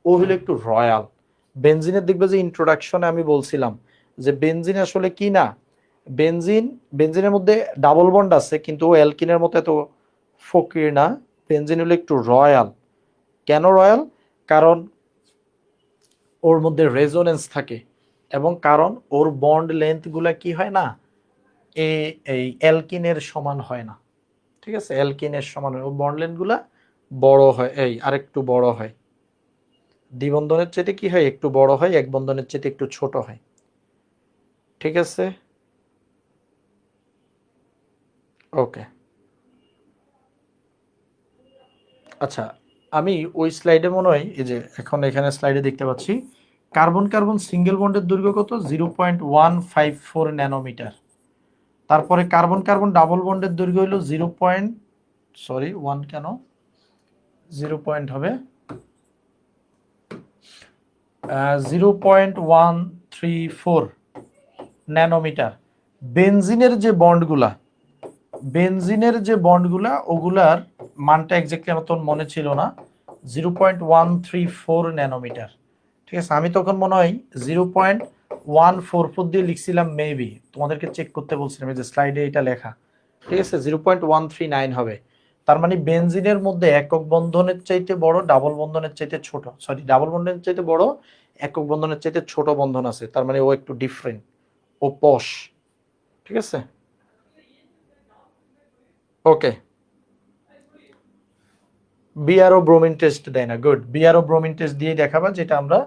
ও হলো একটু রয়্যাল। বেনজিনের দেখবে যে ইন্ট্রোডাকশনে আমি বলছিলাম যে বেনজিন আসলে কি না, বেনজিনের মধ্যে ডাবল বন্ড আছে, কিন্তু ও অ্যালকিনের মতো এত ফকির না। বেনজিন হলো একটু রয়্যাল। কেন রয়্যাল? কারণ ওর মধ্যে রেজোনেন্স থাকে, এবং কারণ ওর বন্ড লেন্থ গুলা কি হয় না, এই অ্যালকিনের সমান হয় না, ঠিক আছে? অ্যালকিনের সমান হয়, ও বন্ড লেন্থ গুলা বড় হয়, এই আরেকটু বড় হয়, দ্বিবন্ধনের চেয়ে কি হয়, একটু বড় হয়, এক বন্ধনের চেয়ে একটু ছোট হয়, ঠিক আছে? ওকে, আচ্ছা, আমি ওই স্লাইডে মনে হয়, এই যে এখন এখানে স্লাইডে দেখতে পাচ্ছি কার্বন কার্বন সিঙ্গেল বন্ডের দৈর্ঘ্য কত, 0.154 ন্যানোমিটার। তারপরে কার্বন কার্বন ডাবল বন্ডের দৈর্ঘ্য হলো 1 কেন 0 হবে 0.134 ন্যানোমিটার। বেনজিনের যে বন্ডগুলা ওগুলার মানটা এক্স্যাক্টলি আমার তখন মনে ছিল না, 0.134 ন্যানোমিটার। ঠিক আছে, আমি তখন মনে হয় 0.144 দিয়ে লিখছিলাম মেবি, তোমাদেরকে চেক করতে বলছিলাম, এই যে স্লাইডে এটা লেখা। ঠিক আছে, 0.139 হবে। তার মানে বেনজিনের মধ্যে একক বন্ধনের চাইতে বড়, ডাবল বন্ধনের চাইতে ছোট, সরি ডাবল বন্ধনের চাইতে বড়, একক বন্ধনের চাইতে ছোট বন্ধন আছে। তার মানে ও একটু ডিফারেন্ট, ও পশ। ঠিক আছে, ওকে। বিআরও ব্রোমিন টেস্ট দেয় না, গুড। বিআরও ব্রোমিন টেস্ট দিয়ে দেখাবা, যেটা আমরা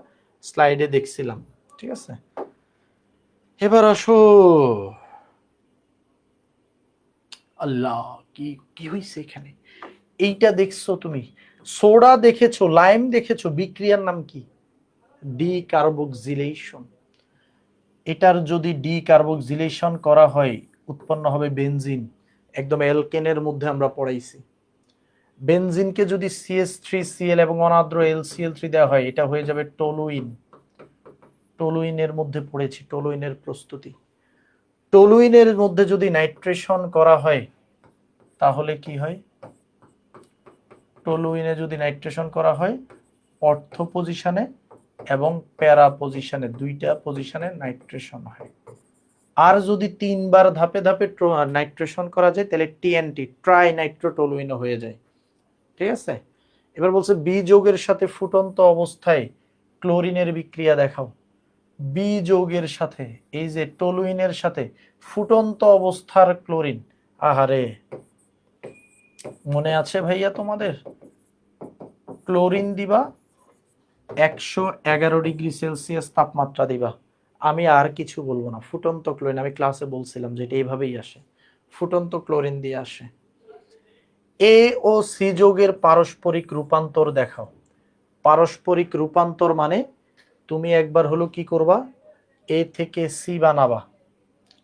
স্লাইডে দেখছিলাম। ঠিক আছে, এবার আসো। আল্লাহ, কি কি হইছে এখানে? এইটা দেখছো তুমি, সোডা দেখেছো, লাইম দেখেছো, বিক্রিয়ার নাম কি? ডিকার্বক্সিলেশন। এটার যদি ডিকার্বক্সিলেশন করা হয় উৎপন্ন হবে বেনজিন। একদম অ্যালকেনের মধ্যে আমরা পড়াইছি। বেনজিনকে যদি CH3Cl এবং অনাদ্র LCl3 দেওয়া হয়, এটা হয়ে যাবে টলুইন। টলুইনের মধ্যে পড়েছি, টলুইনের প্রস্তুতি। টলুইনের মধ্যে যদি নাইট্রেশন করা হয় তাহলে কি হয়? টলুইনে যদি নাইট্রেশন করা হয় অর্থ পজিশনে এবং প্যারা পজিশনে, দুইটা পজিশনে নাইট্রেশন হয়। আর যদি 3বার ধাপে ধাপে নাইট্রেশন করা যায় তাহলে TNT, ট্রাই নাইট্রোটলুইন হয়ে যায়। ঠিক আছে, এবার বলছে বি যৌগের সাথে ফুটন্ত অবস্থায় ক্লোরিনের বিক্রিয়া দেখাও। বি যৌগের সাথে, এই যে টলুইনের সাথে ফুটন্ত অবস্থার ক্লোরিন। আহারে, মনে আছে ভাইয়া তোমাদের? ক্লোরিন দিবা 111°C তাপমাত্রা দিবা। আমি আর কিছু বলবো না, ফুটন্ত ক্লোরিন। আমি ক্লাসে বলছিলাম যে এটা এইভাবেই আসে, ফুটন্ত ক্লোরিন দিয়ে আসে। এ ও সি যৌগের পারস্পরিক রূপান্তর দেখাও। পারস্পরিক রূপান্তর মানে তুমি একবার হলো কি করবা, এ থেকে সি বানাবা।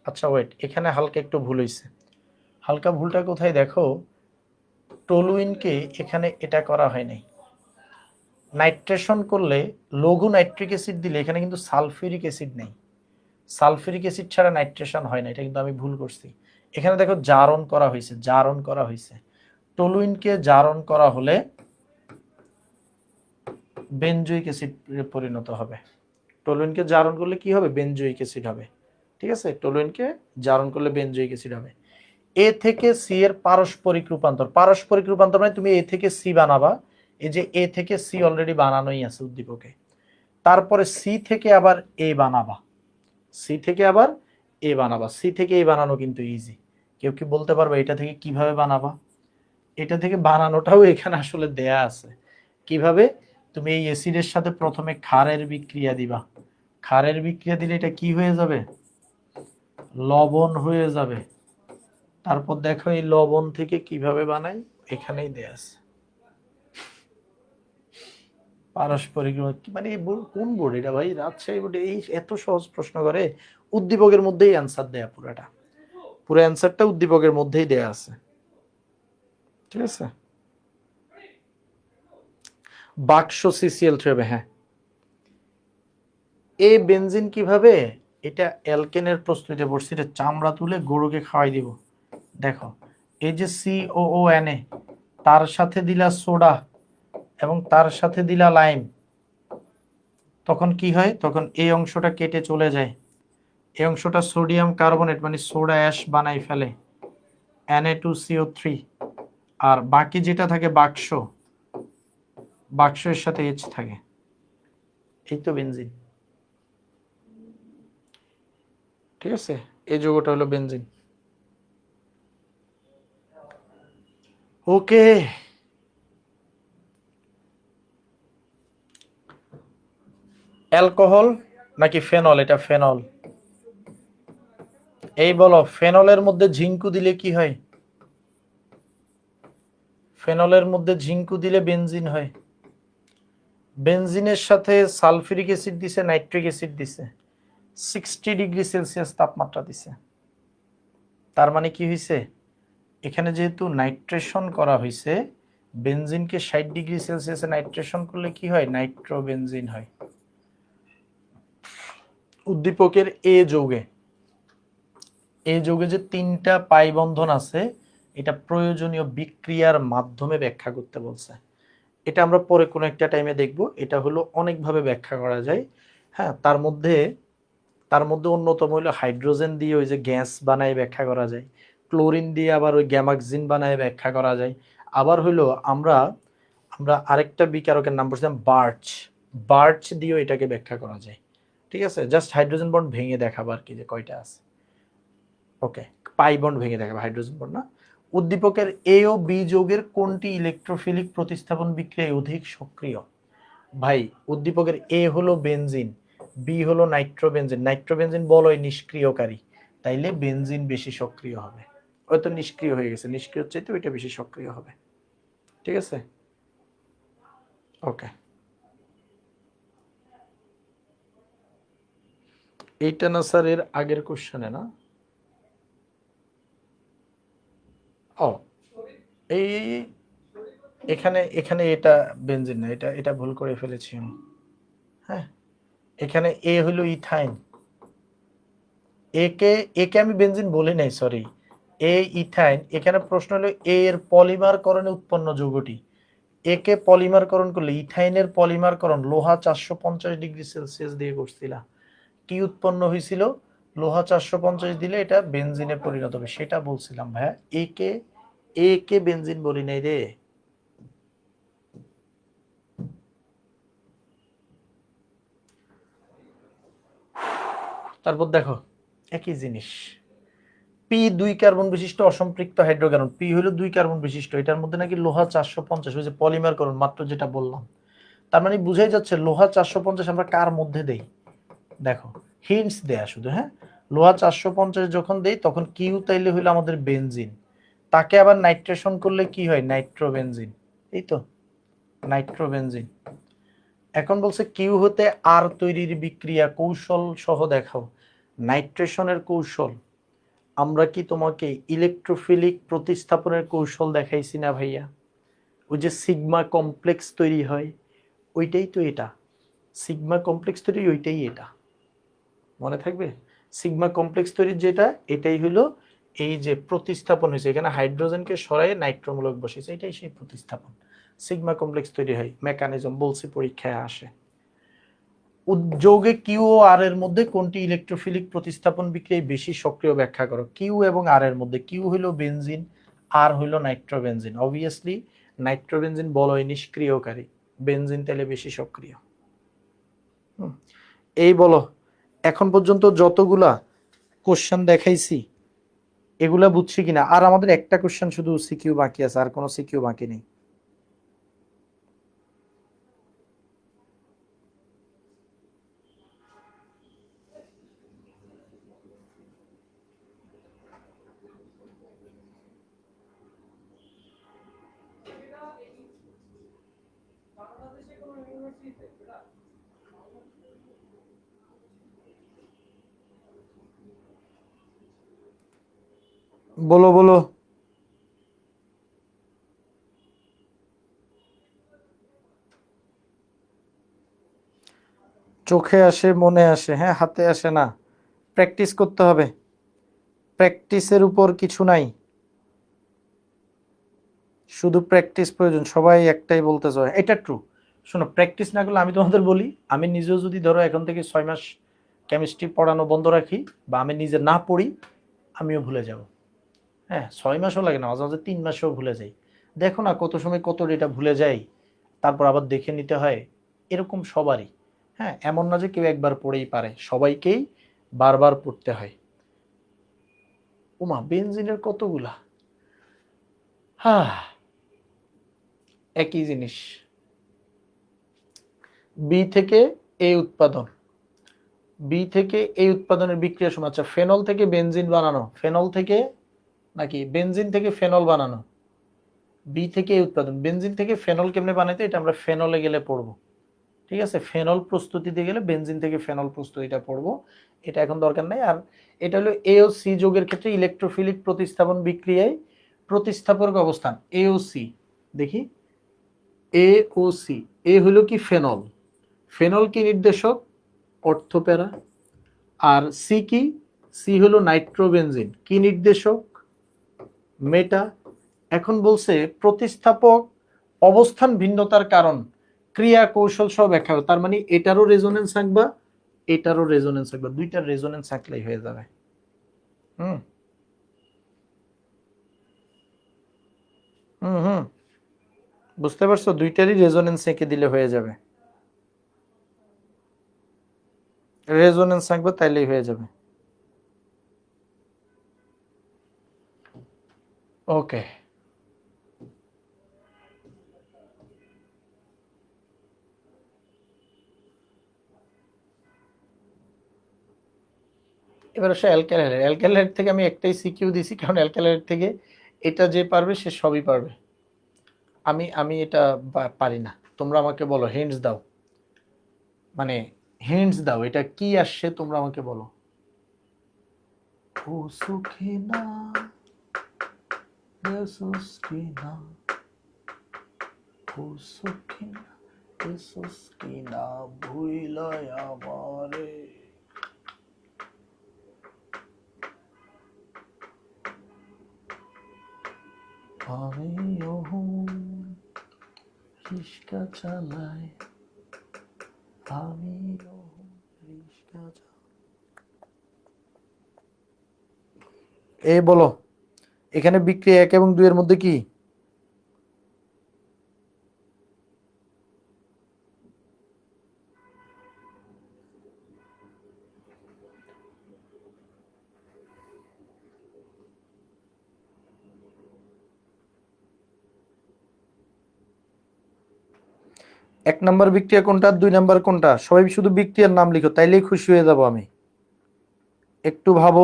আচ্ছা ওয়েট, এখানে হালকা একটু ভুল হয়েছে। হালকা ভুলটা কোথায় দেখো, টলুইনকে এখানে এটা করা হয় নাই। নাইট্রেশন করলে, লঘু নাইট্রিক অ্যাসিড দিলে এখানে কিন্তু সালফিউরিক অ্যাসিড নেই। সালফিউরিক অ্যাসিড ছাড়া নাইট্রেশন হয় না, এটা কিন্তু আমি ভুল করছি। এখানে দেখো জারণ করা হয়েছে, জারণ করা হয়েছে। টলুইনকে জারণ করা হলে বেনজোইক অ্যাসিড পরিণত হবে। টলুইনকে জারণ করলে কি হবে? বেনজোইক অ্যাসিড হবে। ঠিক আছে, টলুইনকে জারণ করলে বেনজোইক অ্যাসিড হবে। এ থেকে সি এর পারস্পরিক রূপান্তর। পারস্পরিক রূপান্তর মানে তুমি এ থেকে সি বানাবা, এই যে এ থেকে সি অলরেডি বানানোই আছে উদ্দীপকে। তারপরে সি থেকে আবার এ বানাবা, সি থেকে আবার এ বানাবা। সি থেকে এ বানানো কিন্তু ইজি। কেউ কি বলতে পারবে এটা থেকে কিভাবে বানাবা? এটা থেকে বানানোটাও এখানে আসলে দেয়া আছে। কিভাবে? তুমি এই অ্যাসিডের সাথে প্রথমে ক্ষারের বিক্রিয়া দিবা। ক্ষারের বিক্রিয়া দিলে এটা কি হয়ে যাবে? লবণ হয়ে যাবে। তারপর দেখো এই লবণ থেকে কিভাবে বানাই, এখানেই দেয়া আছে। পারস্পরিক মানে কোন বোর্ড এটা ভাই? রাজশাহী বোর্ডে এই এত সহজ প্রশ্ন করে? উদ্দীপকের মধ্যেই অ্যান্সার দেয়া, পুরোটা পুরো অ্যান্সারটা উদ্দীপকের মধ্যেই দেয়া আছে। ঠিক আছে, বাক্স CCl3 হবে। হ্যাঁ, এই বেনজিন কিভাবে? এটা অ্যালকেনের প্রস্তুতি পড়ছি, এটা চামড়া তুলে গরুকে খাওয়াই দিব। দেখো, এই যে COONA, তার সাথে দিলা সোডা এবং তার সাথে দিলা লাইম, তখন কি হয়? তখন এই অংশটা কেটে চলে যায়। এই অংশটা সোডিয়াম কার্বনেট মানে সোডা অ্যাশ বানাই ফেলে, Na2CO3। আর বাকি যেটা থাকে বাক্স, বাক্সের সাথে H থাকে। এই তো বেনজিন। ঠিক আছে, এই যৌগটা হলো বেনজিন। ওকে, অ্যালকোহল নাকি ফেনল? এটা ফেনল। এই বলো, ফেনলের মধ্যে ঝিঙ্কু দিলে কি হয়? ফেনলের মধ্যে ঝিঙ্কু দিলে বেনজিন হয়। বেনজিনের সাথে সালফিউরিক অ্যাসিড দিছে, নাইট্রিক অ্যাসিড দিছে, 60°C তাপমাত্রা দিছে। তার মানে কি হয়েছে, এখানে যেহেতু নাইট্রেশন করা হয়েছে, বেনজিনকে 60°C নাইট্রেশন করলে কি হয়, নাইট্রোবেনজিন হয়। উদ্দীপকের এ যৌগে যে 3টা পাই বন্ধন আছে, এটা প্রয়োজনীয় বিক্রিয়ার মাধ্যমে ব্যাখ্যা করতে বলছে। এটা আমরা পরে কোনো একটা টাইমে দেখব। এটা হলো অনেকভাবে ব্যাখ্যা করা যায়। হ্যাঁ, তার মধ্যে অন্যতম হলো হাইড্রোজেন দিয়ে ওই যে গ্যাস বানায় ব্যাখ্যা করা যায়, ক্লোরিন দিয়ে আবার ওই গ্যামাক্সিন বানায় ব্যাখ্যা করা যায়। আবার হলো আমরা আমরা আরেকটা বিকারকের নাম বলছিলাম বার্চ দিয়েও এটাকে ব্যাখ্যা করা যায়। ঠিক আছে, জাস্ট হাইড্রোজেন বন্ড ভেঙে দেখাবো আর কি যে কয়টা আছে। ওকে, পাই বন্ড ভেঙে দেখাবো, হাইড্রোজেন বন্ড না। উদ্দীপকের এ ও বি যৌগের কোনটি ইলেকট্রোফিলিক প্রতিস্থাপন বিক্রিয়ায় অধিক সক্রিয়? ভাই, উদ্দীপকের এ হলো বেনজিন, বি হলো নাইট্রোবেনজিন। নাইট্রোবেনজিন বলয় নিষ্ক্রিয়কারী, তাইলে বেনজিন বেশি সক্রিয় হবে। ওই তো নিষ্ক্রিয় হয়ে গেছে, নিষ্ক্রিয় চাইতে ওইটা বেশি সক্রিয় হবে। ঠিক আছে, ওকে। এইটা না স্যার এর আগের কোশ্চেনে না? ও, এই এখানে এখানে এটা বেনজিন না, এটা এটা ভুল করে ফেলেছি আমি। হ্যাঁ, এখানে এ হলো ইথাইন, একে একে আমি বেনজিন বলি নাই, সরি, এ ইথাইন। এখানে প্রশ্ন হলো এ এর পলিমারকরণে উৎপন্ন যৌগটি। একে পলিমারকরণ করলে, ইথাইনের পলিমারকরণ লোহা 450°C দিয়ে করছিলা, কি উৎপন্ন হয়েছিল? লোহা 450 দিলে এটা বেনজিনে পরিণত হবে, সেটা বলছিলাম ভাইয়া। একে একে বেনজিন বলি নাই রে। তারপর দেখো একই জিনিস, পি 2 কার্বন বিশিষ্ট অসম্পৃক্ত হাইড্রোকার্বন। পি হলো 2 কার্বন বিশিষ্ট, এটার মধ্যে নাকি লোহা 450, ওই যে পলিমারকরণ মাত্র যেটা বললাম। তার মানে বুঝাই যাচ্ছে লোহা 450 আমরা কার মধ্যে দেই, দেখো হিন্টস দেয়া শুধু। হ্যাঁ, লোহা 450 যখন দেই তখন কিউ তাইলে হইলো আমাদের বেনজিন, তাকে আবার নাইট্রেশন করলে কি হয়, নাইট্রোবেনজিন। এই তো নাইট্রোবেনজিন। এখন বলছে কিউ হতে আর তৈরির বিক্রিয়া কৌশল সহ দেখাও। নাইট্রেশনের কৌশল আমরা কি তোমাকে ইলেকট্রোফিলিক প্রতিস্থাপনের কৌশল দেখাইছি না ভাইয়া? ওই যে সিগমা কমপ্লেক্স তৈরি হয়, ওইটাই তো এটা। সিগমা কমপ্লেক্স তৈরি ওইটাই এটা, মনে থাকবে। সিগমা কমপ্লেক্স তৈরির যেটা, এটাই হলো এই যে প্রতিস্থাপন হয়েছে, এখানে হাইড্রোজেনকে সরাই নাইট্রোমূলক বসেছে, এটাই সেই প্রতিস্থাপন। সিগমা কমপ্লেক্স তৈরি হয়, মেকানিজম বলছি পরীক্ষায় আসে। যৌগে কিউ ও আর এর মধ্যে কোনটি ইলেকট্রোফিলিক প্রতিস্থাপন বিক্রিয়ায় বেশি সক্রিয়, ব্যাখ্যা করো। কিউ এবং আর এর মধ্যে, কিউ হইলো বেনজিন, আর হইলো নাইট্রোবেনজিন। অবভিয়াসলি নাইট্রোবেনজিন বলয় নিষ্ক্রিয়কারী, বেনজিন তাহলে বেশি সক্রিয়। এই বলো, এখন পর্যন্ত যতগুলা কোশ্চেন দেখাইছি এগুলা বুঝছি কিনা? আর আমাদের একটা কোশ্চেন শুধু সিকিউ বাকি আছে, আর কোনো সিকিউ বাকি নেই। বলো বলো। চোখে আসে, মনে আসে, হ্যাঁ, হাতে আসে না। প্র্যাকটিস করতে হবে, প্র্যাকটিসের উপর কিছু নাই, শুধু প্র্যাকটিস প্রয়োজন। সবাই একটাই বলতে চায়, এটা ট্রু। শোনো, প্র্যাকটিস না করলে, আমি তোমাদের বলি, আমি নিজেও যদি ধরো এখন থেকে 6 মাস কেমিস্ট্রি পড়ানো বন্ধ রাখি, বা আমি নিজে না পড়ি, আমিও ভুলে যাব। হ্যাঁ, 6 মাসও লাগে না, মাঝে মাঝে 3 মাসেও ভুলে যাই। দেখো না কত সময় কত ডেটা ভুলে যাই, তারপর আবার দেখে নিতে হয়। এরকম সবারই। হ্যাঁ, এমন না যে কেউ একবার পড়েই পারে, সবাইকেই বারবার পড়তে হয়। ওমা, বেনজিনের কতগুলা! হ্যাঁ, একই জিনিস। বি থেকে এ উৎপাদন, বি থেকে এই উৎপাদনের বিক্রিয়া সময়, আচ্ছা ফেনল থেকে বেনজিন বানানো, ফেনল থেকে নাকি বেনজিন থেকে ফেনল বানানো, বি থেকে এই উৎপাদন। বেনজিন থেকে ফেনল কেমনে বানাইতে, এটা আমরা ফেনলে গেলে পড়বো। ঠিক আছে, ফেনল প্রস্তুতি দিয়ে গেলে বেনজিন থেকে ফেনল প্রস্তুতিটা পড়বো, এটা এখন দরকার নাই। আর এটা হলো এওসি যৌগের ক্ষেত্রে ইলেকট্রোফিলিক প্রতিস্থাপন বিক্রিয়ায় প্রতিস্থাপক অবস্থান এওসি। দেখি এওসি, এ হলো কি ফেনল, ফেনল কি নির্দেশক অর্থোপ্যারা। আর সি কি, সি হলো নাইট্রোবেনজিন কি নির্দেশক মেটা। এখন বলছে প্রতিস্থাপক অবস্থান ভিন্নতার কারণ ক্রিয়া কৌশল সব ব্যাখ্যা, তার মানে এটারও রেজোনেন্স আঁকবা এটারও রেজোনেন্স আঁকবা, দুইটার রেজোনেন্স আঁকলেই হয়ে যাবে। হুম হুম হুম বুঝতে পারছো, দুইটারই রেজোনেন্স এঁকে দিলে হয়ে যাবে, রেজোনেন্স আঁকবা তাইলেই হয়ে যাবে। ওকে, এবার আসে অ্যালকাইল। অ্যালকাইল থেকে আমি একটাই সিকিউ দিছি, কারণ অ্যালকাইল থেকে এটা যে পারবে সে সবই পারবে। আমি আমি এটা পারি না, তোমরা আমাকে বলো, হিন্টস দাও, মানে হিন্টস দাও, এটা কি আসছে তোমরা আমাকে বলো। ও সুখে না এসোস কি না, ও সুখে না এসোস কি না ভুইলাই আমারে। আমি রিস্কা চালাই, আমি রিস্কা চালাই। এই বলো, এখানে বিক্রিয়া 1 এবং 2 এর মধ্যে কি? এক নাম্বার বিক্রিয়া কোনটা, 2 নাম্বার কোনটা? সবাই শুধু বিক্রিয়ার নাম লিখো, তাইলেই খুশি হয়ে যাব আমি। একটু ভাবো।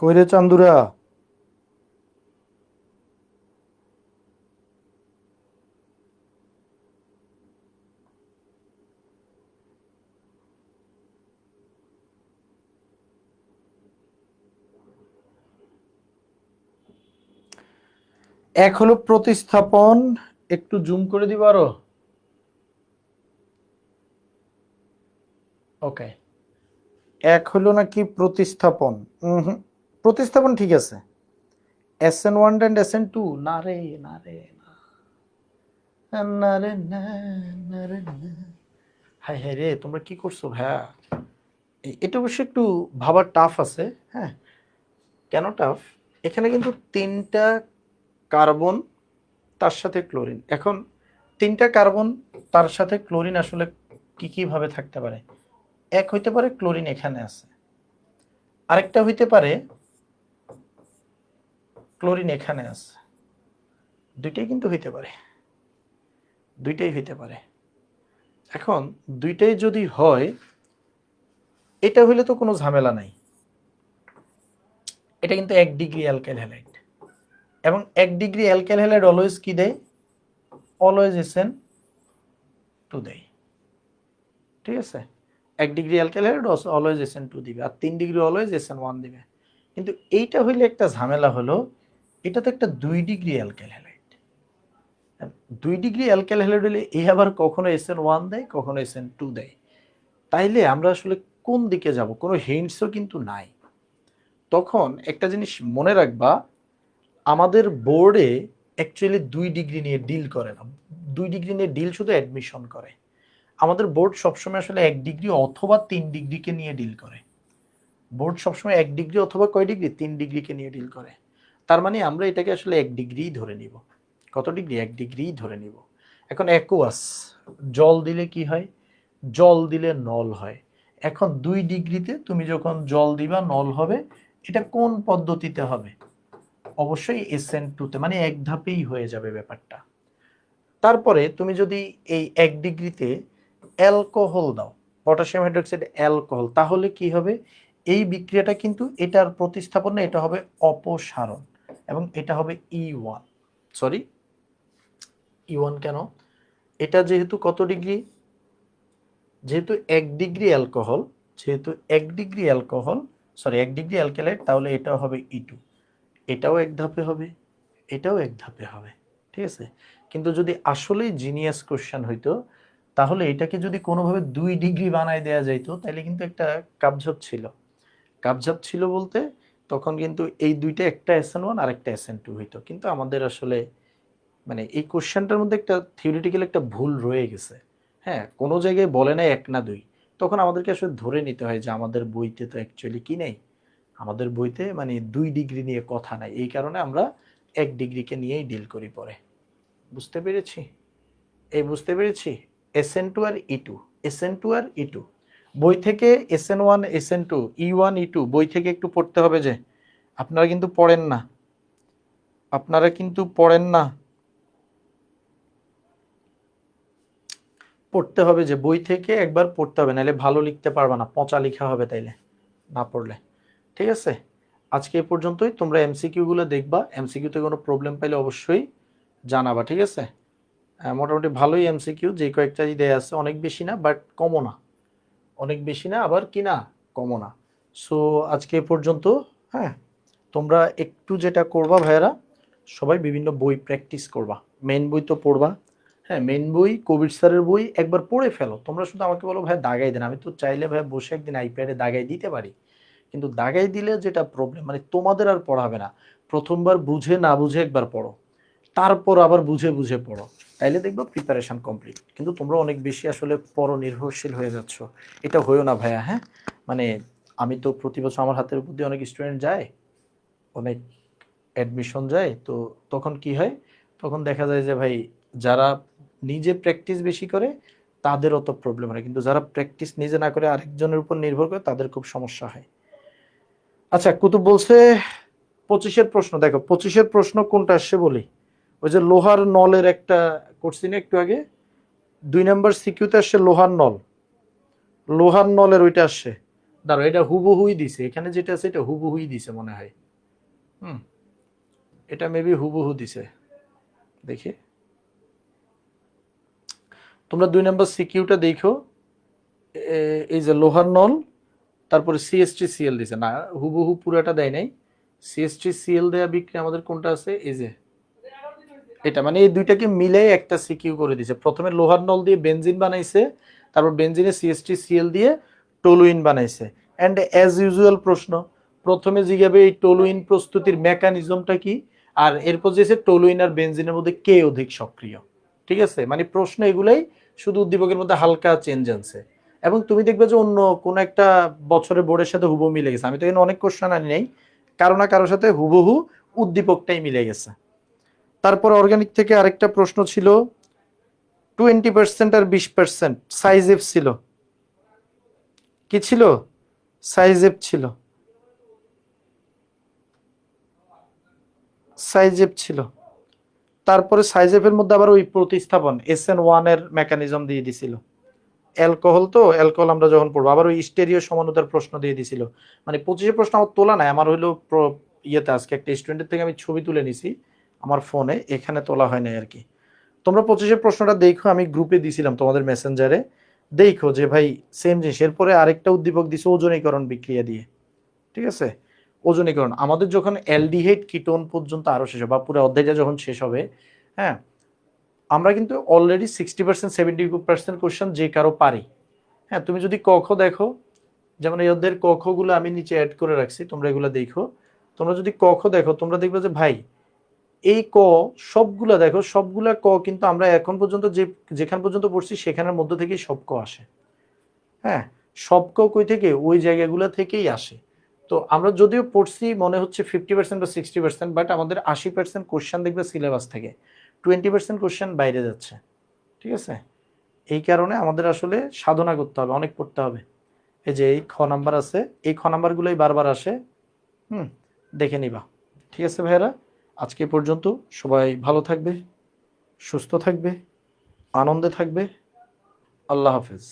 কইরে চান্দুরা, এক হলো প্রতিস্থাপন, একটু জুম করে দিব আরো। ওকে, এক হলো নাকি প্রতিস্থাপন, প্রতিস্থাপন ঠিক আছে। SN1 and SN2, না রে না রে না রে না, না রে না। হাই হাই রে, তোমরা কি করছো ভাইয়া? এটা অবশ্য একটু ভাবার টাফ আছে। হ্যাঁ, কেন টাফ? এখানে কিন্তু 3টা কার্বন, তার সাথে ক্লোরিন। এখন 3টা কার্বন তার সাথে ক্লোরিন আসলে কি কি ভাবে থাকতে পারে? এক হইতে পারে ক্লোরিন এখানে আছে, আরেকটা হইতে পারে ক্লোরিন এখানে আছে। দুইটাই কিন্তু হইতে পারে, দুইটাই হইতে পারে। এখন দুইটাই যদি হয়, এটা হইলে তো কোনো ঝামেলা নাই। এটা কিন্তু 1 ডিগ্রি অ্যালকাইল হ্যালাইড, এবং 1 ডিগ্রি অ্যালকাইল হ্যালাইড অলওয়েজ কি দেয়? অলওয়েজ SN2 দেয়। ঠিক আছে, 1 degree alkyl halide always SN2 দিবে, আর 3 ডিগ্রি অলওয়েজ SN1 দিবে। কিন্তু এইটা হইলে একটা ঝামেলা হলো, এটা তো একটা 2 degree alkyl halide. 2 degree alkyl halide হলে এ আবার কখনো SN1 দেয়, কখনো SN2 দেয়। তাইলে আমরা আসলে কোন দিকে যাব? কোনো হিন্টসও কিন্তু নাই। তখন একটা জিনিস মনে রাখবা, আমাদের বোর্ডে অ্যাকচুয়ালি 2 ডিগ্রি নিয়ে ডিল করে না। 2 ডিগ্রি নিয়ে ডিল শুধু অ্যাডমিশন করে। আমাদের বোর্ড সবসময় আসলে 1 ডিগ্রি অথবা 3 ডিগ্রিকে নিয়ে ডিল করে। বোর্ড সবসময় 1 ডিগ্রি অথবা কয় ডিগ্রি, 3 ডিগ্রিকে নিয়ে ডিল করে। তার মানে আমরা এটাকে আসলে 1 ডিগ্রিই ধরে নিব। কত ডিগ্রি? 1 ডিগ্রিই ধরে নিব। এখন অ্যাকুয়াস, জল দিলে কি হয়? জল দিলে নল হয়। এখন 2 ডিগ্রিতে তুমি যখন জল দিবা নল হবে। এটা কোন পদ্ধতিতে হবে? অবশ্যই SN2 তে, মানে এক ধাপেই হয়ে যাবে ব্যাপারটা। তারপরে তুমি যদি এই 1 ডিগ্রিতে অ্যালকোহল দাও, পটাশিয়াম হাইড্রোক্সাইড অ্যালকোহল, তাহলে কি হবে? এই বিক্রিয়াটা কিন্তু এটার প্রতিস্থাপন না, এটা হবে অপসারণ, এবং এটা হবে E1। সরি, E1 কেন? এটা যেহেতু কত ডিগ্রি, যেহেতু 1 ডিগ্রি অ্যালকোহল, যেহেতু 1 ডিগ্রি অ্যালকোহল, সরি 1 ডিগ্রি অ্যালকালাইড, তাহলে এটা হবে E2। এটাও এক ধাপে হবে, এটাও এক ধাপে হবে, ঠিক আছে? কিন্তু যদি আসলেই জিনিয়াস কোশ্চেন হইতো, তাহলে এটাকে যদি কোনোভাবে 2 ডিগ্রি বানায় দেওয়া যাইতো, তাহলে কিন্তু একটা কাপঝাপ ছিল। কাপঝাপ ছিল বলতে তখন কিন্তু এই দুইটা, একটা SN1 আর একটা SN2 হইতো। কিন্তু আমাদের আসলে মানে এই কোশ্চেনটার মধ্যে একটা থিওরিটিক্যাল একটা ভুল রয়ে গেছে। হ্যাঁ, কোনো জায়গায় বলে নাই 1 না 2, তখন আমাদেরকে আসলে ধরে নিতে হয় যে আমাদের বইতে তো অ্যাকচুয়ালি কি নেই, আমাদের বইতে মানে 2 ডিগ্রি নিয়ে কথা নাই। এই কারণে আমরা 1 ডিগ্রিকে নিয়েই ডিল করি পরে। বুঝতে পেরেছি? বুঝতে পেরেছি। SN2 আর E2, SN2 আর E2 বই থেকে, SN1 SN2 E1 E2 বই থেকে একটু পড়তে হবে। যে আপনারা কিন্তু পড়েন না, আপনারা কিন্তু পড়েন না, পড়তে হবে। যে বই থেকে একবার পড়তে হবে, নাহলে ভালো লিখতে পারবে না, পচা লেখা হবে তাইলে না পড়লে। ঠিক আছে, আজকে এ পর্যন্তই। তোমরা MCQ গুলো দেখবা, MCQ তে কোনো প্রবলেম পাইলে অবশ্যই জানাবা, ঠিক আছে? মোটামুটি ভালোই MCQ, যে কয়েকটাই দেয়া আছে, অনেক বেশি না বাট কমও না, অনেক বেশি না আবার কি না, কমও না। সো আজকে এ পর্যন্ত। হ্যাঁ, তোমরা একটু যেটা করবা ভাইয়েরা, সবাই বিভিন্ন বই প্র্যাকটিস করবা, মেন বই তো পড়বা। হ্যাঁ, মেন বই কবির স্যারের বই একবার পড়ে ফেলো। তোমরা শুধু আমাকে বলো ভাই দাগাই দেন, আমি তো চাইলে ভাই বসে একদিন আইপ্যাডে দাগাই দিতে পারি, কিন্তু দাগাই দিলে যেটা প্রবলেম, মানে তোমাদের আর পড়াবে না। প্রথমবার বুঝে না বুঝে একবার পড়ো, তারপর আবার বুঝে বুঝে পড়ো, তাইলে দেখবো প্রিপারেশন কমপ্লিট। কিন্তু তোমরা অনেক বেশি আসলে পরনির্ভরশীল হয়ে যাচ্ছ, এটা হয়েও না ভাইয়া। হ্যাঁ, মানে আমি তো প্রতি বছর আমার হাতের উপর দিয়ে অনেক স্টুডেন্ট যায়, অনেক অ্যাডমিশন যায়, তো তখন কি হয়, তখন দেখা যায় যে ভাই যারা নিজে প্র্যাকটিস বেশি করে তাদের অত প্রবলেম হয়, কিন্তু যারা প্র্যাকটিস নিজে না করে আরেকজনের উপর নির্ভর করে তাদের খুব সমস্যা হয়। আচ্ছা, কুতুব বলছে 25-এর প্রশ্ন দেখো, 25-এর প্রশ্ন কোনটা আসছে বলি। ওই যে লোহার নলের একটা করছি না একটু আগে, 2 নাম্বার সিকিউতে আসছে লোহার নল, লোহার নলের ওইটা আসছে। দাঁড়ো, এটা হুবহুই দিছে, এখানে যেটা আছে এটা হুবহুই দিছে মনে হয়। হুম, এটা মেবি হুবহু দিছে, দেখি। তোমরা 2 নাম্বার সিকিউটা দেখো, এই যে লোহার নল, তারপরে CH3Cl দিছে না, হুবহু পুরাটা দেয় নাই। CH3Cl দেয়া বিক্রি আমাদের কোনটা আছে, এই যে এটা, মানে এই দুইটাকে মিলে একটা সিকিউ করে দিছে। প্রথমে লোহার নল দিয়ে বেনজিন বানাইছে, তারপর বেনজিনে CH3Cl দিয়ে টলুইন বানাইছে। অ্যান্ড অ্যাজ ইউজুয়াল প্রশ্ন প্রথমে জিজ্ঞাবে এই টলুইন প্রস্তুতির মেকানিজমটা কি, আর এরপর যে টলুইন আর বেনজিনের মধ্যে কে অধিক সক্রিয়। ঠিক আছে, মানে প্রশ্ন এগুলাই, শুধু উদ্দীপকের মধ্যে হালকা চেঞ্জ আনছে। এবং তুমি দেখবে যে অন্য কোন একটা বছরের বোর্ডের সাথে হুবহু মিলে গেছে। আমি তো এখানে অনেক কোশ্চেন আনি নাই, কারো না কারোর সাথে হুবহু উদ্দীপকটাই মিলে গেছে। তারপর অর্গানিক থেকে আরেকটা প্রশ্ন ছিল, 20% আর 20% সাইজ এফ ছিল, কি ছিল, সাইজ এফ ছিল, সাইজ এফ ছিল। তারপরে সাইজ এফ এর মধ্যে আবার ওই প্রতিস্থাপন SN1 এর মেকানিজম দিয়ে দিছিল। অ্যালকোহল, তো অ্যালকোহল আমরা যখন পড়বো, আবার ওই স্টেরিও সমানুতার প্রশ্ন দিয়ে দিছিল। মানে 25 প্রশ্ন আমার তোলা নাই, আমার হইলো ইয়েতে আজকে একটা স্টুডেন্টের থেকে আমি ছবি তুলে নিছি আমার ফোনে, এখানে তোলা হয় নাই আর কি। তোমরা 25-এর প্রশ্নটা দেখো, আমি গ্রুপে দিছিলাম তোমাদের মেসেঞ্জারে, দেখো যে ভাই সেম জিনিস। এরপরে আরেকটা উদ্দীপক দিছে ওজনীকরণ বিক্রিয়া দিয়ে, ঠিক আছে? ওজনীকরণ আমাদের যখন অ্যালডিহাইড কিটোন পর্যন্ত আরো শেষ হবে, বা পুরো অধ্যায়টা যখন শেষ হবে, হ্যাঁ, আমরা কিন্তু অলরেডি 60% 70% কোশ্চেন যে কারো পারি। হ্যাঁ, তুমি যদি ক খ দেখো, যেমন এই অধ্যায়ের ক খ গুলো আমি নিচে অ্যাড করে রাখছি, তোমরা এগুলো দেখো। তোমরা যদি ক খ দেখো, তোমরা দেখবে যে ভাই এই ক সবগুলা দেখো, সবগুলা ক কিন্তু আমরা এখন পর্যন্ত যেখান পর্যন্ত পড়ছি সেখানের মধ্য থেকেই সব ক আসে। হ্যাঁ, সব ক কই থেকে, ওই জায়গাগুলো থেকেই আসে। তো আমরা যদিও পড়ছি মনে হচ্ছে 50% বা 60%, বাট আমাদের 80% কোশ্চেন দেখবে সিলেবাস থেকে, 20% কোশ্চেন বাইরে যাচ্ছে। ঠিক আছে, এই কারণে আমাদের আসলে সাধনা করতে হবে, অনেক পড়তে হবে। এই যে এই খ নাম্বার আছে, এই খ নাম্বারগুলোই বারবার আসে। হুম, দেখে নিবা। ঠিক আছে ভাইয়েরা, আজকে এ পর্যন্ত। সবাই ভালো থাকবে, সুস্থ থাকবে, আনন্দে থাকবে। আল্লাহ হাফেজ।